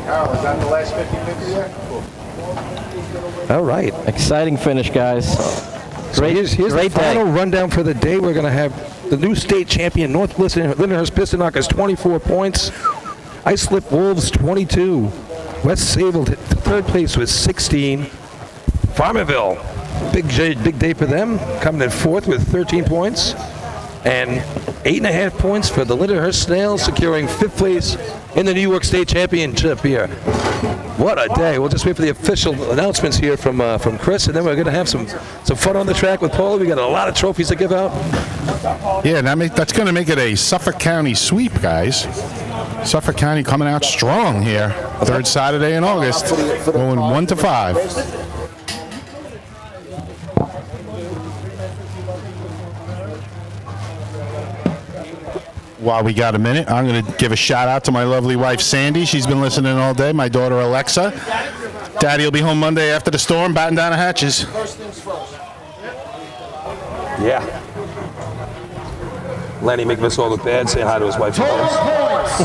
Carol, is that the last 50-50 there? All right. Exciting finish, guys. So here's the great day. final rundown for the day. We're going to have the new state champion, North Lindenhurst Piston Knockers, 24 points. Islip Wolves, 22. West Sayville, third place with 16. Farmerville, big day for them, coming in fourth with 13 points. And 8.5 points for the Lindenhurst Snails, securing fifth place in the New York State Championship here. What a day. We'll just wait for the official announcements here from Chris, and then we're going to have some fun on the track with Paula. We got a lot of trophies to give out. Yeah, that's going to make it a Suffolk County sweep, guys. Suffolk County coming out strong here. Third Saturday in August, going 1 to 5. While we got a minute, I'm going to give a shout out to my lovely wife, Sandy. She's been listening all day. My daughter, Alexa. Daddy will be home Monday after the storm, batting down the hatches. First things first. Yeah. Lenny making us all look bad, saying hi to his wife. Total points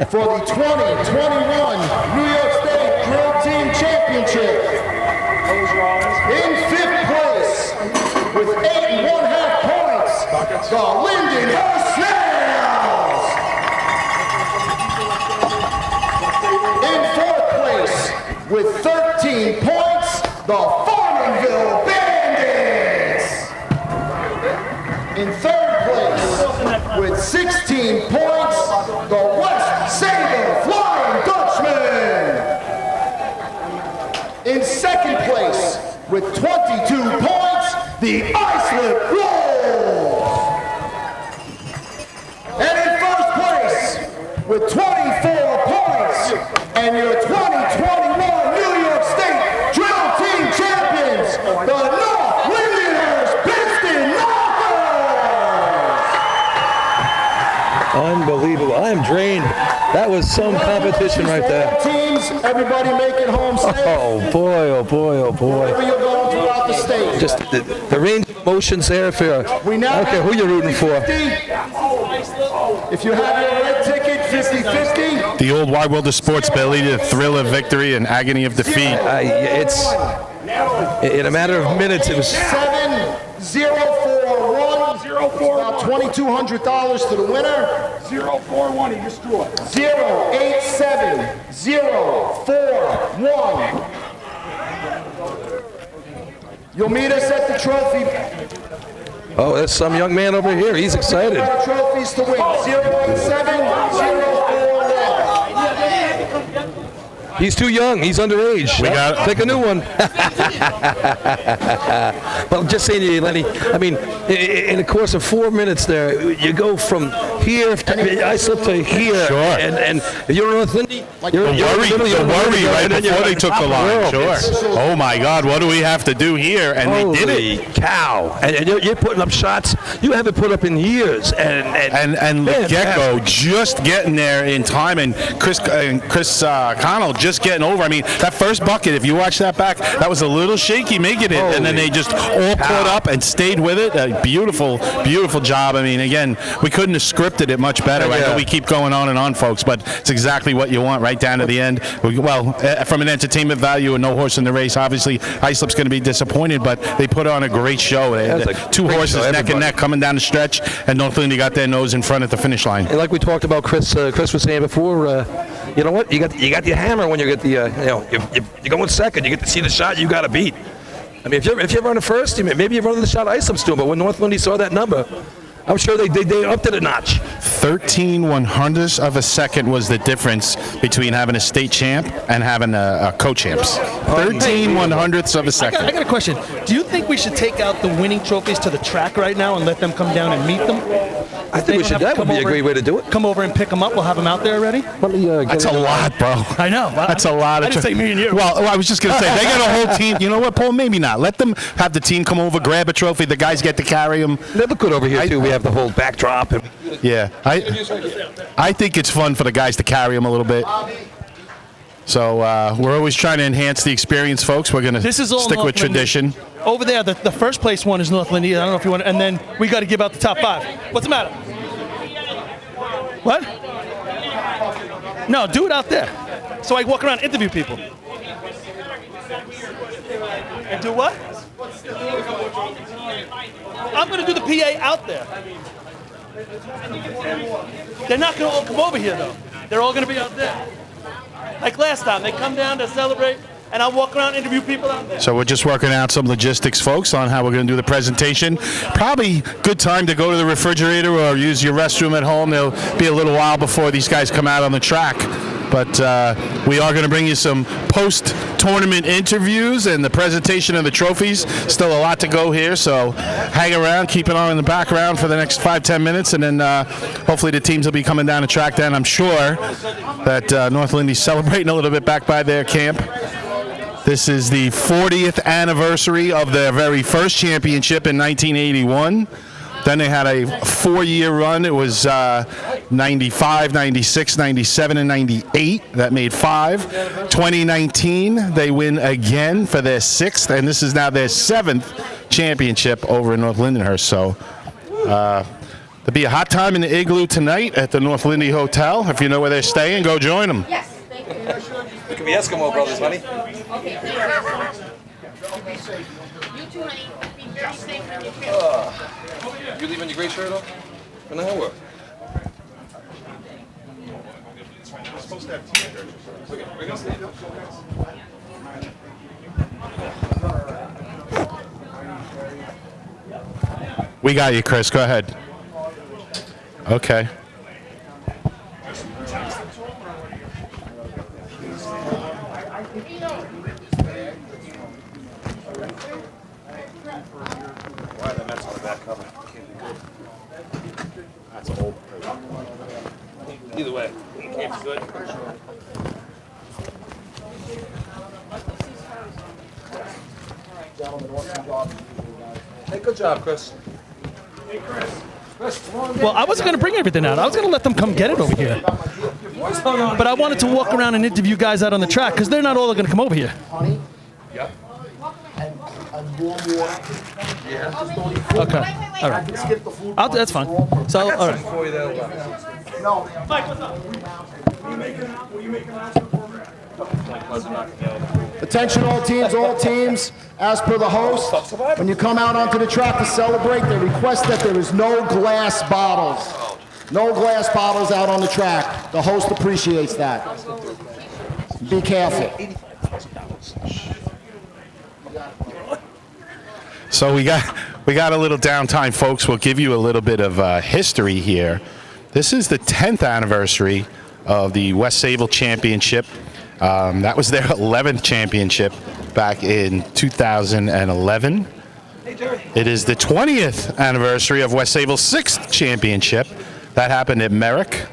for the 2021 New York State Drill Team Championship. In fifth place with 8.5 points, the Lindenhurst Snails. In fourth place with 13 points, the Farmerville Bandits. In third place with 16 points, the West Sayville Flying Dutchman. In second place with 22 points, the Iceland Wolves. And in first place with 24 points, and your 2021 New York State Drill Team Champions, the North Lindenhurst Piston Knockers. Unbelievable. I am drained. That was some competition right there. Teams, everybody make it home safe. Oh, boy, oh, boy, oh, boy. Wherever you're going throughout the state. Just the range of emotions there. I don't care who you're rooting for. If you have your red ticket, 50-50. The old wide world of sports, Billy, the thrill of victory and agony of defeat. It's in a matter of minutes. It was 7041. About $2,200 to the winner. 041. You just drew it. 087041. You'll meet us at the trophy. Oh, there's some young man over here. He's excited. Trophies to win. 087041. He's too young. He's underage. Pick a new one. Well, just saying to you, Lenny, I mean, in the course of 4 minutes there, you go from here, I slip to here. Sure. And you're North Lindy. The worry right before they took the line. Sure. Oh, my God, what do we have to do here? And they did it. Holy cow. And you're putting up shots you haven't put up in years. And the get-go, just getting there in time. And Chris Connell just just getting over. I mean, that first bucket, if you watch that back, that was a little shaky making it, and then they just all caught up and stayed with it. A beautiful, beautiful job. I mean, again, we couldn't have scripted it much better. I know we keep going on and on, folks, but it's exactly what you want right down to the end. Well, from an entertainment value and no horse in the race, obviously, Islip's going to be disappointed, but they put on a great show. They had two horses neck and neck coming down the stretch, and North Lindy got their nose in front at the finish line. And like we talked about, Chris was saying before, you know what? You got the hammer when you get the, you go in second. You get to see the shot you got to beat. I mean, if you're running first, maybe you're running the shot Islip's doing, but when North Lindy saw that number, I'm sure they upped it a notch. 13 100ths of a second was the difference between having a state champ and having a co-champs. 13 100ths of a second. I got a question. Do you think we should take out the winning trophies to the track right now and let them come down and meet them? I think we should. That would be a great way to do it. Come over and pick them up. We'll have them out there already. Let me That's a lot, bro. I know. That's a lot. I didn't say me and you. Well, I was just going to say, they got a whole team. You know what, Paul? Maybe not. Let them have the team come over, grab a trophy. The guys get to carry them. They look good over here, too. We have the whole backdrop. Yeah. I think it's fun for the guys to carry them a little bit. So we're always trying to enhance the experience, folks. We're going to stick with tradition. Over there, the first place one is North Lindy. I don't know if you want to, and then we got to give out the top 5. What's the matter? What? No, do it out there. So I walk around and interview people. And do what? I'm going to do the PA out there. They're not going to all come over here, though. They're all going to be out there. Like last time, they come down to celebrate, and I'll walk around and interview people out there. So we're just working out some logistics, folks, on how we're going to do the presentation. Probably good time to go to the refrigerator or use your restroom at home. There'll be a little while before these guys come out on the track. But we are going to bring you some post-tournament interviews and the presentation of the trophies. Still a lot to go here, so hang around, keep it on in the background for the next 5-10 minutes, and then hopefully the teams will be coming down the track then. I'm sure that North Lindy's celebrating a little bit back by their camp. This is the 40th anniversary of their very first championship in 1981. Then they had a 4-year run. It was 95, 96, 97, and 98. That made 5. 2019, they win again for their 6th, and this is now their 7th championship over in North Lindenhurst. So there'll be a hot time in the Igloo tonight at the North Lindy Hotel. If you know where they're staying, go join them. It could be Eskimo Brothers, honey. Okay, you too, honey. Be very safe on your trip. You leaving your gray shirt on? When the hell work? We got you, Chris. Go ahead. Okay. Why the Mets on the back cover? That's old. Either way, it can't be good. Hey, good job, Chris. Hey, Chris. Well, I wasn't going to bring everything out. I was going to let them come get it over here. But I wanted to walk around and interview guys out on the track because they're not all going to come over here. Yep. Okay. All right. That's fine. So, all right. No. Mike, what's up? Attention all teams, as per the host, when you come out onto the track to celebrate, they request that there is no glass bottles. No glass bottles out on the track. The host appreciates that. Be careful. So we got a little downtime, folks. We'll give you a little bit of history here. This is the 10th anniversary of the West Sayville Championship. That was their 11th championship back in 2011. It is the 20th anniversary of West Sayville's 6th championship. That happened at Merrick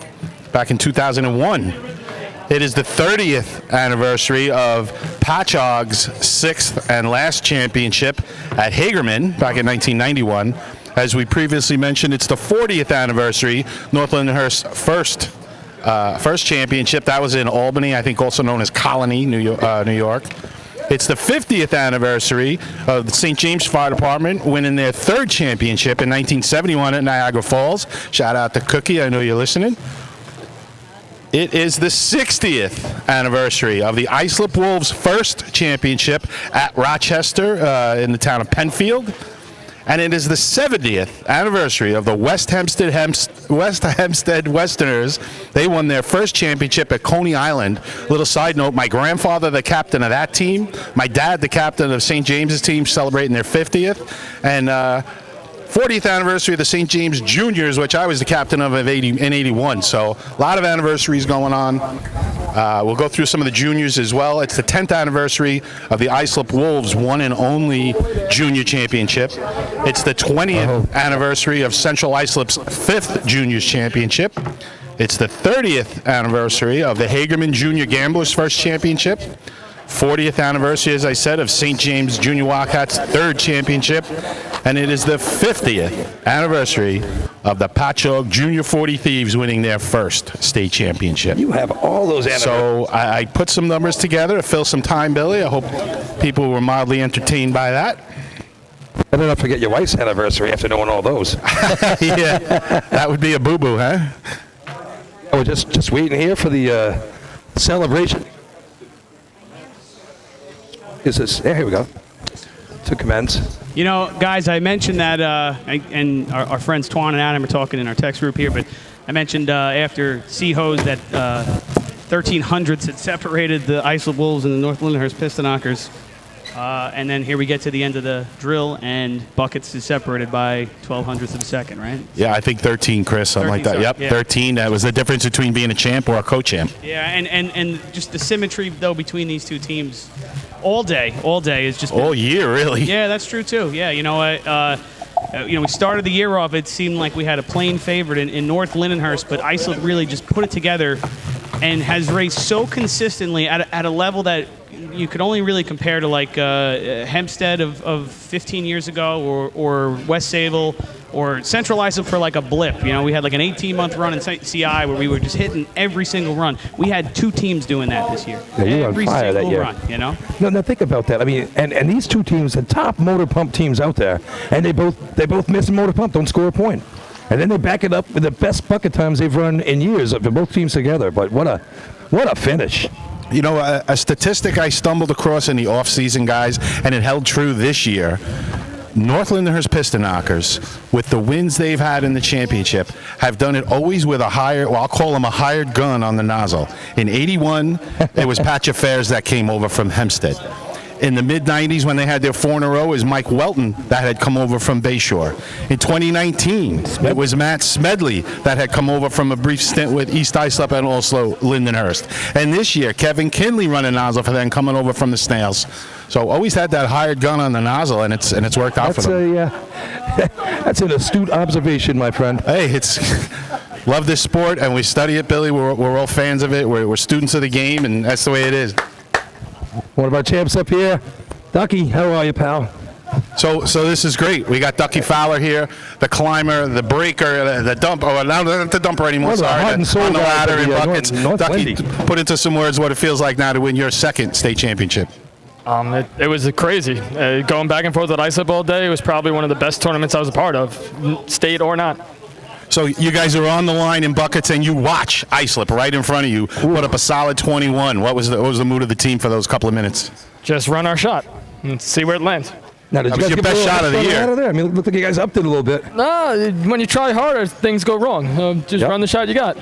back in 2001. It is the 30th anniversary of Patchogue's 6th and last championship at Hagerman back in 1991. As we previously mentioned, it's the 40th anniversary, North Lindenhurst's first first championship. That was in Albany, I think also known as Colony, New York. It's the 50th anniversary of the St. James Fire Department winning their third championship in 1971 at Niagara Falls. Shout out to Cookie, I know you're listening. It is the 60th anniversary of the Islip Wolves' first championship at Rochester in the town of Penfield. And it is the 70th anniversary of the West Hempstead Westerners. They won their first championship at Coney Island. Little side note, my grandfather, the captain of that team, my dad, the captain of St. James's team, celebrating their 50th. And 40th anniversary of the St. James Juniors, which I was the captain of in 81. So a lot of anniversaries going on. We'll go through some of the juniors as well. It's the 10th anniversary of the Islip Wolves' one and only junior championship. It's the 20th anniversary of Central Islip's 5th juniors championship. It's the 30th anniversary of the Hagerman Junior Gamblers' first championship. 40th anniversary, as I said, of St. James Junior Wildcats' third championship. And it is the 50th anniversary of the Patchogue Junior 40 Thieves winning their first state championship. You have all those anniversaries. So I put some numbers together to fill some time, Billy. I hope people were mildly entertained by that. Better not forget your wife's anniversary after knowing all those. Yeah, that would be a boo-boo, huh? We're just waiting here for the celebration. Here we go. To commence. You know, guys, I mentioned that, and our friends Twan and Adam are talking in our text group here, but I mentioned after Seahose that 1300s had separated the Islip Wolves and the North Lindenhurst Pistonkers. And then here we get to the end of the drill, and Buckets is separated by 1200ths of a second, right? Yeah, I think 13, Chris, something 13, like that. sorry. Yep, Yeah. 13. That was the difference between being a champ or a co-champ. Yeah, and just the symmetry, though, between these two teams all day is just... All year, really. Yeah, that's true, too. Yeah, you know, we started the year off, it seemed like we had a plain favorite in North Lindenhurst, but Islip really just put it together and has raced so consistently at a level that you could only really compare to like Hempstead of 15 years ago or West Sayville or Central Islip for like a blip. You know, we had like an 18-month run in CI where we were just hitting every single run. We had two teams doing that this year. Yeah, you were on every fire that single year. run, you know? No, now think about that. I mean, and these two teams, the top motor pump teams out there, and they both miss a motor pump, don't score a point. And then they back it up with the best bucket times they've run in years of both teams together. But what a finish. You know, a statistic I stumbled across in the offseason, guys, and it held true this year. North Lindenhurst Pistonkers, with the wins they've had in the championship, have done it always with a higher, well, I'll call them a hired gun on the nozzle. In 81, it was Patch Affairs that came over from Hempstead. In the mid-90s, when they had their 4 in a row, it was Mike Welton that had come over from Bayshore. In 2019, it was Matt Smedley that had come over from a brief stint with East Islip and also Lindenhurst. And this year, Kevin Kinley running nozzle for them, coming over from the Snails. So always had that hired gun on the nozzle, and it's worked out for them. That's an astute observation, my friend. Hey, love this sport, and we study it, Billy. We're all fans of it. We're students of the game, and that's the way it is. One of our champs up here. Ducky, how are you, pal? So this is great. We got Ducky Fowler here, the climber, the breaker, the dump. Oh, not the dumper anymore. Sorry, on the ladder in buckets. Ducky, put into some words what it feels like now to win your second state championship. It was crazy. Going back and forth at Islip all day, it was probably one of the best tournaments I was a part of, state or not. So you guys are on the line in buckets, and you watch Islip right in front of you put up a solid 21. What was the mood of the team for those couple of minutes? Just run our shot and see where it lands. Now, did that was your best shot of the year. Out of there? I mean, it looked like you guys upped it a little bit. No, when you try harder, things go wrong. Just run the shot you got.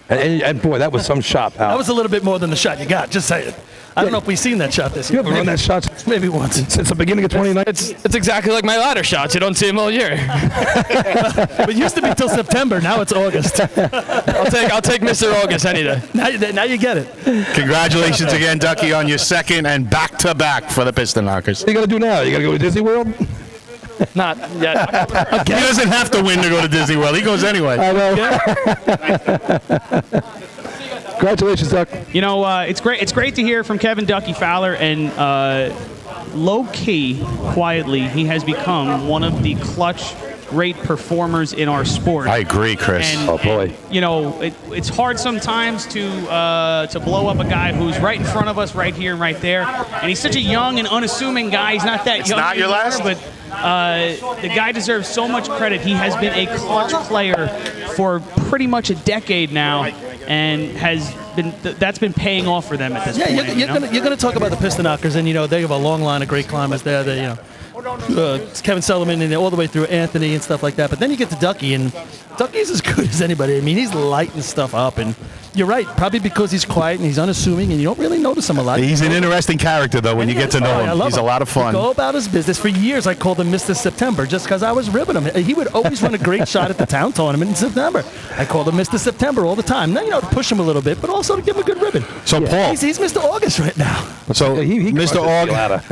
And boy, that was some shot, pal. That was a little bit more than the shot you got. Just say it. I don't know if we've seen that shot this year. You haven't run that shot maybe once since the beginning of 2019. It's exactly like my ladder shots. You don't see them all year. It used to be till September. Now it's August. I'll take Mr. August any day. Now you get it. Congratulations again, Ducky, on your second and back-to-back for the Pistonkers. What are you going to do now? You got to go to Disney World? Not yet. He doesn't have to win to go to Disney World. He goes anyway. I know. Congratulations, Duck. You know, it's great. It's great to hear from Kevin Ducky Fowler, and low-key, quietly, he has become one of the clutch great performers in our sport. I agree, Chris. And, Oh, boy. and, you know, it's hard sometimes to blow up a guy who's right in front of us, right here and right there. And he's such a young and unassuming guy. He's not that It's young not your anymore, last? but the guy deserves so much credit. He has been a clutch player for pretty much a decade now, and has been that's been paying off for them at this point. You're gonna talk about the Piston Knockers, and they have a long line of great climbers there. They, Kevin Sullivan and all the way through Anthony and stuff like that. But then you get to Ducky, and Ducky's as good as anybody. I mean, he's lighting stuff up, and you're right, probably because he's quiet and he's unassuming, and you don't really notice him a lot. He's an interesting character, though, when you get to know him. He's a lot of fun. Go about his business. For years, I called him Mr. September just because I was ribbing him. He would always run a great shot at the town tournament in September. I called him Mr. September all the time. Now, to push him a little bit, but also to give him a good ribbon. So, Paul. He's Mr. August right now. So, Mr. August,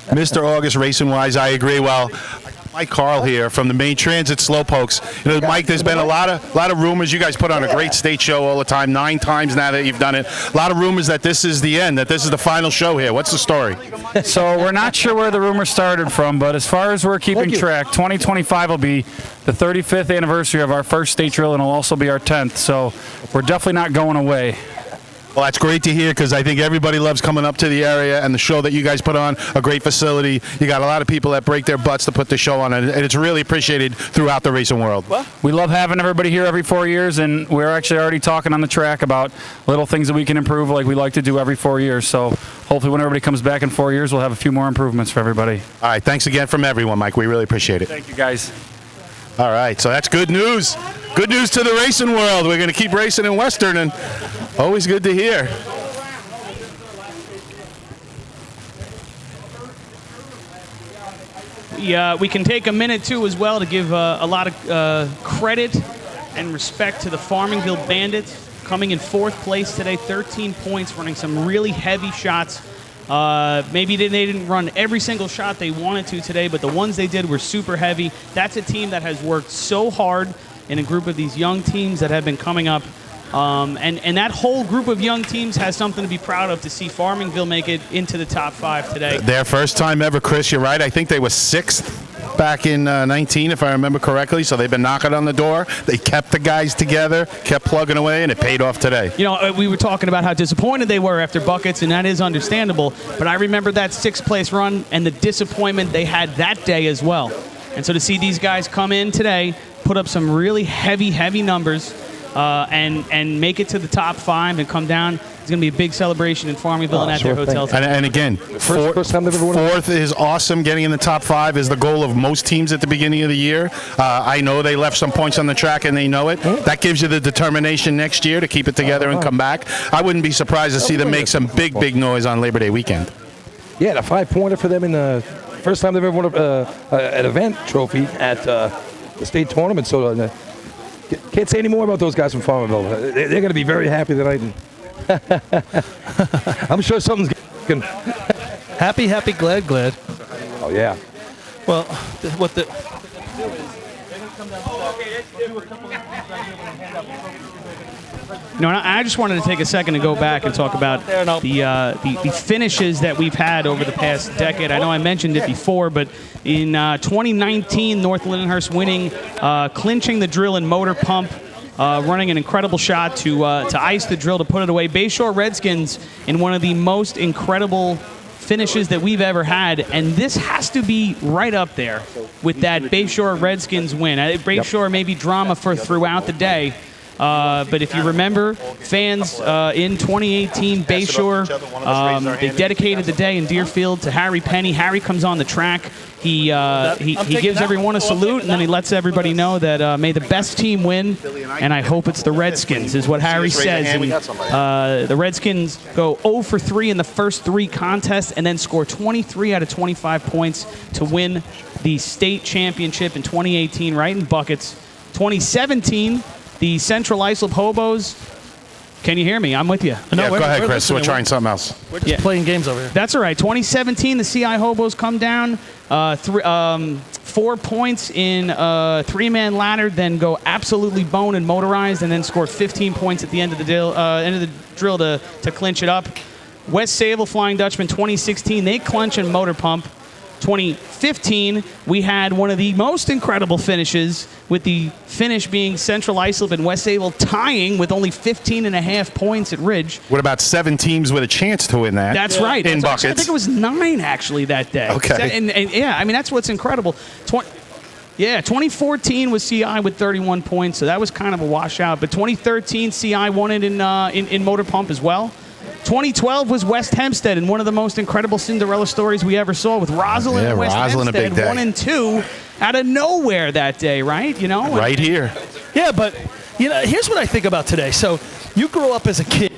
Mr. August, racing-wise, I agree. Well, Mike Carl here from the Main Transit Slowpokes. Mike, there's been a lot of rumors. You guys put on a great state show all the time, 9 times now that you've done it. A lot of rumors that this is the end, that this is the final show here. What's the story? So we're not sure where the rumor started from, but as far as we're keeping track, 2025 will be the 35th anniversary of our first state drill, and it'll also be our 10th. So we're definitely not going away. Well, that's great to hear, because I think everybody loves coming up to the area, and the show that you guys put on, a great facility. You got a lot of people that break their butts to put the show on, and it's really appreciated throughout the racing world. We love having everybody here every 4 years, and we're actually already talking on the track about little things that we can improve like we like to do every 4 years. So hopefully when everybody comes back in 4 years, we'll have a few more improvements for everybody. All right, thanks again from everyone, Mike. We really appreciate it. Thank you, guys. All right, so that's good news. Good news to the racing world. We're going to keep racing in Western, and always good to hear. We can take a minute, too, as well, to give a lot of credit and respect to the Farmingville Bandits, coming in 4th place today, 13 points, running some really heavy shots. Maybe they didn't run every single shot they wanted to today, but the ones they did were super heavy. That's a team that has worked so hard in a group of these young teams that have been coming up. And that whole group of young teams has something to be proud of, to see Farmingville make it into the top 5 today. Their first time ever, Chris, you're right. I think they were 6th back in 19, if I remember correctly. So they've been knocking on the door. They kept the guys together, kept plugging away, and it paid off today. We were talking about how disappointed they were after Buckets, and that is understandable. But I remember that 6th place run and the disappointment they had that day as well. And so to see these guys come in today, put up some really heavy numbers, and make it to the top 5 and come down. It's going to be a big celebration in Farmingville and at their hotel. And again, first time they've ever won. 4th is awesome. Getting in the top 5 is the goal of most teams at the beginning of the year. I know they left some points on the track, and they know it. That gives you the determination next year to keep it together and come back. I wouldn't be surprised to see them make some big noise on Labor Day weekend. Yeah, the 5-pointer for them in the first time they've ever won an event trophy at the state tournament. So can't say any more about those guys from Farmingville. They're going to be very happy tonight. I'm sure something's going to... Happy, glad. Oh, yeah. Well, I just wanted to take a second to go back and talk about the finishes that we've had over the past decade. I know I mentioned it before, but in 2019, North Lindenhurst winning, clinching the drill and motor pump, running an incredible shot to ice the drill to put it away. Bayshore Redskins in one of the most incredible finishes that we've ever had, and this has to be right up there with that Bayshore Redskins win. Bayshore may be drama for throughout the day, but if you remember, fans in 2018, Bayshore, they dedicated the day in Deerfield to Harry Penny. Harry comes on the track. He gives everyone a salute, and then he lets everybody know that may the best team win, and I hope it's the Redskins, is what Harry says. And, the Redskins go 0 for 3 in the first 3 contests, and then score 23 out of 25 points to win the state championship in 2018, right in buckets. 2017, the Central Islip Hobos. Can you hear me? I'm with you. No, go ahead, Chris. We're trying something else. We're just playing games over here. That's all right. 2017, the CI Hobos come down 4 points in a 3-man ladder, then go absolutely bone and motorized, and then score 15 points at the end of the drill to clinch it up. West Sable Flying Dutchman 2016, they clinch and motor pump. 2015, we had one of the most incredible finishes, with the finish being Central Islip and West Able tying with only 15.5 points at Ridge. What about 7 teams with a chance to win that? That's right. In That's buckets. actually, I think it was 9 actually that day. Okay. And yeah, I mean, that's what's incredible. 2014 was CI with 31 points, so that was kind of a washout. But 2013, CI won it in Motor Pump as well. 2012 was West Hempstead, and one of the most incredible Cinderella stories we ever saw, with Rosalind and West Rosalind, a Hempstead big day. 1 and 2 out of nowhere that day, right? You know, Right here. Yeah, but here's what I think about today. So you grow up as a kid,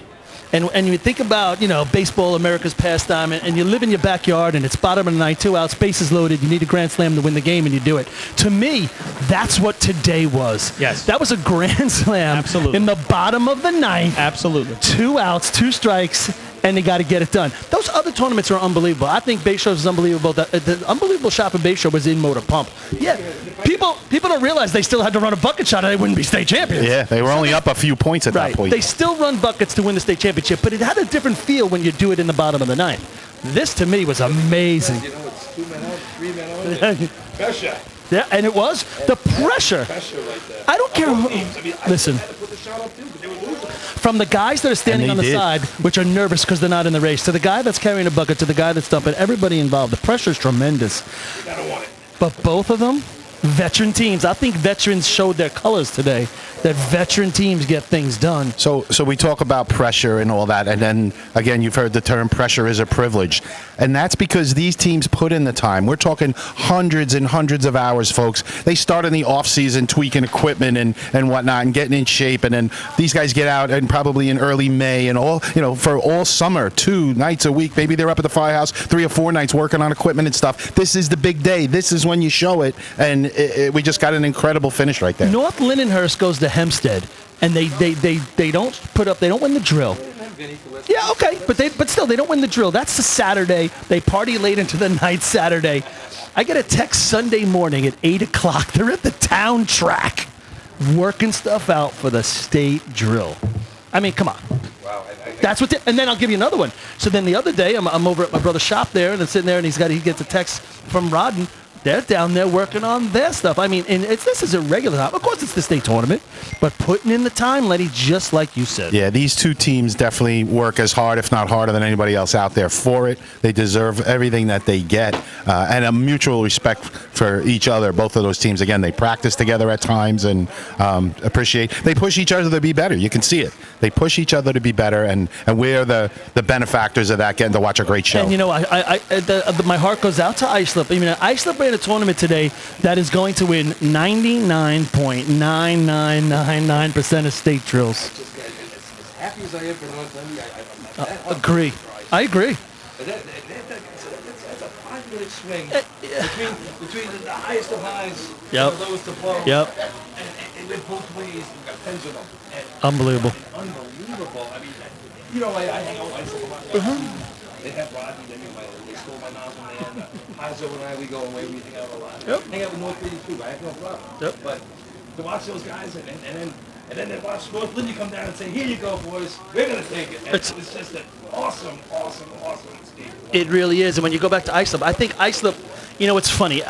and you think about baseball, America's pastime, and you live in your backyard, and it's bottom of the ninth, 2 outs, bases loaded. You need a grand slam to win the game, and you do it. To me, that's what today was. Yes, that was a grand slam. Absolutely. In the bottom of the ninth. Absolutely. 2 outs, 2 strikes. And they got to get it done. Those other tournaments are unbelievable. I think Bay Shores is unbelievable. The unbelievable shot for Bay Shore was in Motor Pump. Yeah, people don't realize they still had to run a bucket shot or they wouldn't be state champions. Yeah, they were only up a few points at that point. They still run buckets to win the state championship, but it had a different feel when you do it in the bottom of the ninth. This, to me, was amazing. It's 2 men out, 3 men out. Pressure. Yeah, and it was the pressure. Pressure right there. I don't care who. Listen. From the guys that are standing on the side, which are nervous because they're not in the race, to the guy that's carrying a bucket, to the guy that's dumping, everybody involved, the pressure is tremendous. But both of them, veteran teams. I think veterans showed their colors today, that veteran teams get things done. So we talk about pressure and all that, and then, again, you've heard the term pressure is a privilege. And that's because these teams put in the time. We're talking hundreds and hundreds of hours, folks. They start in the off-season tweaking equipment and whatnot and getting in shape, and then these guys get out and probably in early May and all, for all summer, 2 nights a week. Maybe they're up at the firehouse 3 or 4 nights working on equipment and stuff. This is the big day. This is when you show it, and we just got an incredible finish right there. North Lindenhurst goes to Hempstead, and they don't win the drill. Yeah, okay, but still, they don't win the drill. That's the Saturday. They party late into the night Saturday. I get a text Sunday morning at 8 o'clock. They're at the town track working stuff out for the state drill. I mean, come on. Wow. That's what. And then I'll give you another one. So then the other day, I'm over at my brother's shop there, and I'm sitting there, and he gets a text from Rodden. They're down there working on their stuff. I mean, and this is a regular time. Of course, it's the state tournament, but putting in the time, Letty, just like you said. Yeah, these 2 teams definitely work as hard, if not harder, than anybody else out there for it. They deserve everything that they get, and a mutual respect for each other. Both of those teams, again, they practice together at times and appreciate. They push each other to be better. You can see it. They push each other to be better, and we're the benefactors of that, getting to watch a great show. And my heart goes out to Islip. I mean, Islip ran a tournament today that is going to win 99.9999% of state drills. As happy as I am for North Lindy, Agree. I agree. That's a 5-minute swing between the highest of highs Yep. and the lowest of lows. Yep. And went both ways. We've got pens of them. Unbelievable. Unbelievable. I mean, I hang out with myself a lot. They have Rodney, they stole my nozzle, and Hazo and I, we go away, we hang out a lot. Yep. Hang out with North Lindy too, I have no problem. Yep. But to watch those guys and then they watch North Lindy come down and say, here you go, boys, we're going to take it. And it's just an awesome escape. It really is. And when you go back to Islip, I think Islip, it's funny.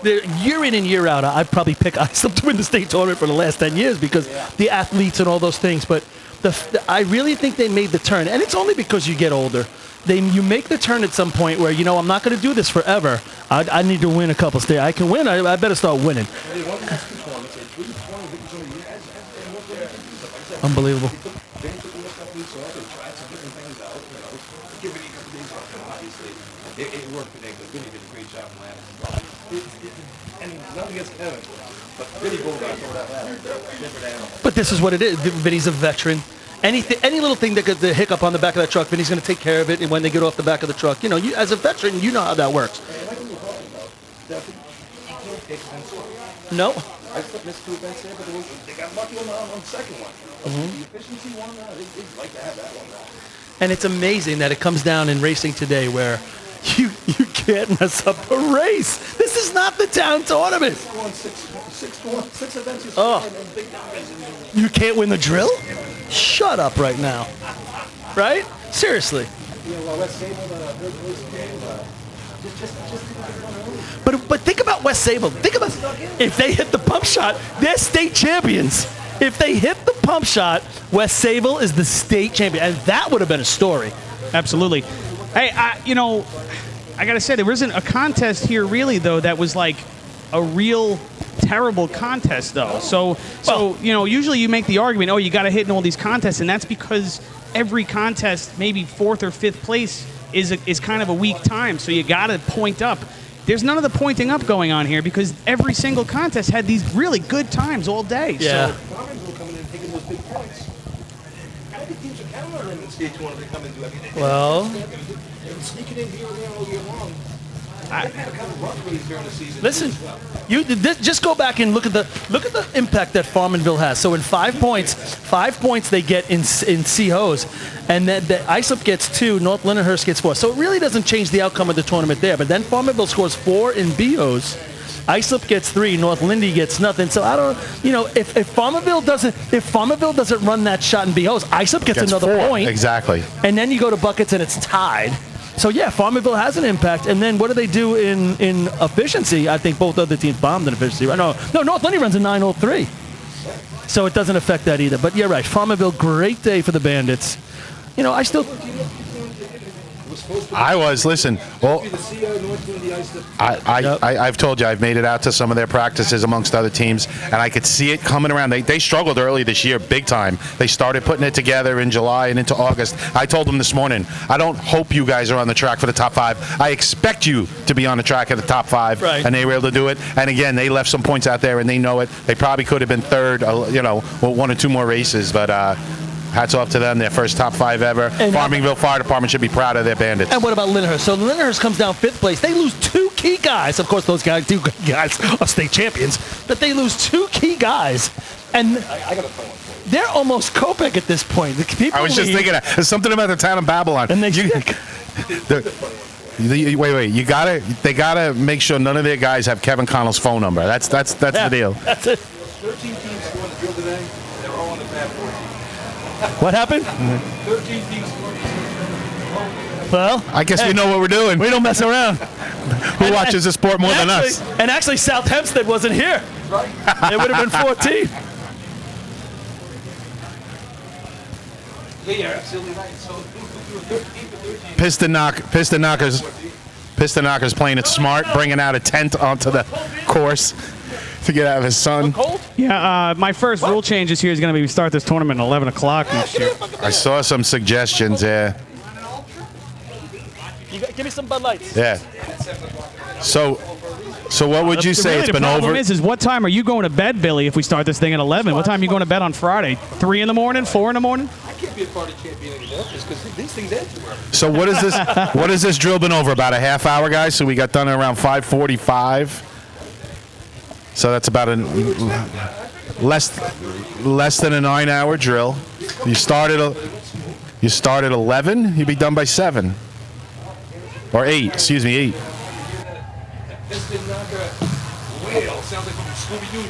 Year in and year out, I'd probably pick Islip to win the state tournament for the last 10 years because the athletes and all those things. But I really think they made the turn. And it's only because you get older. You make the turn at some point where, I'm not going to do this forever. I need to win a couple states. I can win. I better start winning. Unbelievable. It worked today because Vinny did a great job last. And nothing against Kevin, but Vinny Bulldog over that ladder. Different animal. But this is what it is. Vinny's a veteran. Any little thing that could the hiccup on the back of that truck, Vinny's going to take care of it. And when they get off the back of the truck, you as a veteran, you know how that works. No. I missed 2 events there, but they got lucky on the second one. The efficiency one, they'd like to have that one. And it's amazing that it comes down in racing today where you can't mess up a race. This is not the town tournament. Six events. Oh. You can't win the drill? Shut up right now. Right? Seriously. West Sable, But think about West Sable. Think about if they hit the pump shot, they're state champions. If they hit the pump shot, West Sable is the state champion, and that would have been a story. Absolutely. Hey, I got to say, there wasn't a contest here really, though, that was like a real terrible contest, though. So usually you make the argument, oh, you got to hit in all these contests, and that's because every contest, maybe 4th or 5th place, is kind of a weak time, so you got to point up. There's none of the pointing up going on here because every single contest had these really good times all day. Yeah. So. Well, listen, just go back and look at the impact that Farmanville has. So in 5 points they get in C-Hose, and then the ISOP gets 2, North Lindenhurst gets 4. So it really doesn't change the outcome of the tournament there. But then Farmanville scores 4 in B-Hose. ISOP gets 3, North Lindy gets nothing. So I don't, if Farmerville doesn't run that shot in B-Hose, ISOP gets another 4. point. Exactly. And then you go to buckets and it's tied. So yeah, Farmerville has an impact. And then what do they do in efficiency? I think both other teams bombed in efficiency. No, North Lindy runs a 903. So it doesn't affect that either. But you're right, Farmerville, great day for the Bandits. Listen, well, I've told you, I've made it out to some of their practices amongst other teams, and I could see it coming around. They struggled early this year, big time. They started putting it together in July and into August. I told them this morning, I don't hope you guys are on the track for the top 5. I expect you to be on the track at the top 5, right. And they were able to do it. And again, they left some points out there, and they know it. They probably could have been third, with 1 or 2 more races, but hats off to them, their first top 5 ever. And Farmingville Fire Department should be proud of their Bandits. And what about Lindenhurst? So Lindenhurst comes down 5th place. They lose 2 key guys. Of course, those guys are state champions. But they lose 2 key guys. And they're almost Kopek at this point. I was just thinking that. There's something about the town of Babylon. And they wait. They gotta make sure none of their guys have Kevin Connell's phone number. That's the deal. That's it. 13 teams scored the field today. They're all on the bad board. What happened? 13 teams scored. Well, I guess we know what we're doing. We don't mess around. Who watches the sport more than us? And actually, South Hempstead wasn't here. Right. It would have been 14. Yeah, absolutely right. So 13 to 13. Piston Knockers playing it smart, bringing out a tent onto the course to get out of his son. Yeah, my first rule changes here is going to be we start this tournament at 11 o'clock next year. I saw some suggestions there. Give me some Bud Lights. Yeah. So what would you say? It's been over. The problem is what time are you going to bed, Billy, if we start this thing at 11? What time are you going to bed on Friday? 3 in the morning? 4 in the morning? I can't be a party champion anymore just because these things end too early. So what is this? What is this drill been over? About a half hour, guys. So we got done at around 5:45. So that's about less than a 9-hour drill. You start at 11. You'd be done by 7 or 8. Excuse me, 8. Piston Knocker whale sounds like from Scooby-Doo.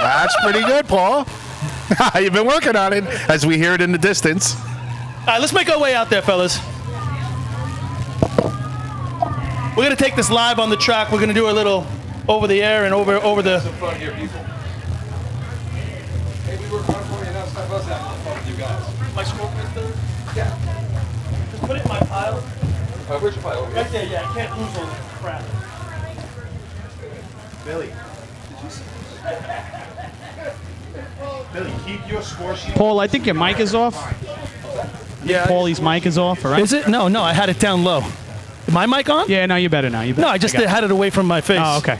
That's pretty good, Paul. You've been working on it, as we hear it in the distance. All right, let's make our way out there, fellas. We're going to take this live on the track. We're going to do a little over the air and over the... Some fun here, people. Hey, we work hard for you now. Stop us having fun with you guys. My scorpion third? Yeah. Just put it in my pile. Where's your pile? Over Right here? there, yeah. I can't lose all the crap. Billy, keep your score sheet. Paul, I think your mic is off. Yeah. Paulie's mic is off, all right? Is it? No, I had it down low. Is my mic on? Yeah, no, you better now. You better. No, I just had it away from my face. Oh, okay.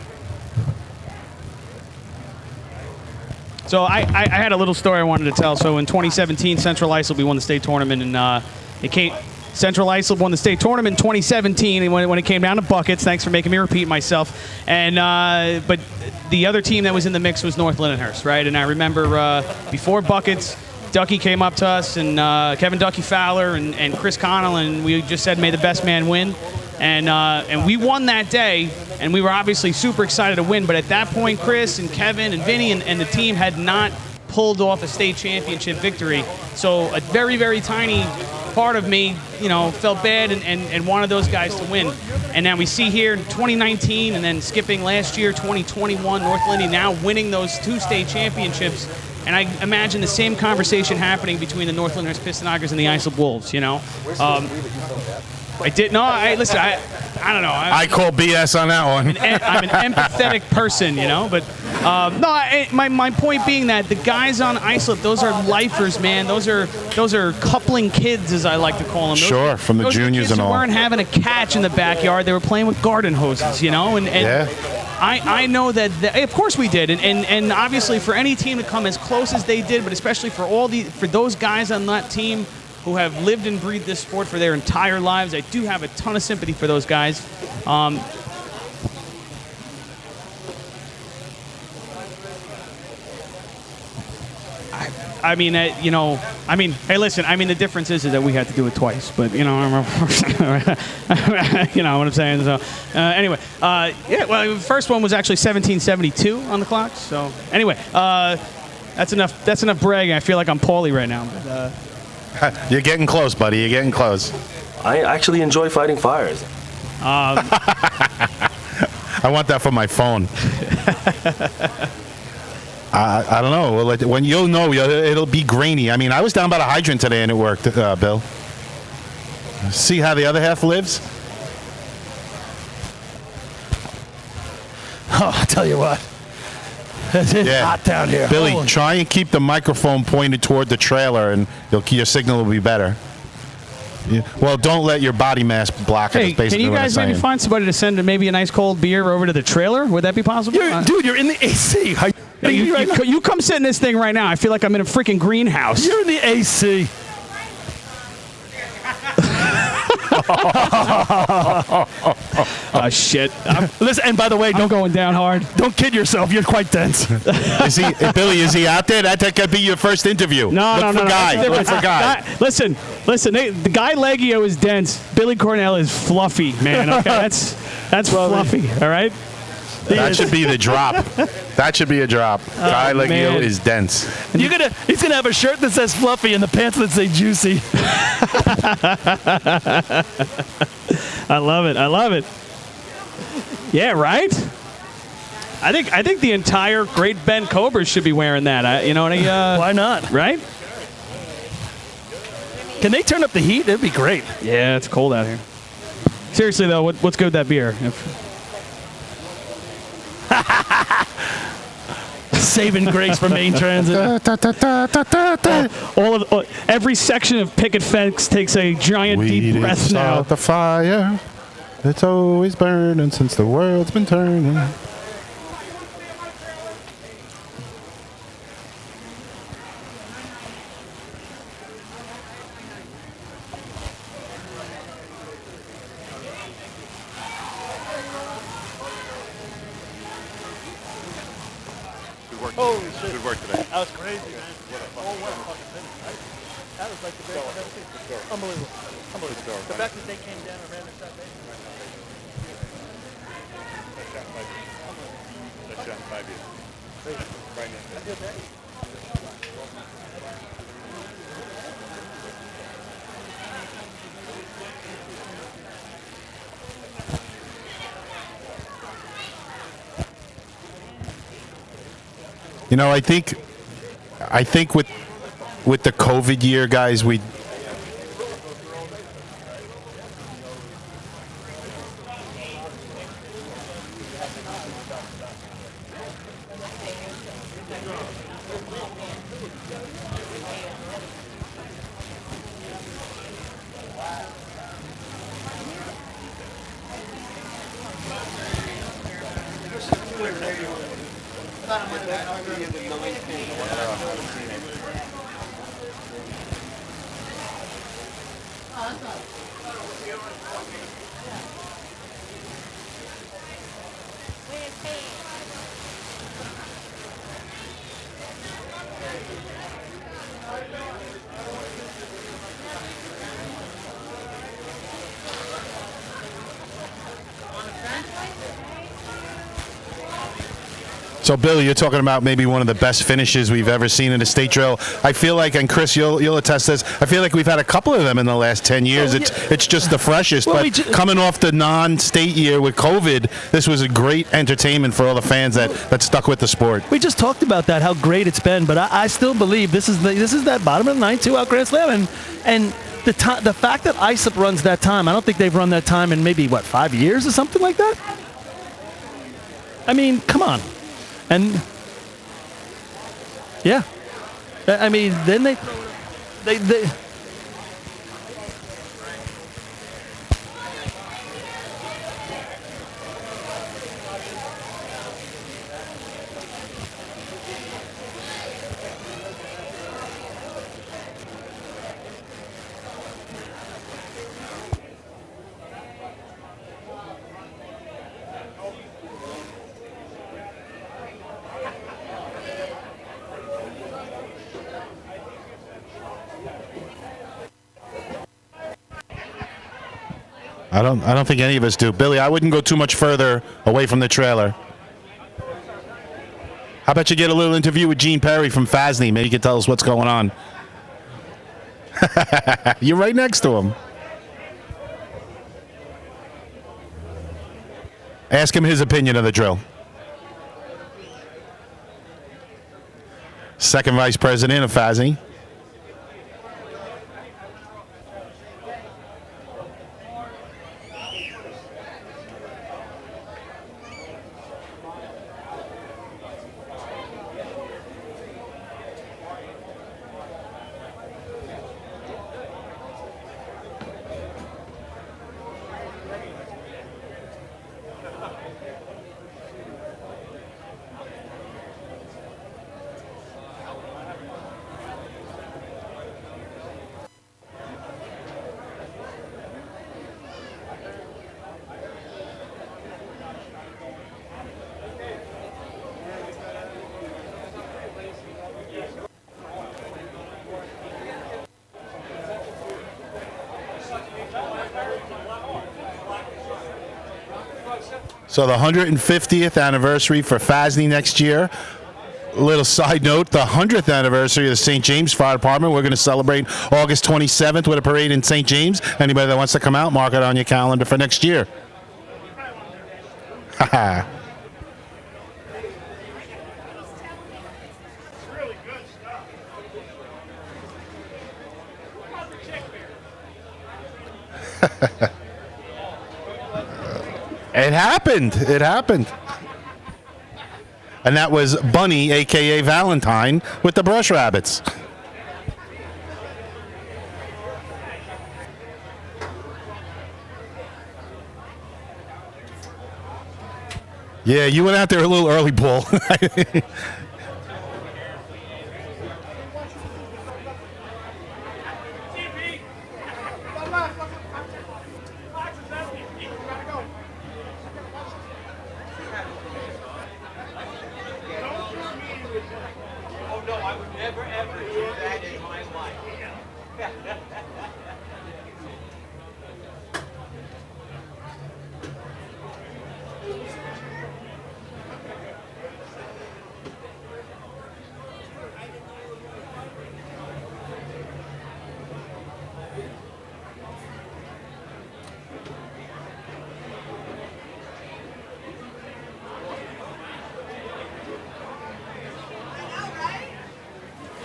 So I had a little story I wanted to tell. So in 2017, Central Islip, we won the state tournament, and Central Islip won the state tournament in 2017, and when it came down to buckets, thanks for making me repeat myself. And but the other team that was in the mix was North Lindenhurst, right? And I remember before buckets, Ducky came up to us, and Kevin Ducky Fowler and Chris Connell, and we just said, "May the best man win." And we won that day, and we were obviously super excited to win. But at that point, Chris and Kevin and Vinny and the team had not pulled off a state championship victory. So a very, very tiny part of me, felt bad and wanted those guys to win. And now we see here in 2019 and then skipping last year, 2021, North Lindy now winning those 2 state championships. And I imagine the same conversation happening between the North Lyndhurst Pistonogers and the Islip Wolves, I did. No, listen, I don't know. I call BS on that one. I'm an empathetic person, but my point being that the guys on Islip, those are lifers, man. Those are coupling kids, as I like to call them. Sure, from the juniors and all. They weren't having a catch in the backyard. They were playing with garden hoses, and yeah. I know that, of course we did, and obviously for any team to come as close as they did, but especially for those guys on that team who have lived and breathed this sport for their entire lives, I do have a ton of sympathy for those guys. Hey, listen. The difference is that we had to do it twice, but you know what I'm saying. So, anyway, the first one was actually 1772 on the clock. So, anyway, that's enough. That's enough bragging. I feel like I'm Paulie right now. But, you're getting close, buddy. You're getting close. I actually enjoy fighting fires. I want that for my phone. I don't know. When you'll know, it'll be grainy. I was down by the hydrant today and it worked, Bill. See how the other half lives? Oh, I'll tell you what. It's hot down here. Billy, try and keep the microphone pointed toward the trailer and your signal will be better. Yeah. Well, don't let your body mass block it. Hey, can you guys maybe find somebody to send maybe a nice cold beer over to the trailer? Would that be possible? Dude, you're in the AC. You come sit in this thing right now. I feel like I'm in a freaking greenhouse. You're in the AC. Oh, shit. Listen, and by the way, I'm going down hard. Don't kid yourself. You're quite dense. Billy, is he out there? That could be your first interview. No. Look for Guy. Listen. The Guy Leggio is dense. Billy Cornell is fluffy, man. Okay, that's fluffy. All right. That should be the drop. That should be a drop. Guy Leggio is dense. He's gonna have a shirt that says fluffy and the pants that say juicy. I love it. Yeah, right. I think the entire Great Bend Cobras should be wearing that. Why not? Right? Can they turn up the heat? It'd be great. Yeah, it's cold out here. Seriously though, what's good with that beer? Saving grace for main transit. Every section of picket fence takes a giant deep breath now. The fire, it's always burning since the world's been turning. Holy shit. Good work today. That was crazy, man. Fucking finished, right? That was like the best I've ever seen. Unbelievable. The fact that they came down and ran the shot base. That shot in 5 years. Right now. I think with the COVID year, guys, we So, Billy, you're talking about maybe one of the best finishes we've ever seen in a state drill. I feel like, and Chris, you'll attest this, I feel like we've had a couple of them in the last 10 years. It's just the freshest. Well, but coming off the non-state year with COVID, this was a great entertainment for all the fans that stuck with the sport. We just talked about that, how great it's been, but I still believe this is that bottom of the ninth, 2-out Grand Slam, and the fact that ISUP runs that time, I don't think they've run that time in maybe 5 years or something like that. I mean, come on. And yeah, I mean, then they I don't think any of us do. Billy, I wouldn't go too much further away from the trailer. How about you get a little interview with Gene Perry from FASNY? Maybe you can tell us what's going on. You're right next to him. Ask him his opinion of the drill. Second Vice President of FASNY. So the 150th anniversary for FASNY next year. A little side note, the 100th anniversary of the St. James Fire Department. We're going to celebrate August 27th with a parade in St. James. Anybody that wants to come out, mark it on your calendar for next year. Haha. It happened. It happened. And that was Bunny, a.k.a. Valentine, with the Brush Rabbits. Yeah, you went out there a little early, Paul.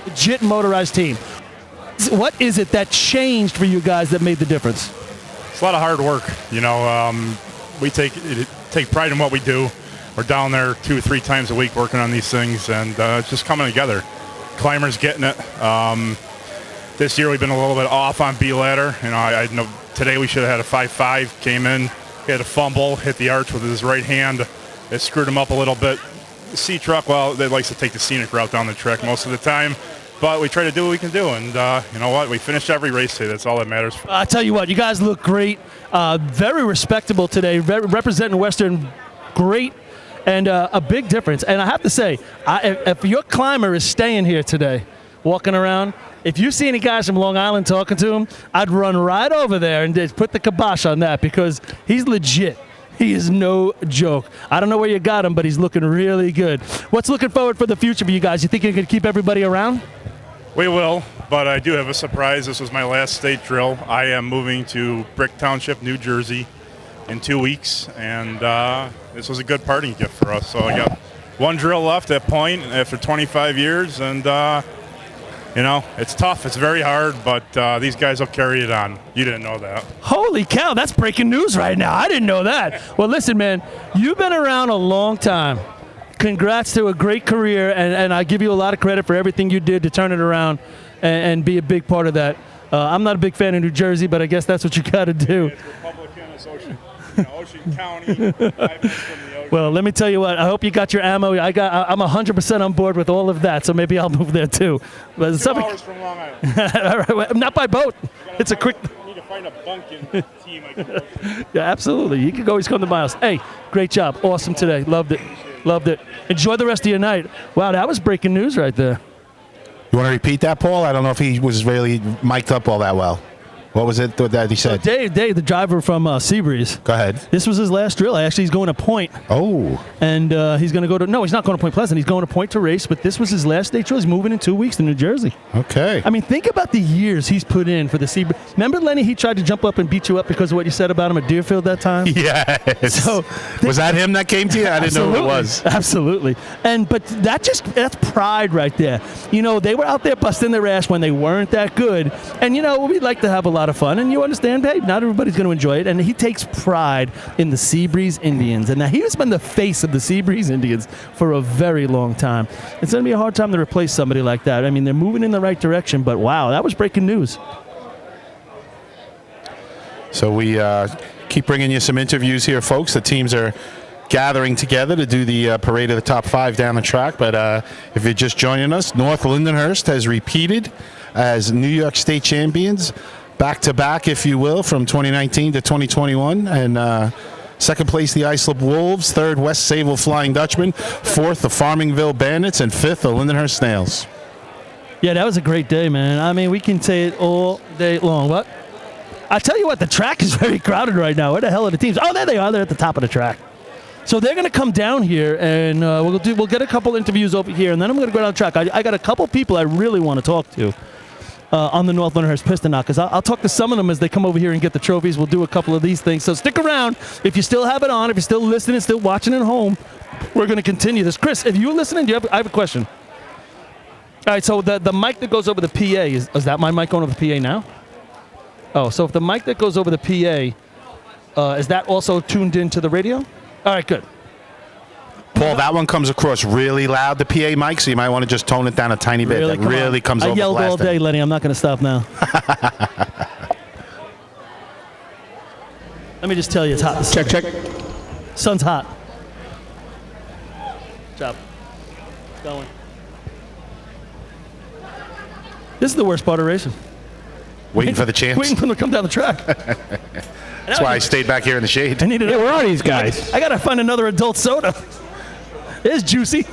Legit motorized team. What is it that changed for you guys that made the difference? It's a lot of hard work. You know, we take pride in what we do. We're down there 2 or 3 times a week working on these things, and it's just coming together. Climbers getting it. This year we've been a little bit off on B ladder. You know, I know today we should have had a 5.5. Came in, he had a fumble, hit the arch with his right hand. It screwed him up a little bit. The C truck, well, they likes to take the scenic route down the track most of the time. But we try to do what we can do, and you know what? We finished every race today. That's all that matters. I tell you what, you guys look great. Very respectable today, representing Western, great, and a big difference. And I have to say, if your climber is staying here today, walking around, if you see any guys from Long Island talking to him, I'd run right over there and just put the kibosh on that because he's legit. He is no joke. I don't know where you got him, but he's looking really good. What's looking forward for the future for you guys? You think you're going to keep everybody around? We will, but I do have a surprise. This was my last state drill. I am moving to Brick Township, New Jersey in 2 weeks, and this was a good parting gift for us. So I got one drill left at Point after 25 years, and you know, it's tough. It's very hard, but these guys will carry it on. You didn't know that. Holy cow, that's breaking news right now. I didn't know that. Well, listen, man, you've been around a long time. Congrats to a great career, and I give you a lot of credit for everything you did to turn it around and be a big part of that. I'm not a big fan of New Jersey, but I guess that's what you got to do. It's Republican, it's Ocean County. 5 minutes from the ocean. Well, let me tell you what. I hope you got your ammo. I'm 100% on board with all of that, so maybe I'll move there too. But 2 hours from Long Island. Not by boat. It's a quick. I need to find a bunking team I can go to. Yeah, absolutely. You can always come to my house. Hey, great job. Awesome today. Loved it. Loved it. Enjoy the rest of your night. Wow, that was breaking news right there. You want to repeat that, Paul? I don't know if he was really mic'd up all that well. What was it that he said? Dave, the driver from Seabreeze. Go ahead. This was his last drill. Actually, he's going to Point. Oh. And he's going to go to, no, he's not going to Point Pleasant. He's going to Point to race, but this was his last state drill. He's moving in 2 weeks to New Jersey. Okay. I mean, think about the years he's put in for the Seabreeze. Remember, Lenny, he tried to jump up and beat you up because of what you said about him at Deerfield that time? Yes. So, was that him that came to you? I didn't know who it was. Absolutely. But that's pride right there. You know, they were out there busting their ass when they weren't that good. And, you know, we'd like to have a lot of fun. And you understand, hey, not everybody's going to enjoy it. And he takes pride in the Seabreeze Indians. And now he has been the face of the Seabreeze Indians for a very long time. It's going to be a hard time to replace somebody like that. I mean, they're moving in the right direction, but wow, that was breaking news. So we keep bringing you some interviews here, folks. The teams are gathering together to do the parade of the top 5 down the track. But if you're just joining us, North Lindenhurst has repeated as New York State champions, back-to-back, if you will, from 2019 to 2021. And second place, the Islip Wolves. Third, West Sayville Flying Dutchman. Fourth, the Farmingville Bandits. And fifth, the Lindenhurst Snails. Yeah, that was a great day, man. I mean, we can say it all day long. What? I tell you what, the track is very crowded right now. Where the hell are the teams? Oh, there they are. They're at the top of the track. So they're going to come down here, and we'll get a couple interviews over here, and then I'm going to go down the track. I got a couple people I really want to talk to on the North Lindenhurst Piston Knockers. I'll talk to some of them as they come over here and get the trophies. We'll do a couple of these things. So stick around. If you still have it on, if you're still listening, still watching at home, we're going to continue this. Chris, if you're listening, I have a question. All right, so the mic that goes over the PA, is that my mic going over the PA now? Oh, so if the mic that goes over the PA, is that also tuned into the radio? All right, good. Paul, that one comes across really loud, the PA mic, so you might want to just tone it down a tiny bit. That really comes over I yelled all day, Lenny. I'm not going to stop now. Let me just tell you, it's hot. Check. Sun's hot. Good job. Going. This is the worst part of racing. Waiting for the chance. Waiting for them to come down the track. That's why I stayed back here in the shade. Where are these guys? I got to find another adult soda. There's Juicy.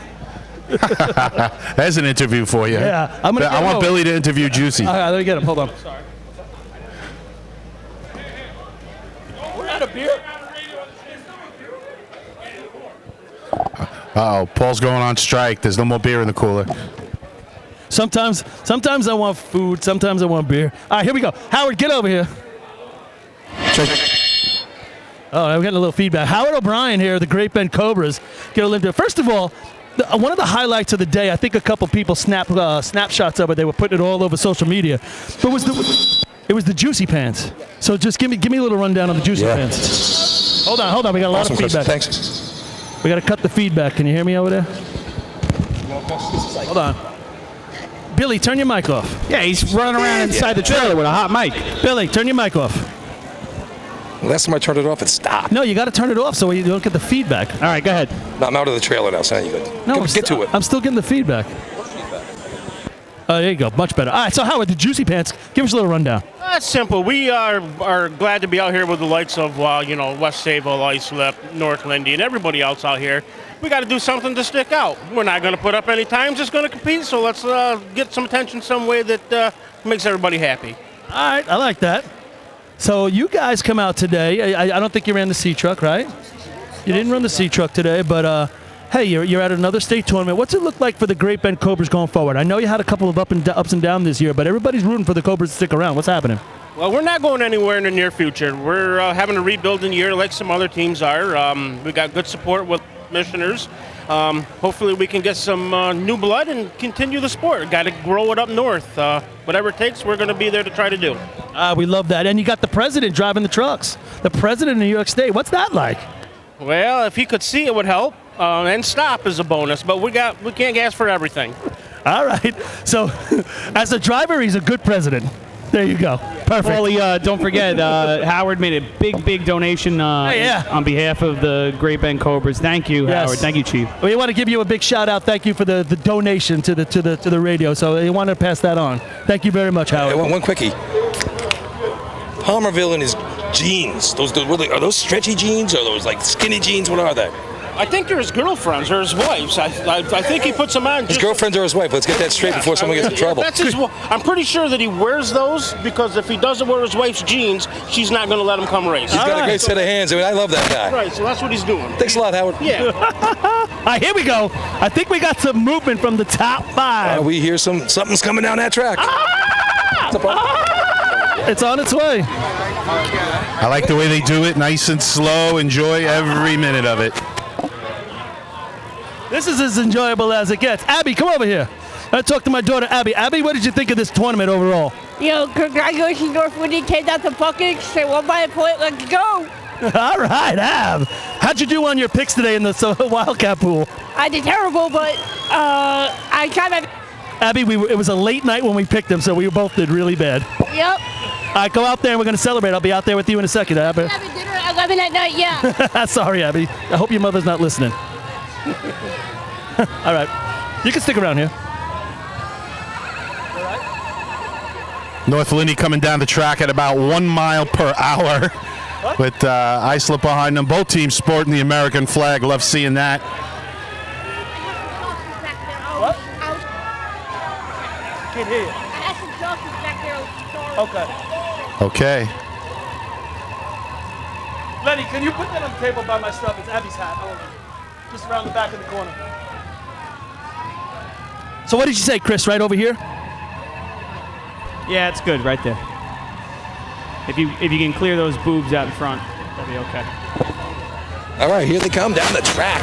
There's an interview for you. Yeah, I want Billy to interview Juicy. All right, let me get him. Hold on. Sorry. We're out of beer. Uh-oh, Paul's going on strike. There's no more beer in the cooler. Sometimes I want food. Sometimes I want beer. All right, here we go. Howard, get over here. Oh, I'm getting a little feedback. Howard O'Brien here, the Great Bend Cobras. Get a link to it. First of all, one of the highlights of the day, I think a couple people snapshots of it. They were putting it all over social media. But it was the Juicy Pants. So just give me a little rundown on the Juicy Pants. Hold on. We got a lot of feedback. Thanks. We got to cut the feedback. Can you hear me over there? Hold on. Billy, turn your mic off. Yeah, he's running around inside the trailer with a hot mic. Billy, turn your mic off. Last time I turned it off, it stopped. No, you got to turn it off so you don't get the feedback. All right, go ahead. No, I'm out of the trailer now, so now you good. No, get to it. I'm still getting the feedback. There you go. Much better. All right, so Howard, the Juicy Pants, give us a little rundown. That's simple. We are glad to be out here with the likes of, West Sayville, Islip, North Lindy, and everybody else out here. We got to do something to stick out. We're not going to put up any times, just going to compete, so let's get some attention some way that makes everybody happy. All right, I like that. So you guys come out today. I don't think you ran the C truck, right? You didn't run the C truck today, but hey, you're at another state tournament. What's it look like for the Great Bend Cobras going forward? I know you had a couple of ups and downs this year, but everybody's rooting for the Cobras to stick around. What's happening? Well, we're not going anywhere in the near future. We're having a rebuilding year like some other teams are. We got good support with commissioners. Hopefully we can get some new blood and continue the sport. Got to grow it up north. Whatever it takes, we're going to be there to try to do. We love that. And you got the president driving the trucks. The president of New York State. What's that like? Well, if he could see, it would help. And stop is a bonus, but we can't ask for everything. All right. So, as a driver, he's a good president. There you go. Perfect. Paulie, don't forget, Howard made a big donation on behalf of the Great Bend Cobras. Thank you, Yes. Howard. Thank you, Chief. We want to give you a big shout out. Thank you for the donation to the radio. So we want to pass that on. Thank you very much, Howard. One quickie. Palmerville and his jeans. Are those stretchy jeans or those like skinny jeans? What are they? I think they're his girlfriends or his wives. I think he puts them on. His girlfriends or his wife. Let's get that straight before someone gets in trouble. That's I'm pretty sure that he wears those because if he doesn't wear his wife's jeans, she's not going to let him come race. He's got a great set of hands. I mean, I love that guy. Right, so that's what he's doing. Thanks a lot, Howard. Yeah. All right, here we go. I think we got some movement from the top five. We hear something's coming down that track. It's on its way. I like the way they do it, nice and slow. Enjoy every minute of it. This is as enjoyable as it gets. Abby, come over here. I talk to my daughter, Abby. Abby, what did you think of this tournament overall? Yo, congratulations, North Windy came down to Buckets. They won by a point. Let's go. All right, Ab. How'd you do on your picks today in the Wildcat pool? I did terrible, but I kind of. Abby, it was a late night when we picked them, so we both did really bad. Yep. All right, go out there and we're going to celebrate. I'll be out there with you in a second, Abby. Having dinner at 11 at night, yeah. Sorry, Abby. I hope your mother's not listening. All right. You can stick around here. North Lindy coming down the track at about 1 mile per hour with Islip behind them. Both teams sporting the American flag. Love seeing that. What? Can't hear you. I had some jockeys back there. Sorry. Okay. Okay. Lenny, can you put that on the table by my stuff? It's Abby's hat. Just around the back of the corner. So what did you say, Chris? Right over here? Yeah, it's good right there. If you can clear those boobs out in front, that'll be okay. All right, here they come down the track.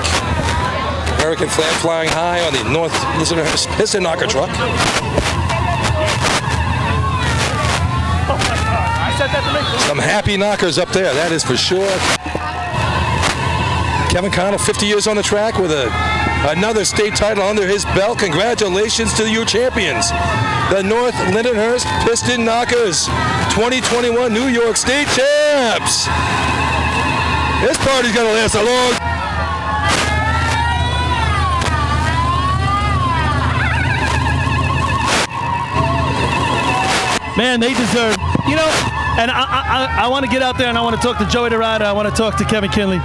American flag flying high on the North Listeners Piston Knocker truck. Some happy knockers up there, that is for sure. Kevin Connell, 50 years on the track with another state title under his belt. Congratulations to you champions, the North Lindenhurst Piston Knockers, 2021 New York State champs. This party's gonna last a long. Man, they deserve, and I want to get out there and I want to talk to Joey Dorado. I want to talk to Kevin Kinley.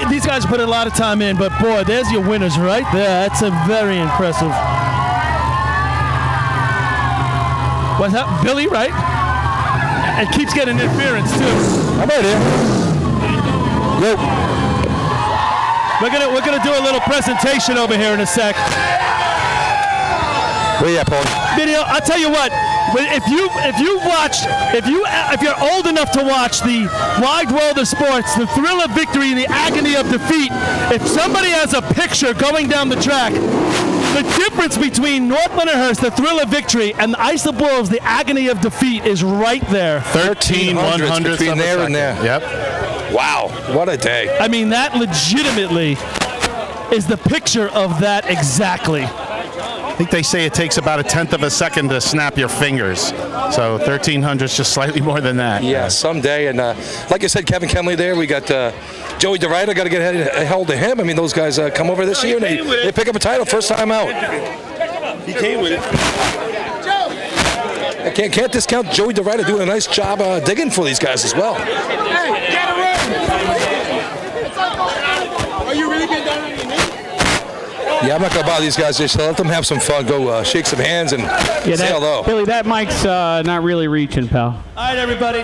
These guys put a lot of time in, but boy, there's your winners right there. That's a very impressive. What's that? Billy, right? And keeps getting interference too. I'm right here. Yep. We're gonna do a little presentation over here in a sec. Where you at, Paul? Video. I'll tell you what. If you're old enough to watch the wide world of sports, the thrill of victory and the agony of defeat, if somebody has a picture going down the track, the difference between North Lindenhurst, the thrill of victory, and the Islip Wolves, the agony of defeat, is right there. 13/100 between there and there. Yep. Wow, what a day. I mean, that legitimately is the picture of that exactly. I think they say it takes about 1/10 of a second to snap your fingers. So 1300 is just slightly more than that. Yeah, someday. And like I said, Kevin Kenley there. We got Joey DeRida. Got to get a hold of him. I mean, those guys come over this year and they pick up a title first time out. He came with it. I can't discount Joey DeRida doing a nice job digging for these guys as well. Hey, get around! Are you really getting down on your knees? Yeah, I'm not going to bother these guys. Just let them have some fun. Go shake some hands and say hello. Billy, that mic's not really reaching, pal. All right, everybody.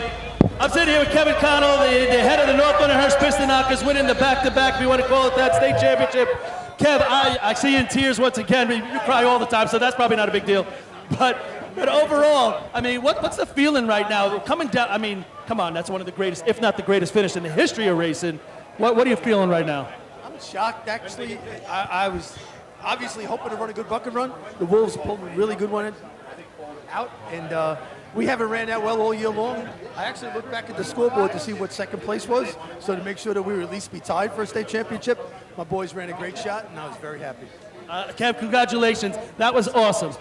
I'm sitting here with Kevin Connell, the head of the North Lindenhurst Piston Knockers, winning the back-to-back, if you want to call it that, state championship. Kev, I see you in tears once again. You cry all the time, so that's probably not a big deal. But overall, I mean, what's the feeling right now? Coming down, I mean, come on, that's one of the greatest, if not the greatest finish in the history of racing. What are you feeling right now? I'm shocked, actually. I was obviously hoping to run a good bucket run. The Wolves pulled a really good one out, and we haven't ran that well all year long. I actually looked back at the scoreboard to see what second place was, so to make sure that we would at least be tied for a state championship. My boys ran a great shot, and I was very happy. Kev, congratulations. That was awesome.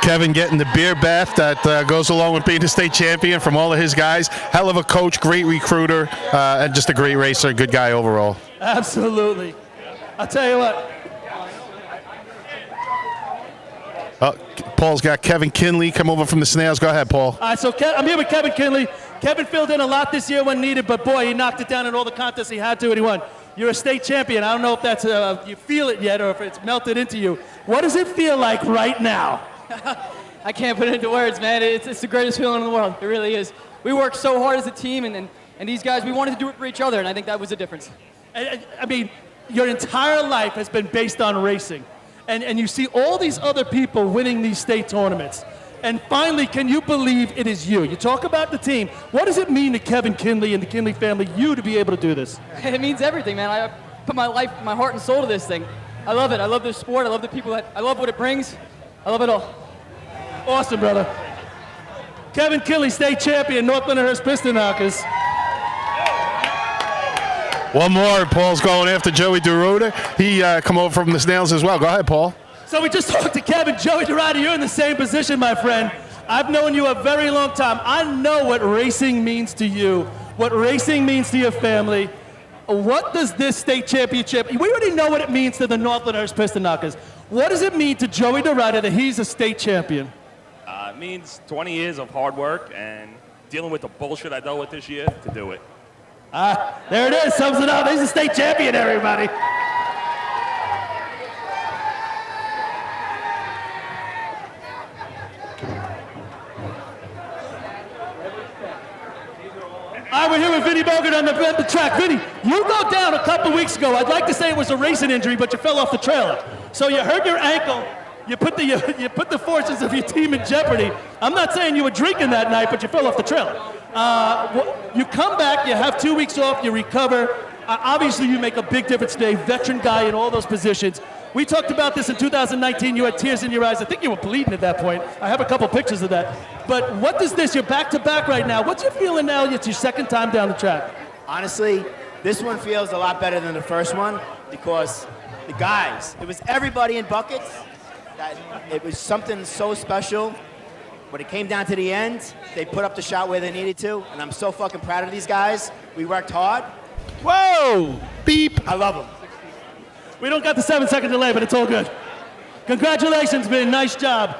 Kevin getting the beer bath that goes along with being a state champion from all of his guys. Hell of a coach, great recruiter, and just a great racer, good guy overall. Absolutely. I'll tell you what. Paul's got Kevin Kinley come over from the Snails. Go ahead, Paul. All right, so I'm here with Kevin Kinley. Kevin filled in a lot this year when needed, but boy, he knocked it down in all the contests he had to, and he won. You're a state champion. I don't know if that's you feel it yet or if it's melted into you. What does it feel like right now? I can't put it into words, man. It's the greatest feeling in the world. It really is. We worked so hard as a team, and these guys, we wanted to do it for each other, and I think that was the difference. I mean, your entire life has been based on racing, and you see all these other people winning these state tournaments. And finally, can you believe it is you? You talk about the team. What does it mean to Kevin Kinley and the Kinley family, you to be able to do this? It means everything, man. I put my life, my heart and soul to this thing. I love it. I love the sport. I love the people. I love what it brings. I love it all. Awesome, brother. Kevin Kinley, state champion, North Lindenhurst Piston Knockers. One more. Paul's going after Joey DeRuda. He come over from the Snails as well. Go ahead, Paul. So we just talked to Kevin. Joey DeRuda, you're in the same position, my friend. I've known you a very long time. I know what racing means to you, what racing means to your family. What does this state championship, we already know what it means to the North Lindenhurst Piston Knockers. What does it mean to Joey DeRuda that he's a state champion? It means 20 years of hard work and dealing with the bullshit I dealt with this year to do it. There it is, sums it up. He's a state champion, everybody. All right, we're here with Vinny Bogart on the track. Vinny, you go down a couple weeks ago. I'd like to say it was a racing injury, but you fell off the trailer. So you hurt your ankle. You put the fortunes of your team in jeopardy. I'm not saying you were drinking that night, but you fell off the trailer. You come back, you have 2 weeks off, you recover. Obviously, you make a big difference today, veteran guy in all those positions. We talked about this in 2019. You had tears in your eyes. I think you were bleeding at that point. I have a couple pictures of that. But what does this, you're back-to-back right now. What's your feeling now? It's your second time down the track. Honestly, this one feels a lot better than the first one because the guys, it was everybody in buckets. It was something so special. When it came down to the end, they put up the shot where they needed to, and I'm so fucking proud of these guys. We worked hard. Whoa! Beep. I love them. We don't got the 7-second delay, but it's all good. Congratulations, man. Nice job.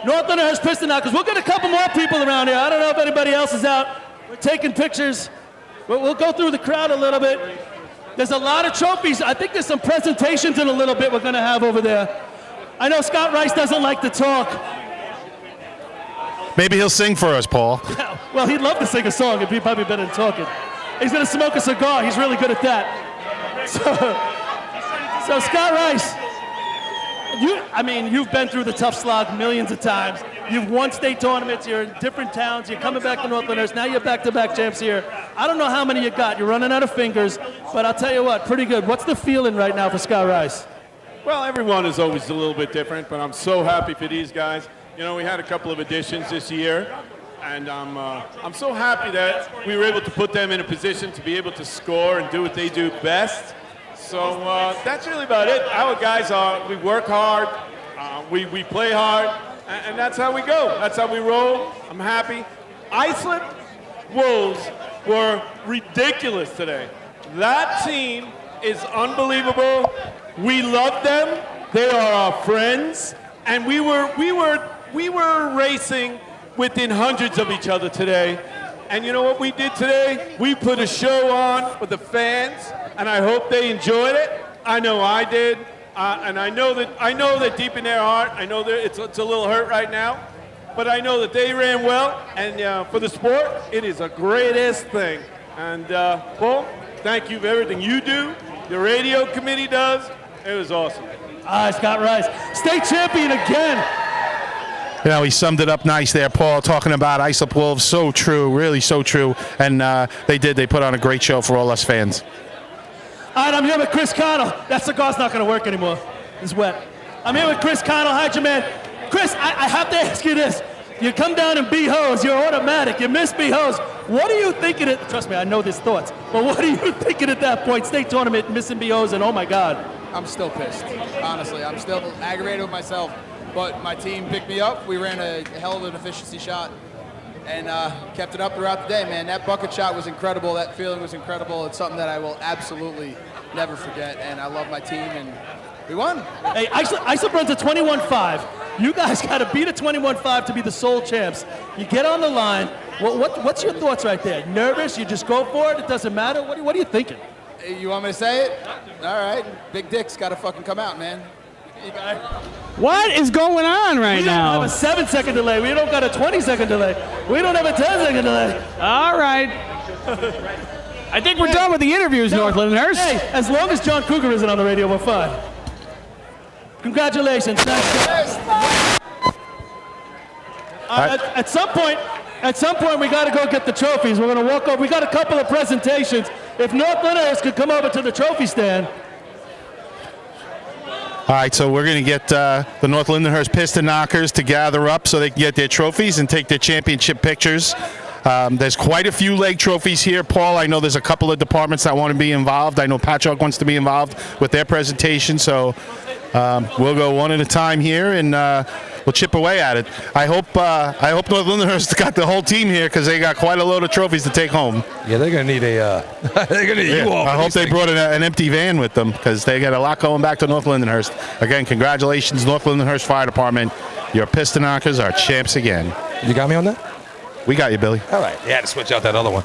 North Lindenhurst Piston Knockers. We'll get a couple more people around here. I don't know if anybody else is out. We're taking pictures. We'll go through the crowd a little bit. There's a lot of trophies. I think there's some presentations in a little bit we're going to have over there. I know Scott Rice doesn't like to talk. Maybe he'll sing for us, Paul. Well, he'd love to sing a song. It'd be probably better than talking. He's going to smoke a cigar. He's really good at that. So Scott Rice, you've been through the tough slog millions of times. You've won state tournaments. You're in different towns. You're coming back to North Lindenhurst. Now you're back-to-back champs here. I don't know how many you got. You're running out of fingers. But I'll tell you what, pretty good. What's the feeling right now for Scott Rice? Well, everyone is always a little bit different, but I'm so happy for these guys. You know, we had a couple of additions this year, and I'm so happy that we were able to put them in a position to be able to score and do what they do best. So that's really about it. Our guys we work hard, we play hard, and that's how we go. That's how we roll. I'm happy. Islip Wolves were ridiculous today. That team is unbelievable. We love them. They are our friends, and we were racing within hundreds of each other today. And you know what we did today? We put a show on for the fans, and I hope they enjoyed it. I know I did, and I know that deep in their heart, I know that it's a little hurt right now. but I know that they ran well, and for the sport, it is a greatest thing. And Paul, thank you for everything you do, the radio committee does. It was awesome. Scott Rice, state champion again. You know, he summed it up nice there, Paul, talking about Islip Wolves. So true, really so true. And they put on a great show for all us fans. All right, I'm here with Chris Connell. That cigar's not going to work anymore. It's wet. I'm here with Chris Connell. How'd you, man? Chris, I have to ask you this. You come down and be hose. You're automatic. You miss be hose. What are you thinking? Trust me, I know these thoughts. But what are you thinking at that point? State tournament, missing be hose, and oh my God. I'm still pissed. Honestly, I'm still aggravated with myself. But my team picked me up. We ran a hell of an efficiency shot and kept it up throughout the day, man. That bucket shot was incredible. That feeling was incredible. It's something that I will absolutely never forget. And I love my team, and we won. Hey, Islip runs a 21-5. You guys got to beat a 21-5 to be the sole champs. You get on the line. What's your thoughts right there? Nervous? You just go for it? It doesn't matter? What are you thinking? You want me to say it? All right. Big Dick's got to fucking come out, man. What is going on right now? We don't have a 7-second delay. We don't got a 20-second delay. We don't have a 10-second delay. All right. I think we're done with the interviews, North Lindenhurst. Hey, as long as John Cougar isn't on the radio, we're fine. Congratulations. Nice job. At some point, we got to go get the trophies. We're going to walk over. We got a couple of presentations. If North Lindenhurst could come over to the trophy stand. All right, so we're going to get the North Lindenhurst Piston Knockers to gather up so they can get their trophies and take their championship pictures. There's quite a few leg trophies here, Paul. I know there's a couple of departments that want to be involved. I know Patchogue wants to be involved with their presentation, so we'll go one at a time here and we'll chip away at it. I hope North Lindenhurst got the whole team here because they got quite a load of trophies to take home. Yeah, they're going to need a. They're going to need you all. I hope they brought an empty van with them because they got a lot going back to North Lindenhurst. Again, congratulations, North Lindenhurst Fire Department. Your Piston Knockers are champs again. You got me on that? We got you, Billy. All right. Yeah, to switch out that other one.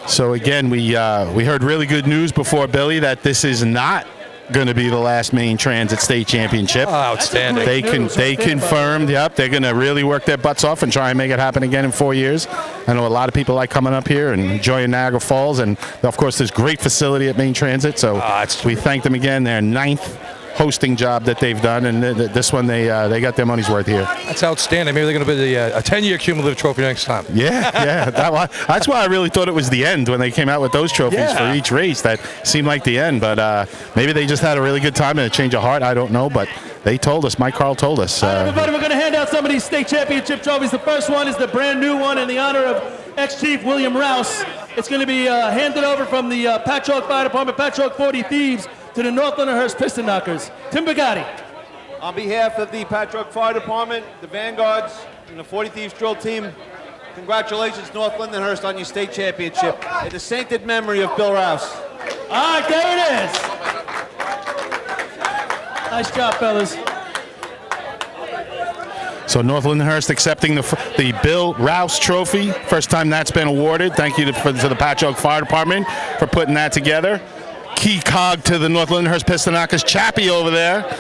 So again, we heard really good news before, Billy, that this is not going to be the last Maine Transit State Championship. Oh, outstanding. They confirmed, yep, they're going to really work their butts off and try and make it happen again in 4 years. I know a lot of people like coming up here and enjoying Niagara Falls, and of course there's great facility at Maine Transit, so we thank them again. Their 9th hosting job that they've done, and this one they got their money's worth here. That's outstanding. Maybe they're going to be a 10-year cumulative trophy next time. Yeah. That's why I really thought it was the end when they came out with those trophies for each race. That seemed like the end, but maybe they just had a really good time and a change of heart. I don't know, but they told us. Mike Carl told us. Everybody, we're going to hand out some of these state championship trophies. The first one is the brand new one in the honor of ex-chief William Rouse. It's going to be handed over from the Patchogue Fire Department, Patchogue 40 Thieves, to the North Lindenhurst Piston Knockers. Tim Bugatti. On behalf of the Patchogue Fire Department, the Vanguards, and the 40 Thieves Drill Team, congratulations, North Lindenhurst, on your state championship. In the sainted memory of Bill Rouse. All right, there it is. Nice job, fellas. So North Lindenhurst accepting the Bill Rouse Trophy. First time that's been awarded. Thank you to the Patchogue Fire Department for putting that together. Key cog to the North Lindenhurst Piston Knockers, Chappie over there.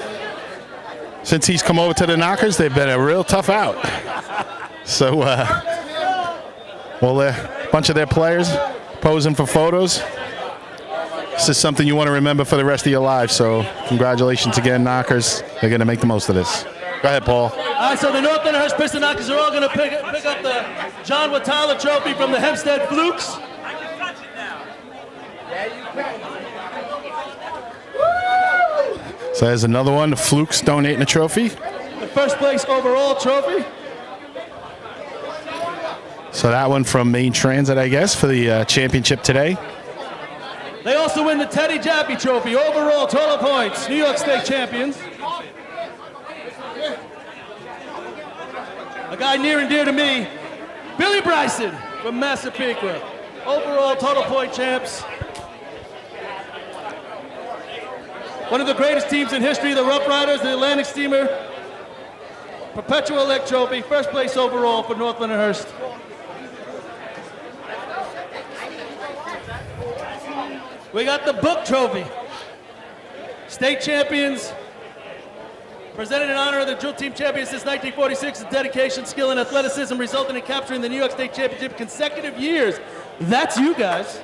Since he's come over to the Knockers, they've been a real tough out. So, a bunch of their players posing for photos. This is something you want to remember for the rest of your lives. So, congratulations again, Knockers. They're going to make the most of this. Go ahead, Paul. All right, so the North Lindenhurst Piston Knockers are all going to pick up the John Watala Trophy from the Hempstead Flukes. So there's another one, the Flukes donating a trophy. The first place overall trophy. So that one from Maine Transit, I guess, for the championship today. They also win the Teddy Jaffe Trophy, overall total points, New York State champions. A guy near and dear to me, Billy Bryson from Massapequa, overall total point champs. One of the greatest teams in history, the Rough Riders, the Atlantic Steamer, Perpetual Elect Trophy, first place overall for North Lindenhurst. We got the Book Trophy. State champions, Presented in honor of the drill team champions since 1946, its dedication, skill, and athleticism resulted in capturing the New York State Championship consecutive years. That's you guys.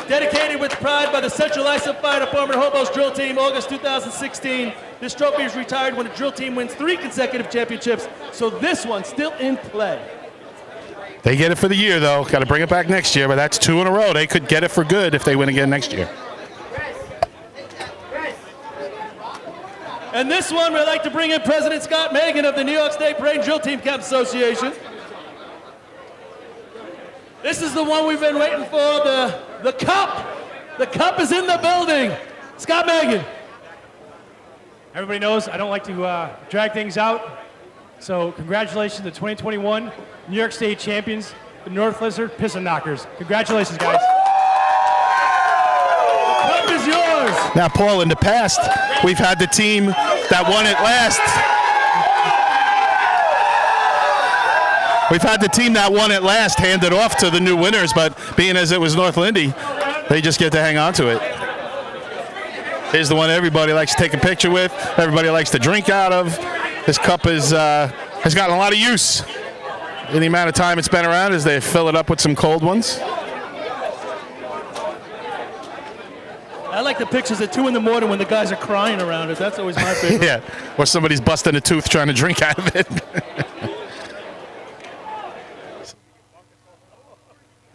Dedicated with pride by the Central Islip Fire Department Hobos Drill Team, August 2016. This trophy is retired when a drill team wins 3 consecutive championships, so this one's still in play. They get it for the year, though. Got to bring it back next year, but that's 2 in a row. They could get it for good if they win again next year. And this one, we'd like to bring in President Scott Megan of the New York State Parade Drill Team Camp Association. This is the one we've been waiting for, the cup. The cup is in the building. Scott Megan. Everybody knows I don't like to drag things out. So congratulations to the 2021 New York State champions, the North Lizard Piston Knockers. Congratulations, guys. The cup is yours. Now, Paul, in the past, we've had the team that won it last. We've had the team that won it last hand it off to the new winners, but being as it was North Lindy, they just get to hang on to it. Here's the one everybody likes to take a picture with, everybody likes to drink out of. This cup has gotten a lot of use in the amount of time it's been around as they fill it up with some cold ones. I like the pictures at 2 in the morning when the guys are crying around it. That's always my favorite. Yeah, or somebody's busting a tooth trying to drink out of it.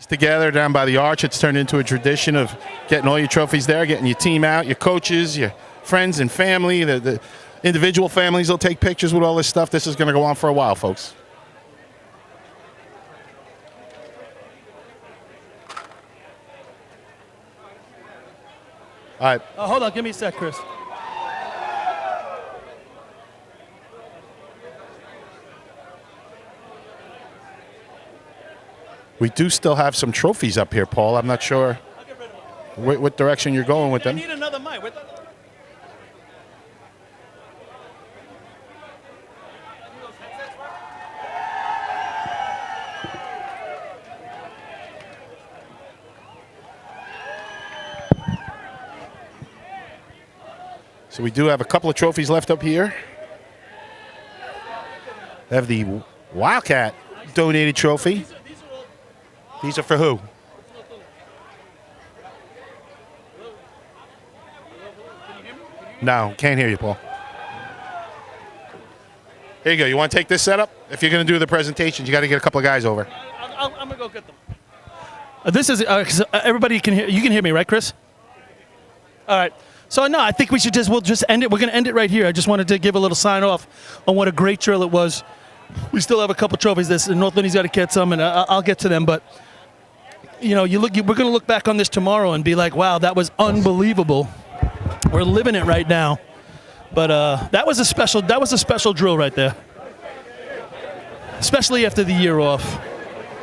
Together down by the arch, it's turned into a tradition of getting all your trophies there, getting your team out, your coaches, your friends and family. The individual families will take pictures with all this stuff. This is going to go on for a while, folks. All right. Hold on, give me a sec, Chris. We do still have some trophies up here, Paul. I'm not sure what direction you're going with them. I need another mic. So we do have a couple of trophies left up here. They have the Wildcat donated trophy. These are for who? No, can't hear you, Paul. Here you go. You want to take this setup? If you're going to do the presentations, you got to get a couple of guys over. I'm going to go get them. This is, everybody can hear, you can hear me, right, Chris? All right. So, no, I think we'll just end it. We're going to end it right here. I just wanted to give a little sign off on what a great drill it was. We still have a couple trophies. North Lindy's got to get some, and I'll get to them, but you know, we're going to look back on this tomorrow and be like, wow, that was unbelievable. We're living it right now. But that was a special drill right there. Especially after the year off.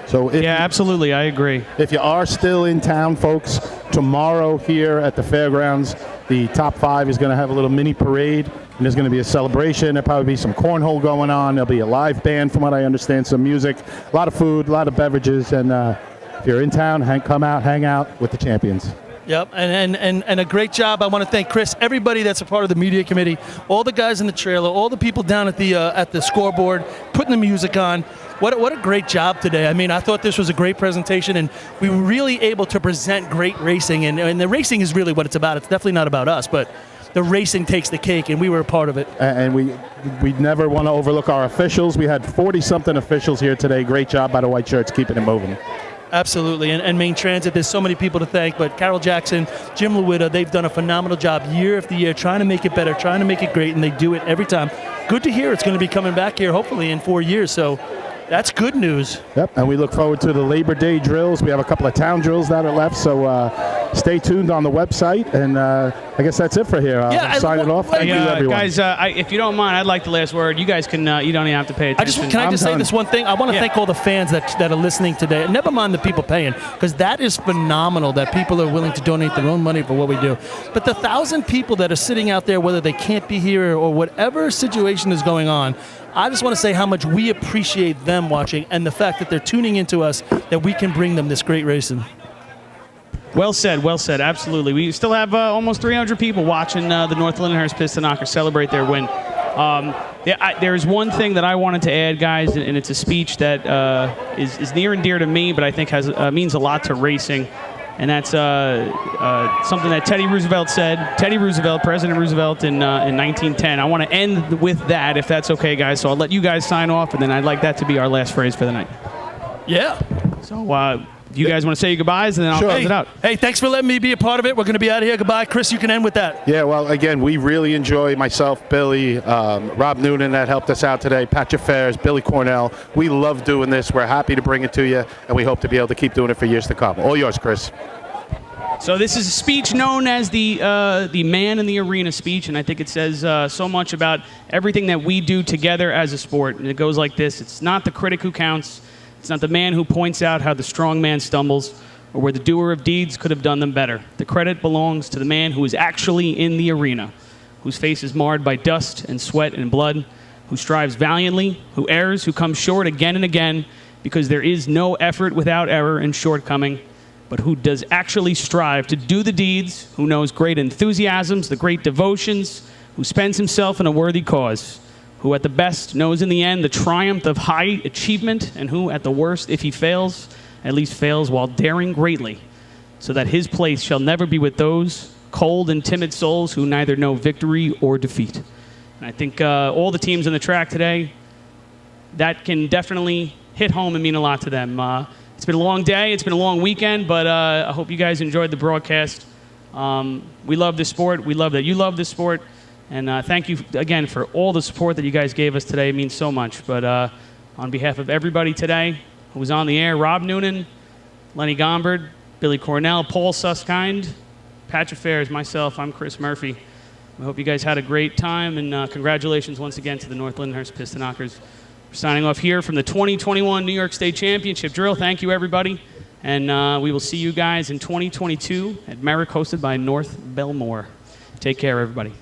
So yeah, absolutely, I agree. If you are still in town, folks, tomorrow here at the fairgrounds, the top 5 is going to have a little mini parade, and there's going to be a celebration. There'll probably be some cornhole going on. There'll be a live band, from what I understand, some music, a lot of food, a lot of beverages, and if you're in town, come out, hang out with the champions. Yep, and a great job. I want to thank Chris, everybody that's a part of the media committee, all the guys in the trailer, all the people down at the scoreboard, putting the music on. What a great job today. I mean, I thought this was a great presentation, and we were really able to present great racing, and the racing is really what it's about. It's definitely not about us, but the racing takes the cake, and we were a part of it. And we never want to overlook our officials. We had 40-something officials here today. Great job by the white shirts, keeping it moving. Absolutely, and Main Transit, there's so many people to thank, but Carol Jackson, Jim Lewita, they've done a phenomenal job year after year trying to make it better, trying to make it great, and they do it every time. Good to hear it's going to be coming back here hopefully in 4 years, so that's good news. Yep, and we look forward to the Labor Day drills. We have a couple of town drills that are left, so stay tuned on the website, and I guess that's it for here. Sign it off. Thank you, everyone. Guys, if you don't mind, I'd like the last word. You guys can, you don't even have to pay attention. Can I just say this one thing? I want to thank all the fans that are listening today. Never mind the people paying, because that is phenomenal that people are willing to donate their own money for what we do. But the 1,000 people that are sitting out there, whether they can't be here or whatever situation is going on, I just want to say how much we appreciate them watching and the fact that they're tuning into us, that we can bring them this great racing. Well said, well said. Absolutely. We still have almost 300 people watching the North Lindenhurst Piston Knockers celebrate their win. There's one thing that I wanted to add, guys, and it's a speech that is near and dear to me, but I think means a lot to racing. And that's something that Teddy Roosevelt said. Teddy Roosevelt, President Roosevelt, in 1910. I want to end with that, if that's okay, guys. So I'll let you guys sign off, and then I'd like that to be our last phrase for the night. Yeah. So you guys want to say your goodbyes, and then I'll close it out. Hey, thanks for letting me be a part of it. We're going to be out of here. Goodbye. Chris, you can end with that. Yeah, well, again, we really enjoy myself, Billy, Rob Noonan that helped us out today, Patrick Ferris, Billy Cornell. We love doing this. We're happy to bring it to you, and we hope to be able to keep doing it for years to come. All yours, Chris. So this is a speech known as the Man in the Arena speech, and I think it says so much about everything that we do together as a sport. And it goes like this. It's not the critic who counts. It's not the man who points out how the strong man stumbles or where the doer of deeds could have done them better. The credit belongs to the man who is actually in the arena, whose face is marred by dust and sweat and blood, who strives valiantly, who errs, who comes short again and again, because there is no effort without error and shortcoming, but who does actually strive to do the deeds, who knows great enthusiasms, the great devotions, who spends himself in a worthy cause, who at the best knows in the end the triumph of high achievement, and who at the worst, if he fails, at least fails while daring greatly, so that his place shall never be with those cold and timid souls who neither know victory or defeat. And I think all the teams on the track today, that can definitely hit home and mean a lot to them. It's been a long day, it's been a long weekend, but I hope you guys enjoyed the broadcast. We love this sport, we love that you love this sport. And thank you again for all the support that you guys gave us today. It means so much. But on behalf of everybody today who was on the air, Rob Noonan, Lenny Gombard, Billy Cornell, Paul Susskind, Patrick Ferris, myself, I'm Chris Murphy. We hope you guys had a great time, and congratulations once again to the North Lindenhurst Piston Knockers. We're signing off here from the 2021 New York State Championship Drill. Thank you, everybody. And we will see you guys in 2022 at Merrick, hosted by North Belmore. Take care, everybody.